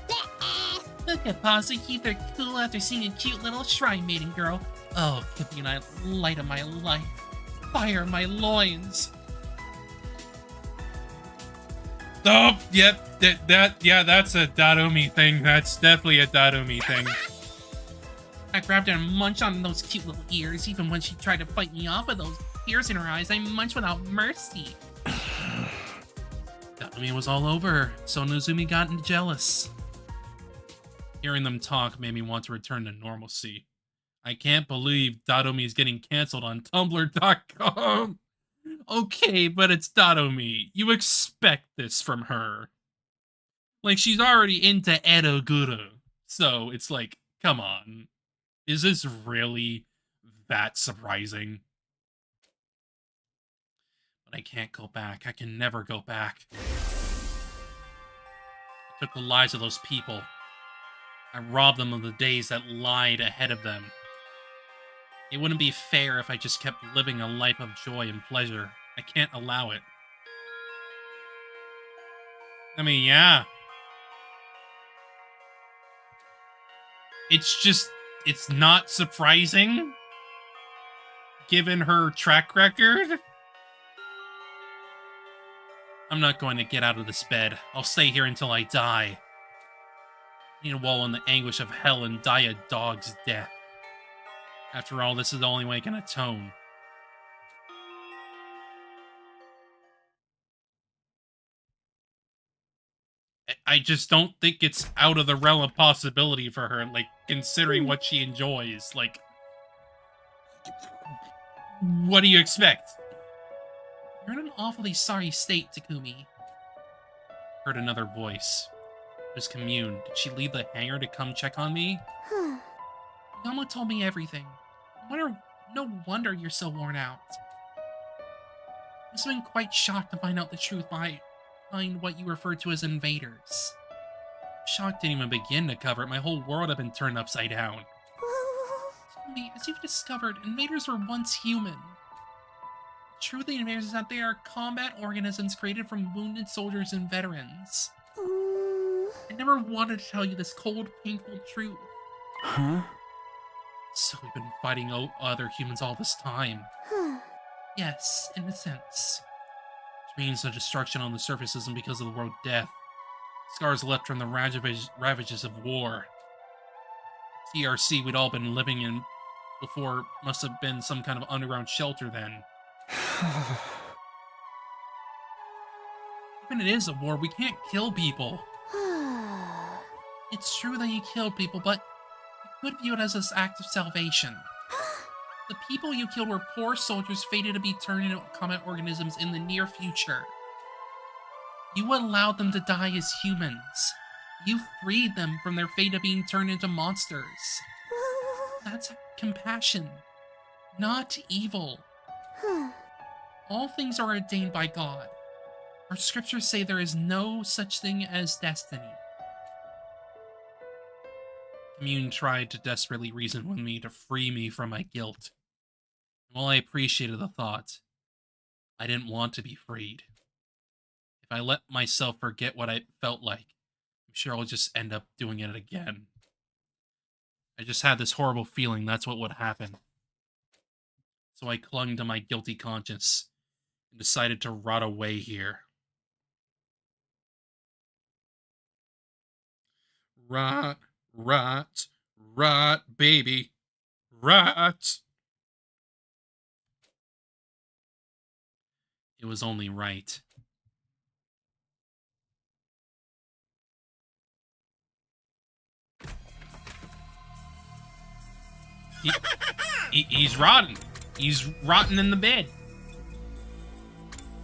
Who could possibly keep their cool after seeing a cute little shrine maiden girl? Oh, Kapina, light of my life. Fire of my loins. Oh, yep, that's a Datome thing. That's definitely a Datome thing. I grabbed her and munched on those cute little ears. Even when she tried to fight me off with those tears in her eyes, I munched without mercy. Datome was all over her, so Nozumi got jealous. Hearing them talk made me want to return to normalcy. I can't believe Datome is getting canceled on Tumblr.com. Okay, but it's Datome. You expect this from her. Like, she's already into Edoguru. So, it's like, come on. Is this really that surprising? But I can't go back. I can never go back. I took the lives of those people. I robbed them of the days that lied ahead of them. It wouldn't be fair if I just kept living a life of joy and pleasure. I can't allow it. I mean, yeah. It's not surprising, given her track record. I'm not going to get out of this bed. I'll stay here until I die. I need to wallow in the anguish of hell and die a dog's death. After all, this is the only way I can atone. I just don't think it's out of the realm of possibility for her, like, considering what she enjoys. Like, what do you expect? You're in an awfully sorry state, Takumi. Heard another voice. It was Commune. Did she leave the hangar to come check on me? Yama told me everything. No wonder you're so worn out. I must have been quite shocked to find out the truth behind what you refer to as invaders. Shock didn't even begin to cover it. My whole world had been turned upside down. Tell me, as you've discovered, invaders were once human. The truth of the invaders is that they are combat organisms created from wounded soldiers and veterans. I never wanted to tell you this cold, painful truth. Huh? So we've been fighting other humans all this time. Yes, in a sense. Which means the destruction on the surface isn't because of the word death. Scars left from the ravages of war. TRC we'd all been living in before must have been some kind of underground shelter then. When it is a war, we can't kill people. It's true that you killed people, but you could view it as an act of salvation. The people you killed were poor soldiers fated to be turned into combat organisms in the near future. You allowed them to die as humans. You freed them from their fate of being turned into monsters. That's compassion, not evil. All things are ordained by God. Our scriptures say there is no such thing as destiny. Commune tried to desperately reason with me to free me from my guilt. While I appreciated the thought, I didn't want to be freed. If I let myself forget what I felt like, I'm sure I'll just end up doing it again. I just had this horrible feeling that's what would happen. So I clung to my guilty conscience and decided to rot away here. Rot, rot, rot, baby. Rot. It was only right. He's rotting. He's rotting in the bed.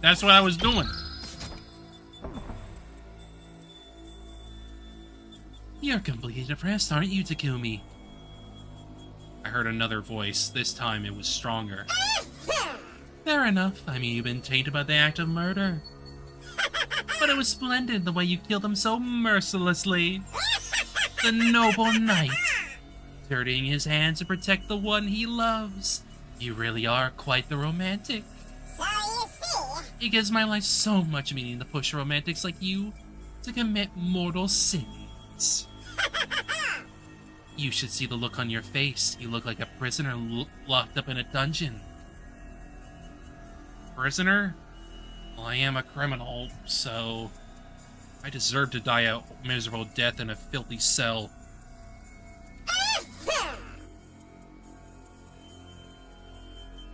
That's what I was doing. You're completely depressed, aren't you, Takumi? I heard another voice. This time it was stronger. Fair enough. I mean, you've been tainted by the act of murder. But it was splendid the way you killed them so mercilessly. The noble knight. Dirtying his hands to protect the one he loves. You really are quite the romantic. So you see... It gives my life so much meaning to push romantics like you to commit mortal sins. You should see the look on your face. You look like a prisoner locked up in a dungeon. Prisoner? Well, I am a criminal, so I deserve to die a miserable death in a filthy cell.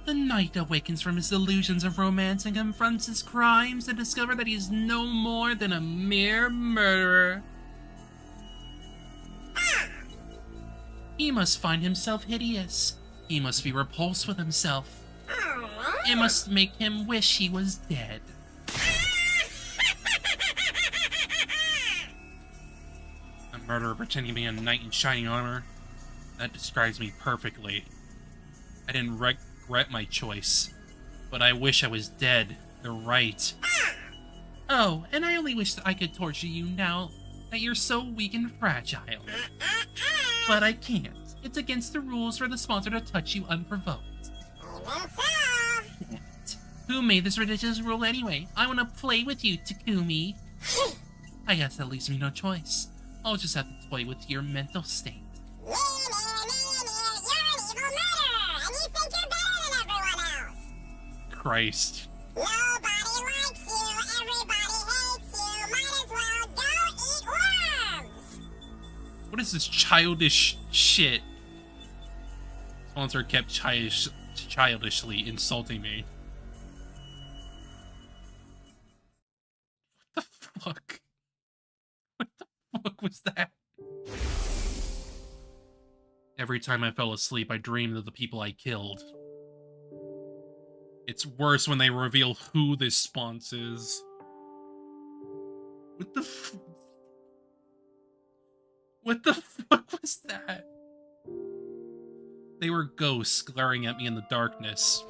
The knight awakens from his illusions of romance and confronts his crimes to discover that he is no more than a mere murderer. He must find himself hideous. He must be repulsed with himself. It must make him wish he was dead. A murderer pretending to be a knight in shining armor. That describes me perfectly. I didn't regret my choice, but I wish I was dead. They're right. Oh, and I only wish that I could torture you now that you're so weak and fragile. But I can't. It's against the rules for the sponsor to touch you unprovoked. Who made this ridiculous rule anyway? I want to play with you, Takumi. I guess that leaves me no choice. I'll just have to toy with your mental state. You're an evil murderer, and you think you're better than everyone else. Christ. Nobody likes you, everybody hates you, might as well go eat worms! What is this childish shit? Sponsor kept childishly insulting me. What the fuck? What the fuck was that? Every time I fell asleep, I dreamed of the people I killed. It's worse when they reveal who this Sponser is. What the What the fuck was that? They were ghosts glaring at me in the darkness.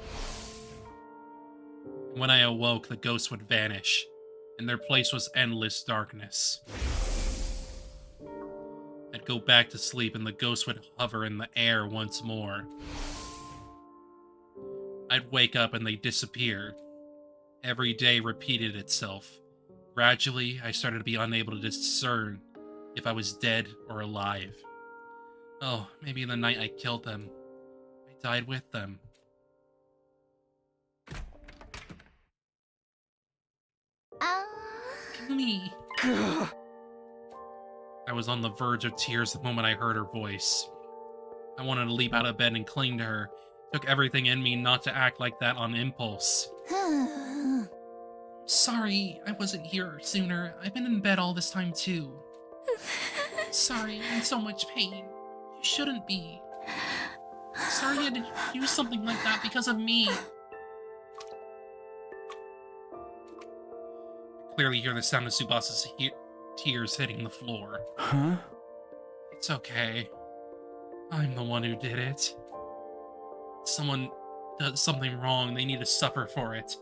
When I awoke, the ghosts would vanish, and their place was endless darkness. I'd go back to sleep and the ghosts would hover in the air once more. I'd wake up and they'd disappear. Every day repeated itself. Gradually, I started to be unable to discern if I was dead or alive. Oh, maybe the night I killed them, I died with them. Me. I was on the verge of tears the moment I heard her voice. I wanted to leap out of bed and cling to her. It took everything in me not to act like that on impulse. sorry I wasn't here sooner. I've been in bed all this time too. Sorry, I'm in so much pain. You shouldn't be. Sorry you had to do something like that because of me. Clearly hear the sound of Tsubasa's tears hitting the floor. Huh? It's okay. I'm the one who did it. Someone does something wrong, they need to suffer for it.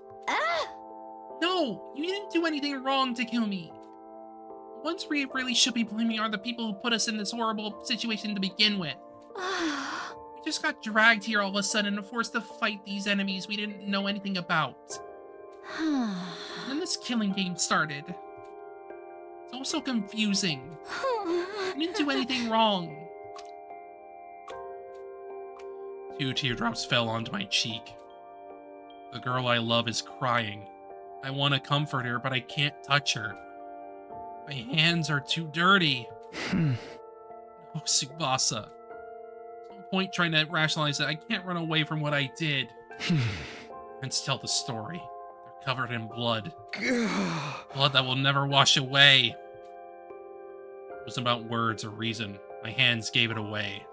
No! You didn't do anything wrong, Takumi! The ones we really should be blaming are the people who put us in this horrible situation to begin with. We just got dragged here all of a sudden and forced to fight these enemies we didn't know anything about. Then this killing game started. It's all so confusing. I didn't do anything wrong. 2 teardrops fell onto my cheek. The girl I love is crying. I want to comfort her, but I can't touch her. My hands are too dirty. Oh, Tsubasa. No point trying to rationalize it. I can't run away from what I did. Let's tell the story. They're covered in blood. Blood that will never wash away. It wasn't about words or reason. My hands gave it away.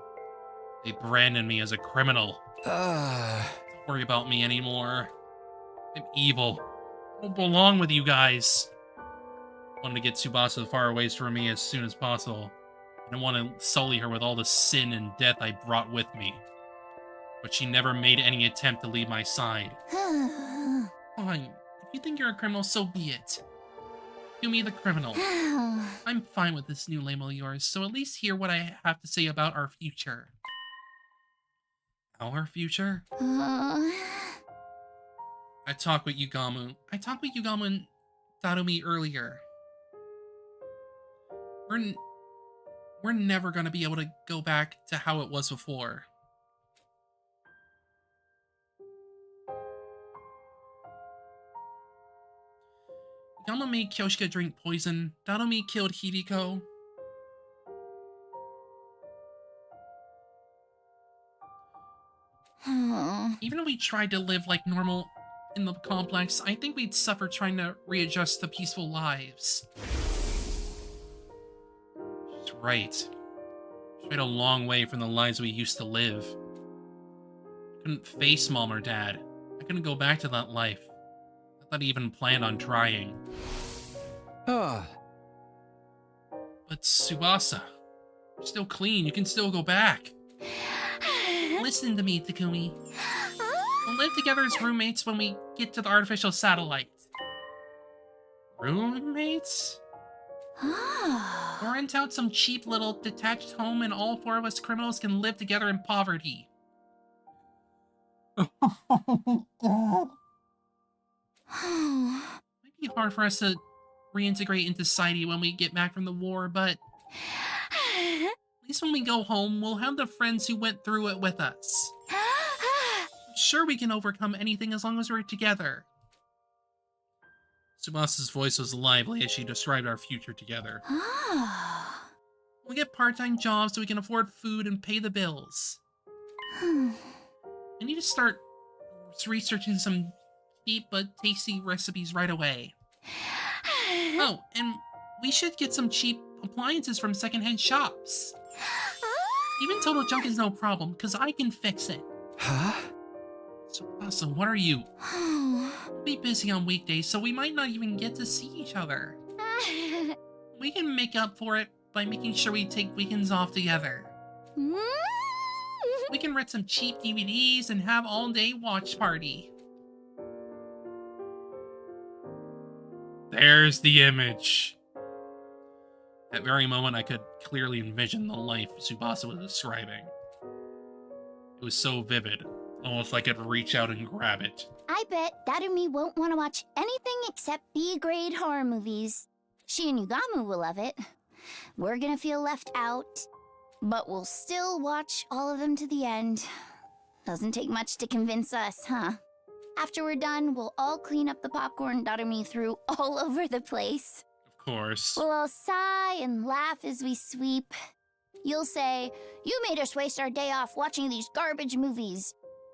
They branded me as a criminal. Don't worry about me anymore. I'm evil. I don't belong with you guys. I wanted to get Tsubasa far away from me as soon as possible. I didn't want to sully her with all the sin and death I brought with me. But she never made any attempt to leave my side. Fine. If you think you're a criminal, so be it. Do me the criminal. I'm fine with this new label of yours, so at least hear what I have to say about our future. Our future? I talked with Yugamu. And Darumi earlier. We're never gonna be able to go back to how it was before. Yama made Kyoshika drink poison. Darumi killed Hideko. Even if we tried to live like normal in the complex, I think we'd suffer trying to readjust to peaceful lives. She's right. Strayed a long way from the lives we used to live. I couldn't face Mom or Dad. I couldn't go back to that life. Not even planned on trying. But Tsubasa, you're still clean. You can still go back. Listen to me, Takumi. We'll live together as roommates when we get to the artificial satellite. Roommates? We'll rent out some cheap little detached home and all 4 of us criminals can live together in poverty. God. Might be hard for us to reintegrate into society when we get back from the war, but at least when we go home, we'll have the friends who went through it with us. I'm sure we can overcome anything as long as we're together. Tsubasa's voice was lively as she described our future together. We'll get part-time jobs so we can afford food and pay the bills. I need to start researching some cheap but tasty recipes right away. Oh, and we should get some cheap appliances from secondhand shops. Even total junk is no problem, because I can fix it. Huh? So, what are you? We'll be busy on weekdays, so we might not even get to see each other. We can make up for it by making sure we take weekends off together. We can rent some cheap DVDs and have all-day watch party. There's the image. That very moment, I could clearly envision the life Tsubasa was describing. It was so vivid, almost like I could reach out and grab it. I bet Darumi won't want to watch anything except B-grade horror movies. She and Yugamu will love it. We're gonna feel left out, but we'll still watch all of them to the end. Doesn't take much to convince us, huh? After we're done, we'll all clean up the popcorn Darumi threw all over the place. Of course. We'll all sigh and laugh as we sweep. You'll say, "You made us waste our day off watching these garbage movies."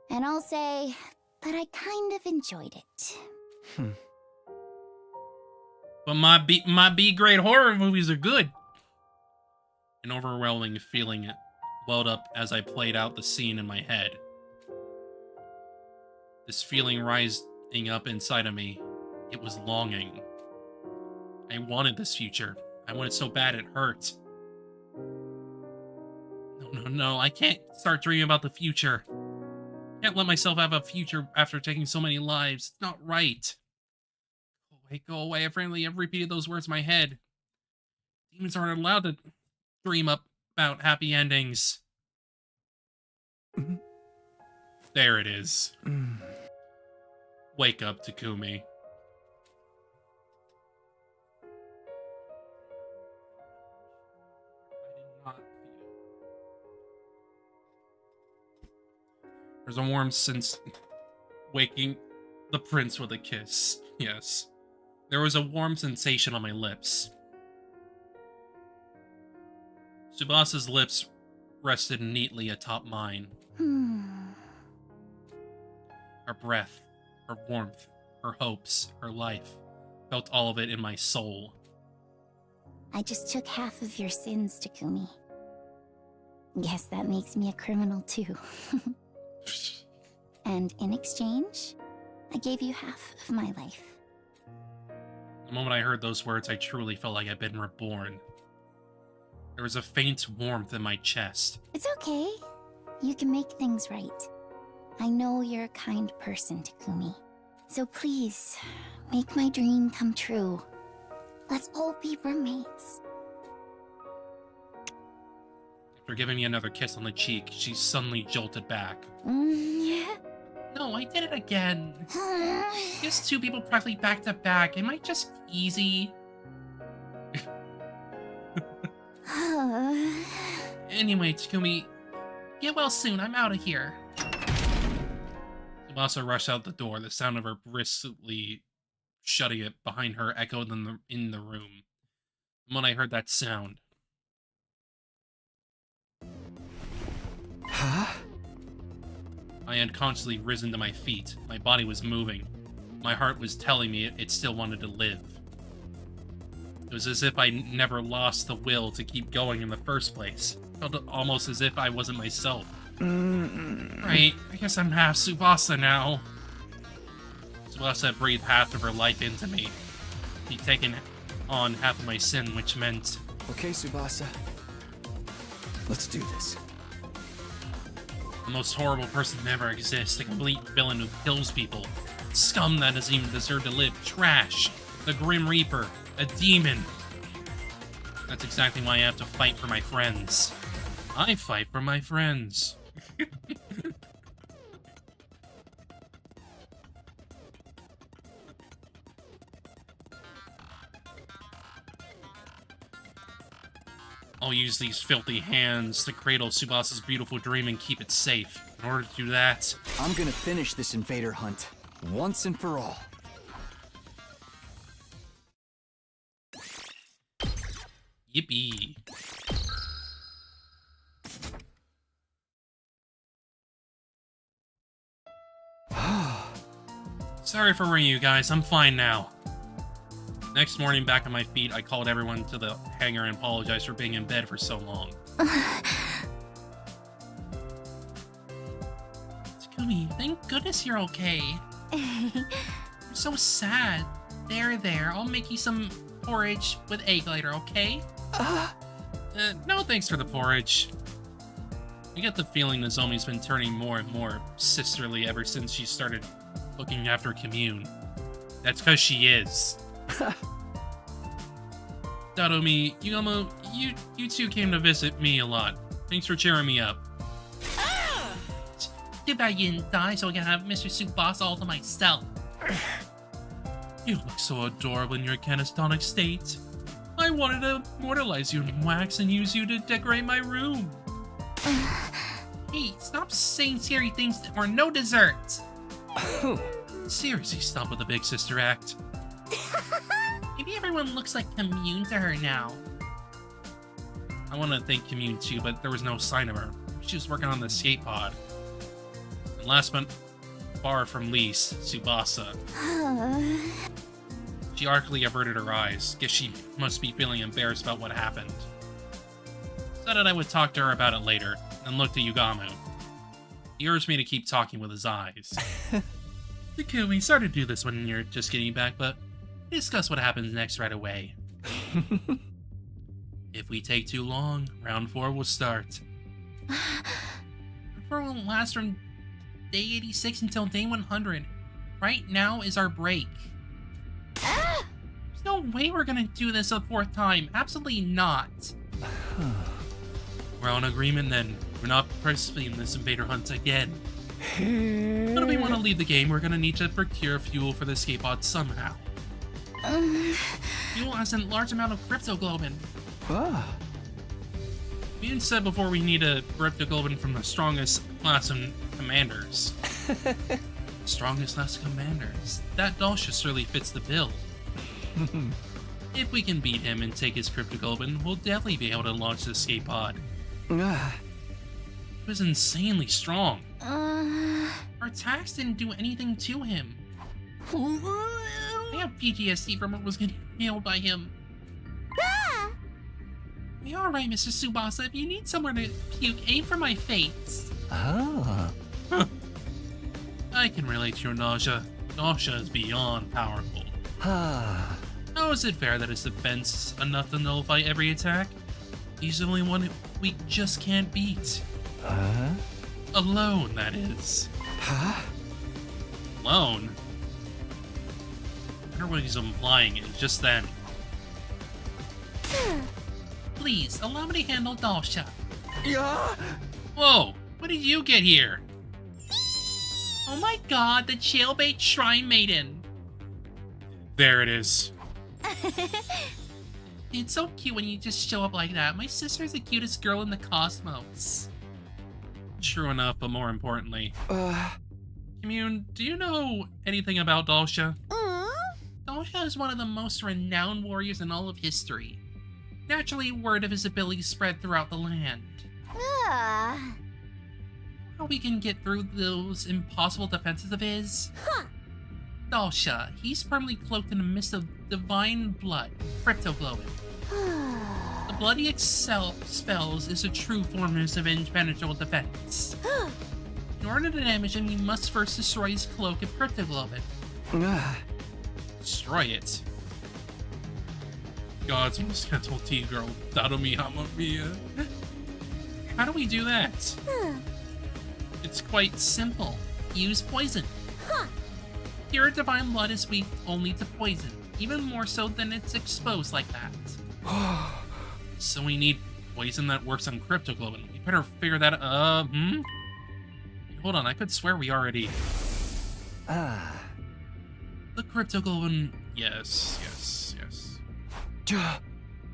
And I'll say that I kind of enjoyed it. But my B grade horror movies are good. An overwhelming feeling welled up as I played out the scene in my head. This feeling rising up inside of me, it was longing. I wanted this future. I wanted so bad it hurt. No, I can't start dreaming about the future. I can't let myself have a future after taking so many lives. It's not right. Go away. Apparently, I've repeated those words in my head. Demons aren't allowed to dream about happy endings. There it is. Wake up, Takumi. There's a warm sense waking the prince with a kiss. Yes. There was a warm sensation on my lips. Tsubasa's lips rested neatly atop mine. Her breath, her warmth, her hopes, her life. Felt all of it in my soul. I just took half of your sins, Takumi. Guess that makes me a criminal too. And in exchange, I gave you half of my life. The moment I heard those words, I truly felt like I'd been reborn. There was a faint warmth in my chest. It's okay. You can make things right. I know you're a kind person, Takumi. So please, make my dream come true. Let's all be roommates. After giving me another kiss on the cheek, she suddenly jolted back. No, I did it again. Just two people practically back to back. Am I just easy? Anyway, Takumi, get well soon. I'm out of here. Tsubasa rushed out the door. The sound of her briskly shutting it behind her echoed in the room. And when I heard that sound... Huh? I had consciously risen to my feet. My body was moving. My heart was telling me it still wanted to live. It was as if I never lost the will to keep going in the first place. It felt almost as if I wasn't myself. Right, I guess I'm half Tsubasa now. Tsubasa breathed half of her life into me. He'd taken on half of my sin, which meant... Okay, Tsubasa. Let's do this. The most horrible person to ever exist. A complete villain who kills people. Scum that doesn't even deserve to live. Trash. The Grim Reaper. A demon. That's exactly why I have to fight for my friends. I fight for my friends. I'll use these filthy hands to cradle Tsubasa's beautiful dream and keep it safe. In order to do that... I'm gonna finish this invader hunt, once and for all. Yippee. Sorry for worrying you guys, I'm fine now. Next morning, back on my feet, I called everyone to the hangar and apologized for being in bed for so long. Takumi, thank goodness you're okay. I'm so sad. There, I'll make you some porridge with egg later, okay? No thanks for the porridge. I get the feeling Nozomi's been turning more and more sisterly ever since she started looking after Commune. That's because she is. Dadomi, Yugamo, you two came to visit me a lot. Thanks for cheering me up. Too bad you didn't die so I can have Mr. Tsubasa all to myself. You look so adorable in your catatonic state. I wanted to immortalize you in wax and use you to decorate my room. Hey, stop saying scary things or no dessert. Seriously, stop with the big sister act. Maybe everyone looks like Commune to her now. I want to thank Commune too, but there was no sign of her. She was working on the skate pod. And last but far from least, Tsubasa. She She artfully averted her eyes. Guess she must be feeling embarrassed about what happened. Said that I would talk to her about it later, and looked at Yugamu. He urged me to keep talking with his eyes. Takumi, sorry to do this when you're just getting back, but we'll discuss what happens next right away. If we take too long, round 4 will start. Round 4 will last from day 86 until day 100. Right now is our break. There's no way we're gonna do this a 4th time. Absolutely not. We're on agreement then. We're not participating in this invader hunt again. But if we want to leave the game, we're gonna need to procure fuel for the escape pod somehow. Fuel has a large amount of cryptoglobin. You said before we need a cryptoglobin from the strongest class of commanders. Strongest class of commanders. That Dalsha surely fits the bill. If we can beat him and take his cryptoglobin, we'll definitely be able to launch the escape pod. He was insanely strong. Our attacks didn't do anything to him. I have PTSD from what was getting nailed by him. You're alright, Mr. Tsubasa. If you need somewhere to puke, aim for my face. I can relate to your nausea. Nausea is beyond powerful. How is it fair that his defense enough to nullify every attack? He's the only one we just can't beat. Alone, that is. Alone? I wonder what he's implying, and just then. Please, allow me to handle Dalsha. Whoa, when did you get here? Oh my god, the jailbait shrine maiden. There it is. It's so cute when you just show up like that. My sister's the cutest girl in the cosmos. True enough, but more importantly. Commune, do you know anything about Dalsha? Dalsha is one of the most renowned warriors in all of history. Naturally, word of his abilities spread throughout the land. How we can get through those impossible defenses of his? Dalsha, he's permanently cloaked in a mist of divine blood, cryptoglobin. The blood he expels is a true form of his impenetrable defense. In order to damage him, you must first destroy his cloak of cryptoglobin. Destroy it? God's most gentle tea girl, Dadomi Hamamiya. How do we do that? It's quite simple. Use poison. Pure divine blood is weak only to poison, even more so than it's exposed like that. So we need poison that works on cryptoglobin. We better figure that out. Hold on, I could swear we already... The cryptoglobin... Yes.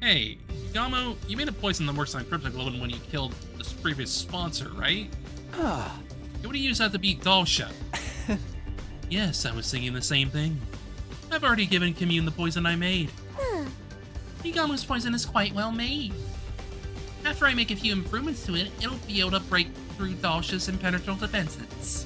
Hey, Yamo, you made a poison that works on cryptoglobin when you killed this previous sponsor, right? You would have used that to beat Dalsha. Yes, I was thinking the same thing. I've already given Commune the poison I made. Igamu's poison is quite well made. After I make a few improvements to it, it'll be able to break through Dalsha's impenetrable defenses.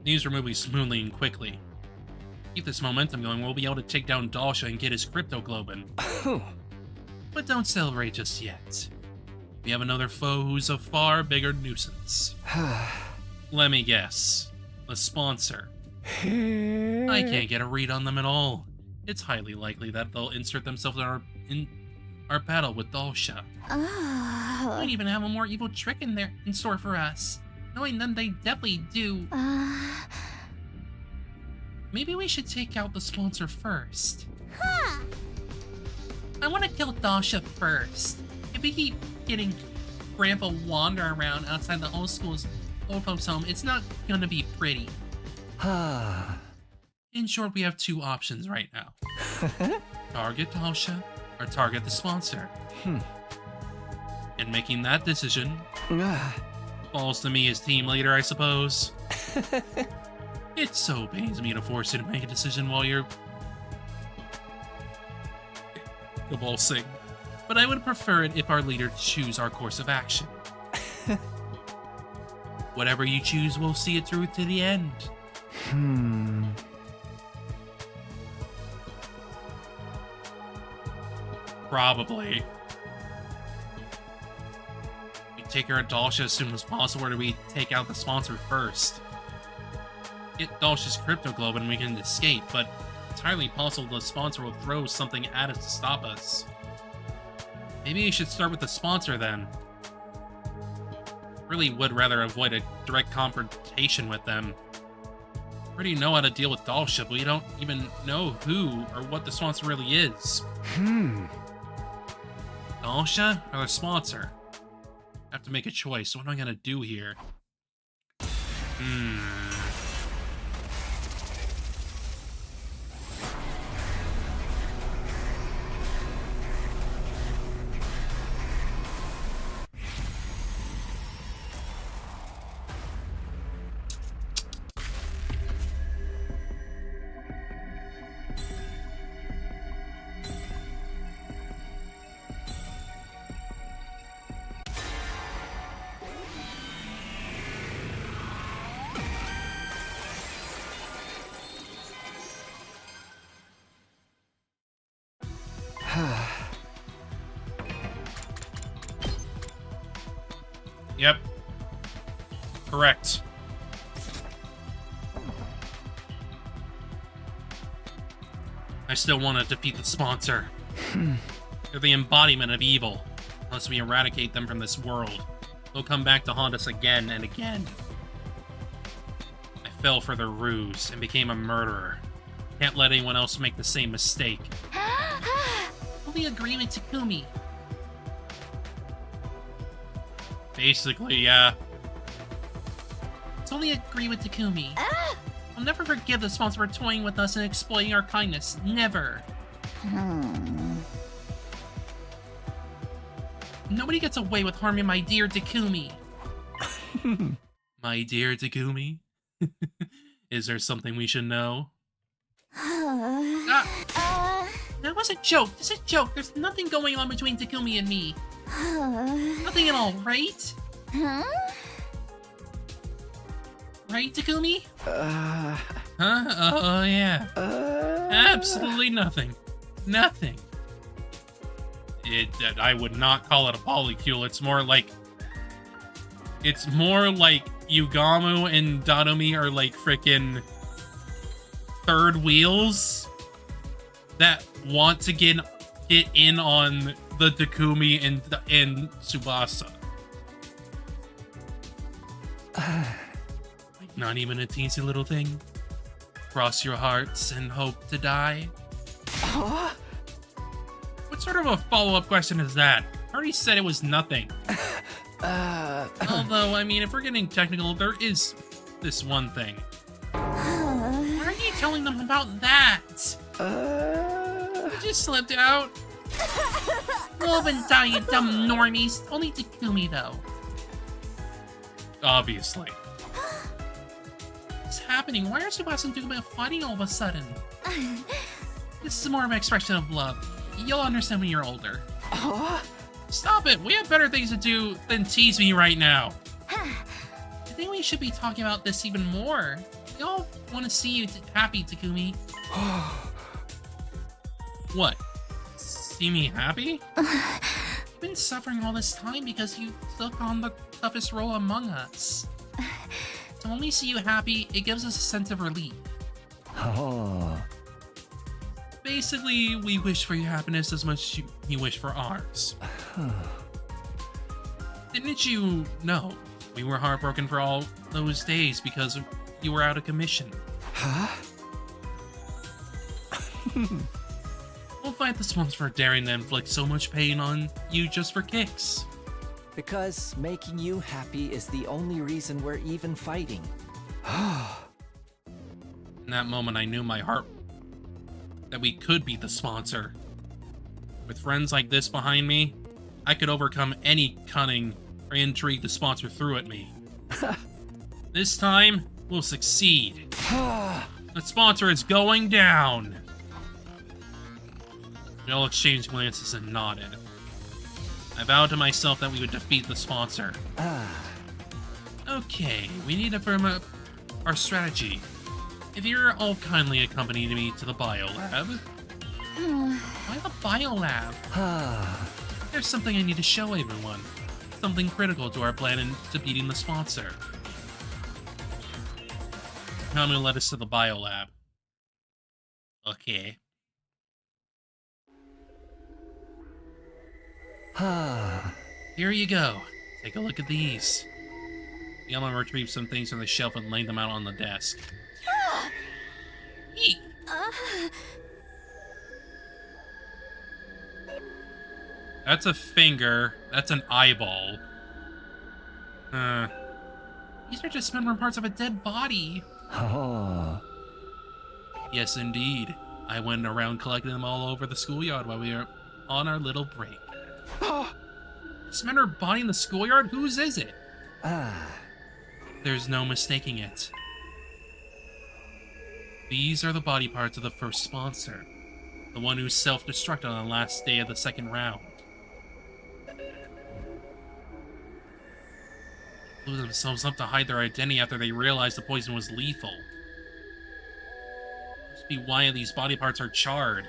These are moving smoothly and quickly. Keep this momentum going, we'll be able to take down Dalsha and get his cryptoglobin. But don't celebrate just yet. We have another foe who's a far bigger nuisance. Let me guess. The Sponser. I can't get a read on them at all. It's highly likely that they'll insert themselves in our battle with Dalsha. Might even have a more evil trick in store for us. Knowing them, they definitely do. Maybe we should take out the Sponser first. I want to kill Dalsha first. If we keep getting Grandpa wander around outside the old folks' home, it's not gonna be pretty. In short, we have two options right now. Target Dalsha or target the Sponser. And making that decision falls to me as team leader, I suppose. It so pains me to force you to make a decision while you're... convulsing. But I would prefer it if our leader choose our course of action. Whatever you choose, we'll see it through to the end. Probably. We take her Dalsha as soon as possible, or do we take out the sponsor first? Get Dalsha's crypto globe and we can escape, but it's entirely possible the sponsor will throw something at us to stop us. Maybe we should start with the sponsor then. Really would rather avoid a direct confrontation with them. We already know how to deal with Dalsha, but we don't even know who or what the sponsor really is. Dalsha or the sponsor? I have to make a choice. What am I gonna do here? Yep. Correct. I still want to defeat the sponsor. They're the embodiment of evil. Unless we eradicate them from this world, they'll come back to haunt us again and again. I fell for their ruse and became a murderer. Can't let anyone else make the same mistake. Only agree with Takumi. Basically, yeah. It's only agree with Takumi. I'll never forgive the sponsor for toying with us and exploiting our kindness. Never. Nobody gets away with harming my dear Takumi. My dear Takumi? Is there something we should know? That was a joke. This is a joke. There's nothing going on between Takumi and me. Nothing at all, right? Right, Takumi? Huh? Oh, yeah. Absolutely nothing. Nothing. I would not call it a polycule. It's more like Yugamu and Dadomi are like frickin' third wheels that want to get in on the Takumi and Tsubasa. Like not even a teensy little thing. Cross your hearts and hope to die. What sort of a follow-up question is that? I already said it was nothing. Although, I mean, if we're getting technical, there is this one thing. Why are you telling them about that? You just slipped out. Love and die, you dumb normies. Only Takumi, though. Obviously. What's happening? Why are Tsubasa and Takumi fighting all of a sudden? This is more of an expression of love. You'll understand when you're older. Stop it! We have better things to do than tease me right now. I think we should be talking about this even more. We all want to see you happy, Takumi. What? See me happy? You've been suffering all this time because you took on the toughest role among us. To only see you happy, it gives us a sense of relief. Basically, we wish for your happiness as much as you wish for ours. Didn't you know we were heartbroken for all those days because you were out of commission? We'll fight the sponsor for daring to inflict so much pain on you just for kicks. Because making you happy is the only reason we're even fighting. In that moment, I knew in my heart that we could beat the sponsor. With friends like this behind me, I could overcome any cunning or intrigue the sponsor threw at me. This time, we'll succeed. The sponsor is going down. We all exchanged glances and nodded. I vowed to myself that we would defeat the Sponser. Okay, we need to firm up our strategy. If you're all kindly accompanying me to the biolab. Why the biolab? There's something I need to show everyone. Something critical to our plan into beating the Sponser. Now I'm gonna let us to the biolab. Okay. Here you go. Take a look at these. Yama retrieved some things from the shelf and laid them out on the desk. Eek. That's a finger. That's an eyeball. These are dismembered parts of a dead body. Yes, indeed. I went around collecting them all over the schoolyard while we were on our little break. Dismembered body in the schoolyard? Whose is it? There's no mistaking it. These are the body parts of the first Sponser. The one who self-destructed on the last day of the second round. Blew themselves up to hide their identity after they realized the poison was lethal. Must be why these body parts are charred.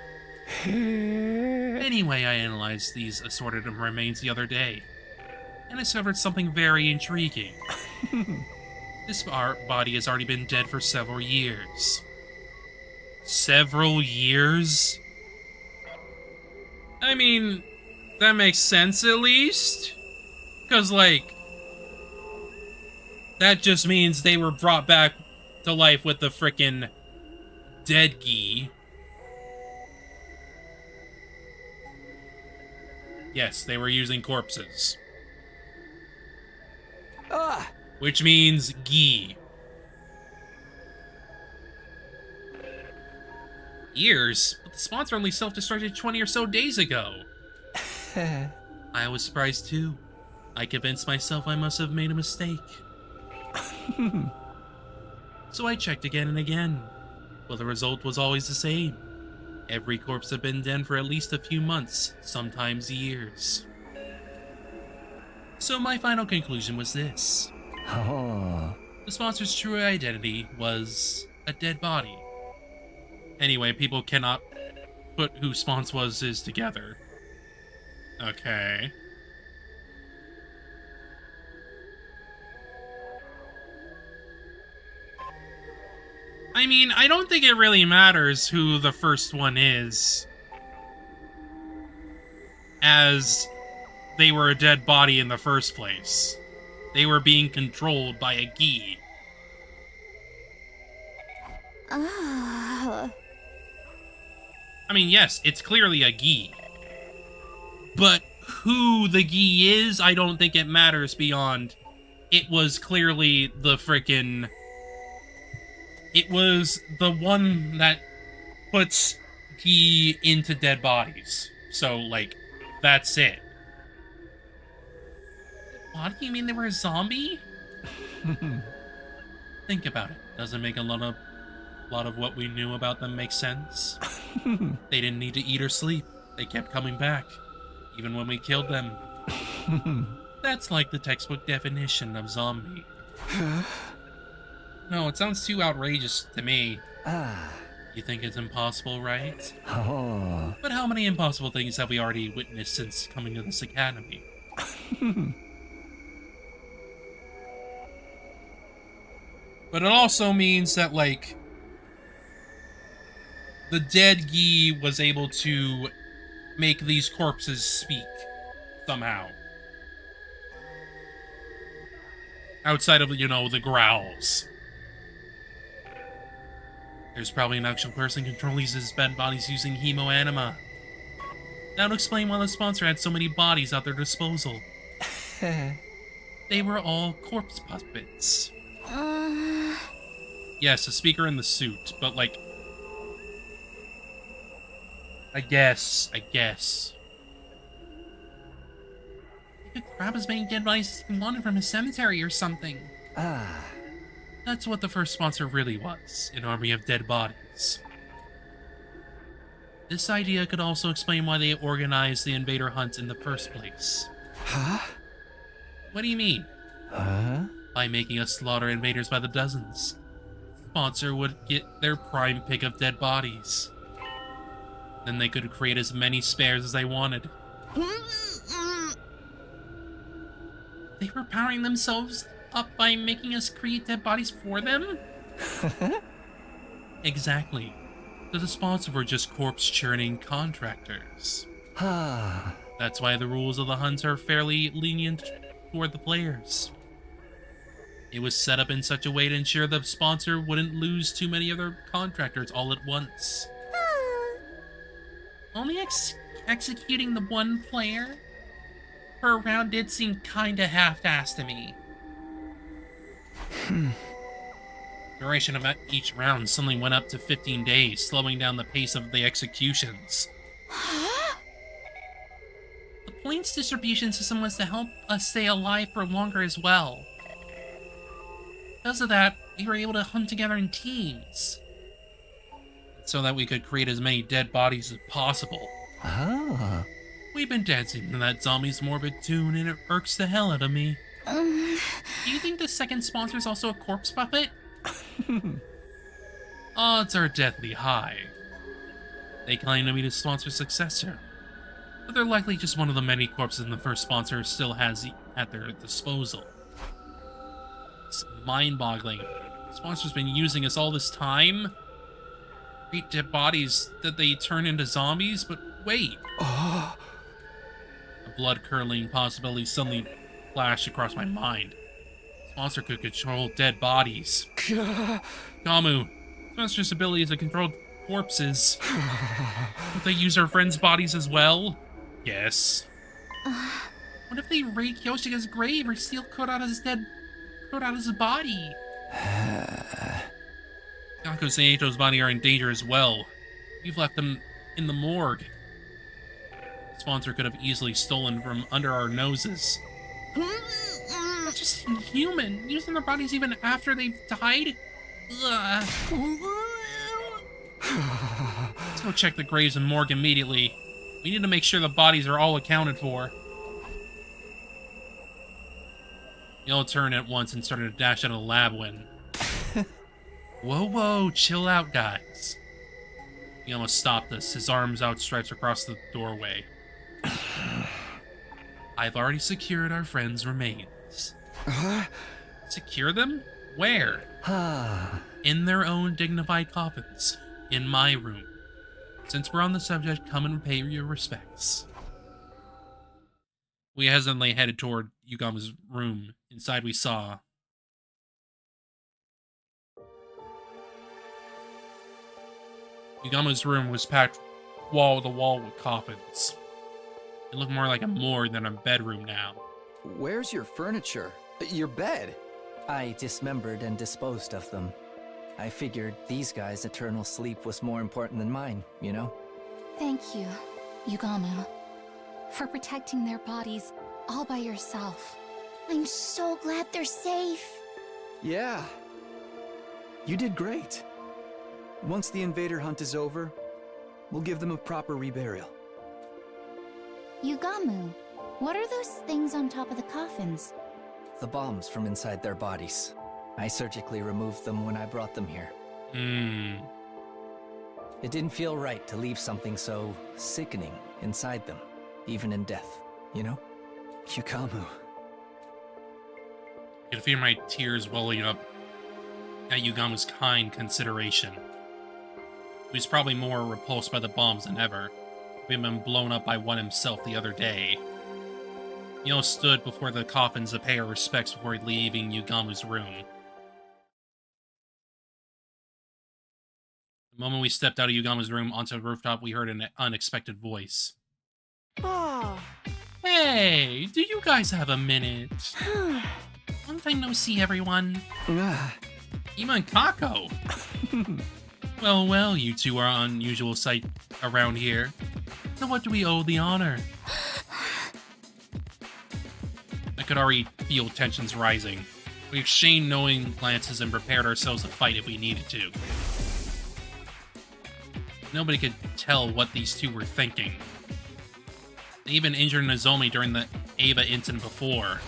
Anyway, I analyzed these assorted remains the other day, and discovered something very intriguing. This body has already been dead for several years. Several years? I mean, that makes sense at least? Because, like, that just means they were brought back to life with the frickin' dead gi. Yes, they were using corpses. Which means gi. Years? But the Sponser only self-destructed 20 or so days ago. I was surprised too. I convinced myself I must have made a mistake. So I checked again and again. But the result was always the same. Every corpse had been dead for at least a few months, sometimes years. So my final conclusion was this. The Sponser's true identity was a dead body. Anyway, people cannot put who Spons was together. Okay. I mean, I don't think it really matters who the first one is, as they were a dead body in the first place. They were being controlled by a gi. I mean, yes, it's clearly a gi. But who the gi is, I don't think it matters beyond it was clearly the frickin'... It was the one that puts gi into dead bodies. So, like, that's it. What do you mean they were a zombie? Think about it. Doesn't make a lot of what we knew about them make sense. They didn't need to eat or sleep. They kept coming back, even when we killed them. That's like the textbook definition of zombie. No, it sounds too outrageous to me. You think it's impossible, right? But how many impossible things have we already witnessed since coming to this academy? But it also means that, like, the dead gi was able to make these corpses speak somehow. Outside of, you know, the growls. There's probably an actual person controlling these dead bodies using hemoanima. That would explain why the Sponser had so many bodies at their disposal. They were all corpse puppets. Yes, a speaker in the suit, but like... I guess. You could grab as many dead bodies as you wanted from a cemetery or something. That's what the first Sponser really was, an army of dead bodies. This idea could also explain why they organized the invader hunt in the first place. Huh? What do you mean? Huh? By making us slaughter invaders by the dozens. Sponser would get their prime pick of dead bodies. Then they could create as many spares as they wanted. They were powering themselves up by making us create dead bodies for them? Exactly. So the Sponser were just corpse-churning contractors. That's why the rules of the hunt are fairly lenient toward the players. It was set up in such a way to ensure the Sponser wouldn't lose too many other contractors all at once. Only executing the one player per round did seem kinda half-assed to me. Duration of each round suddenly went up to 15 days, slowing down the pace of the executions. The points distribution system was to help us stay alive for longer as well. Because of that, we were able to hunt together in teams, so that we could create as many dead bodies as possible. We've been dancing to that zombie's morbid tune, and it irks the hell out of me. Do you think the second Sponser is also a corpse puppet? Odds are deathly high. They claim to be the Sponser's successor, but they're likely just one of the many corpses the first Sponser still has at their disposal. It's mind-boggling. Sponser's been using us all this time. Create dead bodies that they turn into zombies, but wait. A blood-curdling possibility suddenly flashed across my mind. Sponser could control dead bodies. Gamu, Sponser's ability is to control corpses. Would they use our friends' bodies as well? Yes. What if they raid Kyoshiga's grave or steal Kurata's body? Yako's and Eito's body are in danger as well. We've left them in the morgue. Sponser could have easily stolen from under our noses. That's just inhuman. Using their bodies even after they've died? Ugh. Let's go check the graves and morgue immediately. We need to make sure the bodies are all accounted for. We all turned at once and started to dash out of the lab when... Whoa, chill out, guys. He almost stopped us, his arms outstretched across the doorway. I've already secured our friends' remains. Secure them? Where? In their own dignified coffins. In my room. Since we're on the subject, come and pay your respects. We hesitantly headed toward Yugamu's room. Inside we saw... Yugamu's room was packed wall to wall with coffins. It looked more like a morgue than a bedroom now. Where's your furniture? Your bed? I dismembered and disposed of them. I figured these guys' eternal sleep was more important than mine, you know? Thank you, Yugamu, for protecting their bodies all by yourself. I'm so glad they're safe. Yeah. You did great. Once the invader hunt is over, we'll give them a proper reburial. Yugamu, what are those things on top of the coffins? The bombs from inside their bodies. I surgically removed them when I brought them here. It didn't feel right to leave something so sickening inside them, even in death, you know? Yugamu. I could feel my tears welling up at Yugamu's kind consideration. He was probably more repulsed by the bombs than ever. Having been blown up by one himself the other day. Mio stood before the coffins to pay her respects before leaving Yugamu's room. The moment we stepped out of Yugamu's room onto the rooftop, we heard an unexpected voice. Hey, do you guys have a minute? Long time no see, everyone. Ima and Kako. Well, you two are an unusual sight around here. So what do we owe the honor? I could already feel tensions rising. We exchanged knowing glances and prepared ourselves to fight if we needed to. Nobody could tell what these two were thinking. They even injured Nozomi during the Ava incident before.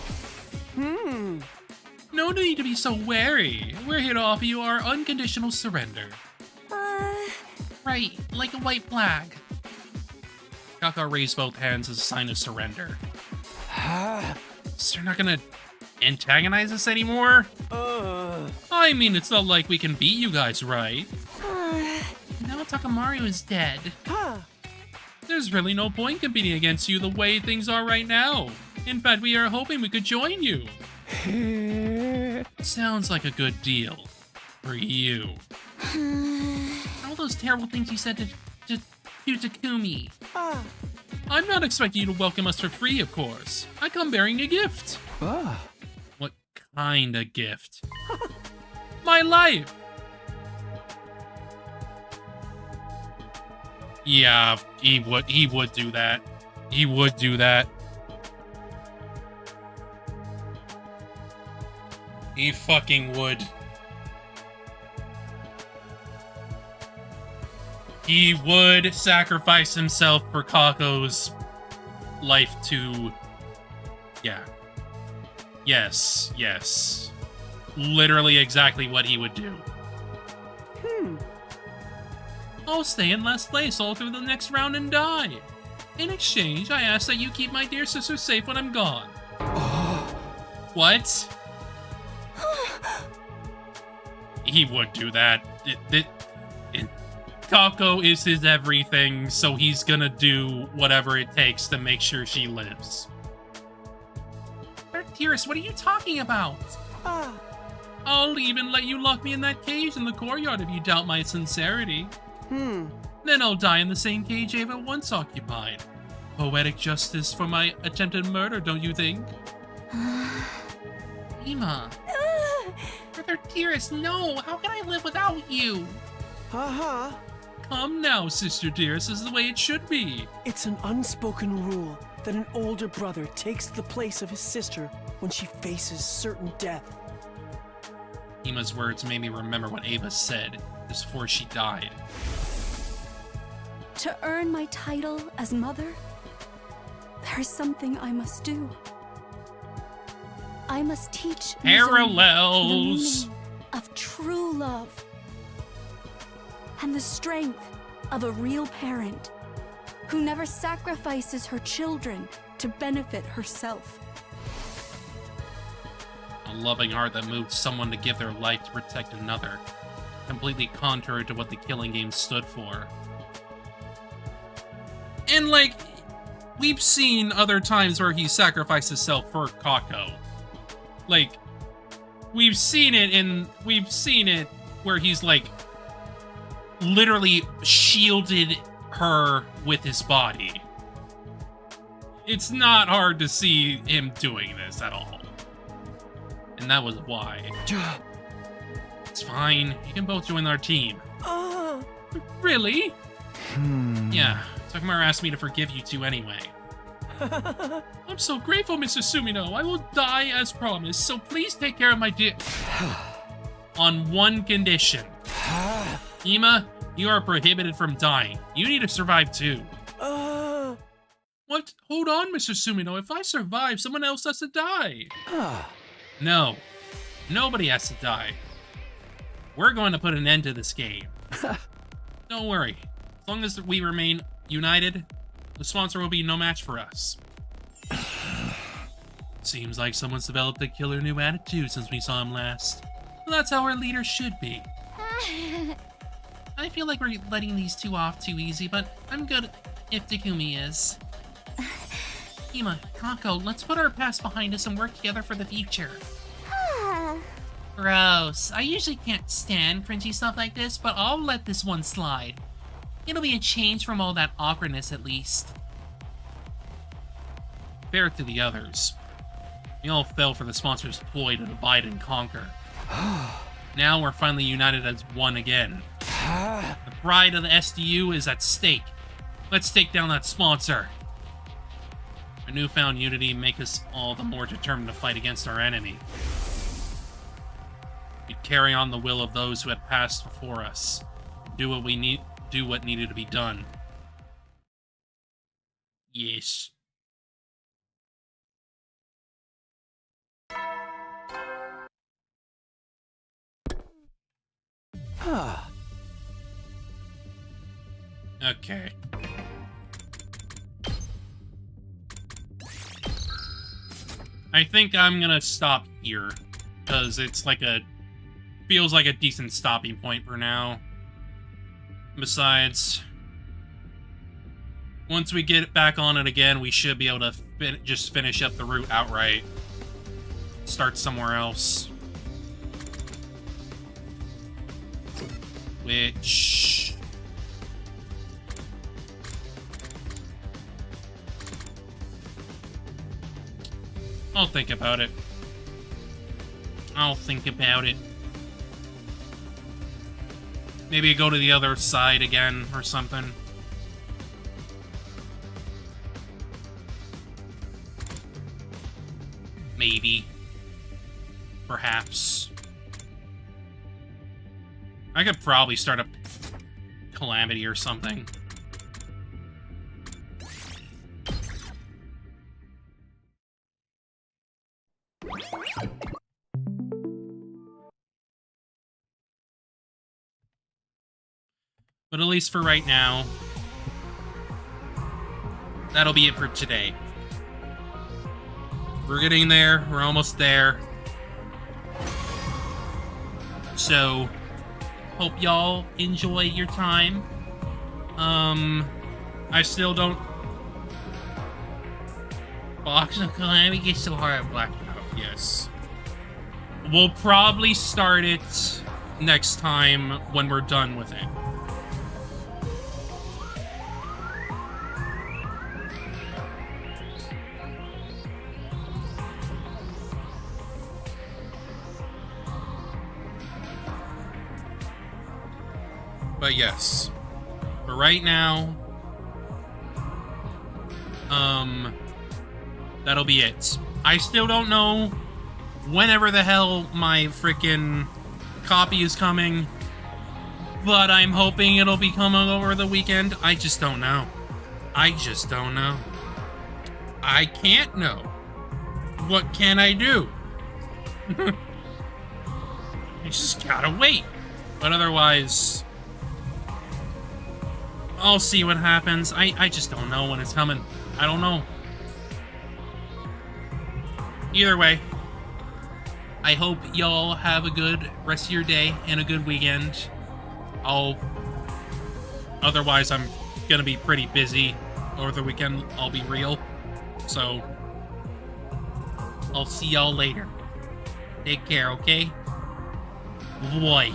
No need to be so wary. We're here to offer you our unconditional surrender. Right, like a white flag. Kako raised both hands as a sign of surrender. So you're not gonna antagonize us anymore? I mean, it's not like we can beat you guys, right? Now Takamaru is dead. There's really no point competing against you the way things are right now. In fact, we are hoping we could join you. Sounds like a good deal. For you. All those terrible things you said to Takumi. I'm not expecting you to welcome us for free, of course. I come bearing a gift. What kind of gift? My life! Yeah, he would do that. He would do that. He fucking would. He would sacrifice himself for Kako's life to... Yeah. Yes, yes. Literally exactly what he would do. I'll stay in last place all through the next round and die. In exchange, I ask that you keep my dear sister safe when I'm gone. What? He would do that. Kako is his everything, so he's gonna do whatever it takes to make sure she lives. Dearest, what are you talking about? I'll even let you lock me in that cage in the courtyard if you doubt my sincerity. Then I'll die in the same cage Ava once occupied. Poetic justice for my attempted murder, don't you think? Ima. Brother dearest, no! How can I live without you? Come now, sister dearest, this is the way it should be. It's an unspoken rule that an older brother takes the place of his sister when she faces certain death. Ima's words made me remember what Ava said just before she died. To earn my title as mother, there's something I must do. I must teach Parallels the meaning of true love and the strength of a real parent who never sacrifices her children to benefit herself. A loving heart that moved someone to give their life to protect another, completely contrary to what the Killing Game stood for. And, like, we've seen other times where he sacrificed himself for Kako. Like, we've seen it where he's, like, literally shielded her with his body. It's not hard to see him doing this at all. And that was why. It's fine. You can both join our team. Really? Yeah. Takamaru asked me to forgive you two anyway. I'm so grateful, Mr. Sumino. I will die as promised, so please take care of my dear... On one condition. Ima, you are prohibited from dying. You need to survive too. What? Hold on, Mr. Sumino. If I survive, someone else has to die. No. Nobody has to die. We're going to put an end to this game. Don't worry. As long as we remain united, the sponsor will be no match for us. Seems like someone's developed a killer new attitude since we saw him last. Well, that's how our leader should be. I feel like we're letting these two off too easy, but I'm good if Takumi is. Ima, Kako, let's put our past behind us and work together for the future. Gross. I usually can't stand cringy stuff like this, but I'll let this one slide. It'll be a change from all that awkwardness, at least. Fair to the others. We all fell for the sponsor's ploy to divide and conquer. Now we're finally united as one again. The pride of the SDU is at stake. Let's take down that sponsor. Our newfound unity make us all the more determined to fight against our enemy. We'd carry on the will of those who had passed before us. Do what needed to be done. Yes. Ah. Okay. I think I'm gonna stop here, because it's like feels like a decent stopping point for now. Besides, once we get back on it again, we should be able to just finish up the route outright. Start somewhere else. Which... I'll think about it. I'll think about it. Maybe go to the other side again or something. Maybe. Perhaps. I could probably start a Calamity or something. But at least for right now, that'll be it for today. We're getting there. We're almost there. So, hope y'all enjoy your time. I still don't... Box of Calamity gets so hard at Blackout, yes. We'll probably start it next time when we're done with it. But yes, for right now, that'll be it. I still don't know whenever the hell my freaking copy is coming, but I'm hoping it'll be coming over the weekend. I just don't know. I just don't know. I can't know. What can I do? I just gotta wait. But otherwise, I'll see what happens. I just don't know when it's coming. I don't know. Either way, I hope y'all have a good rest of your day and a good weekend. Otherwise, I'm gonna be pretty busy over the weekend, I'll be real. So, I'll see y'all later. Take care, okay? Boy.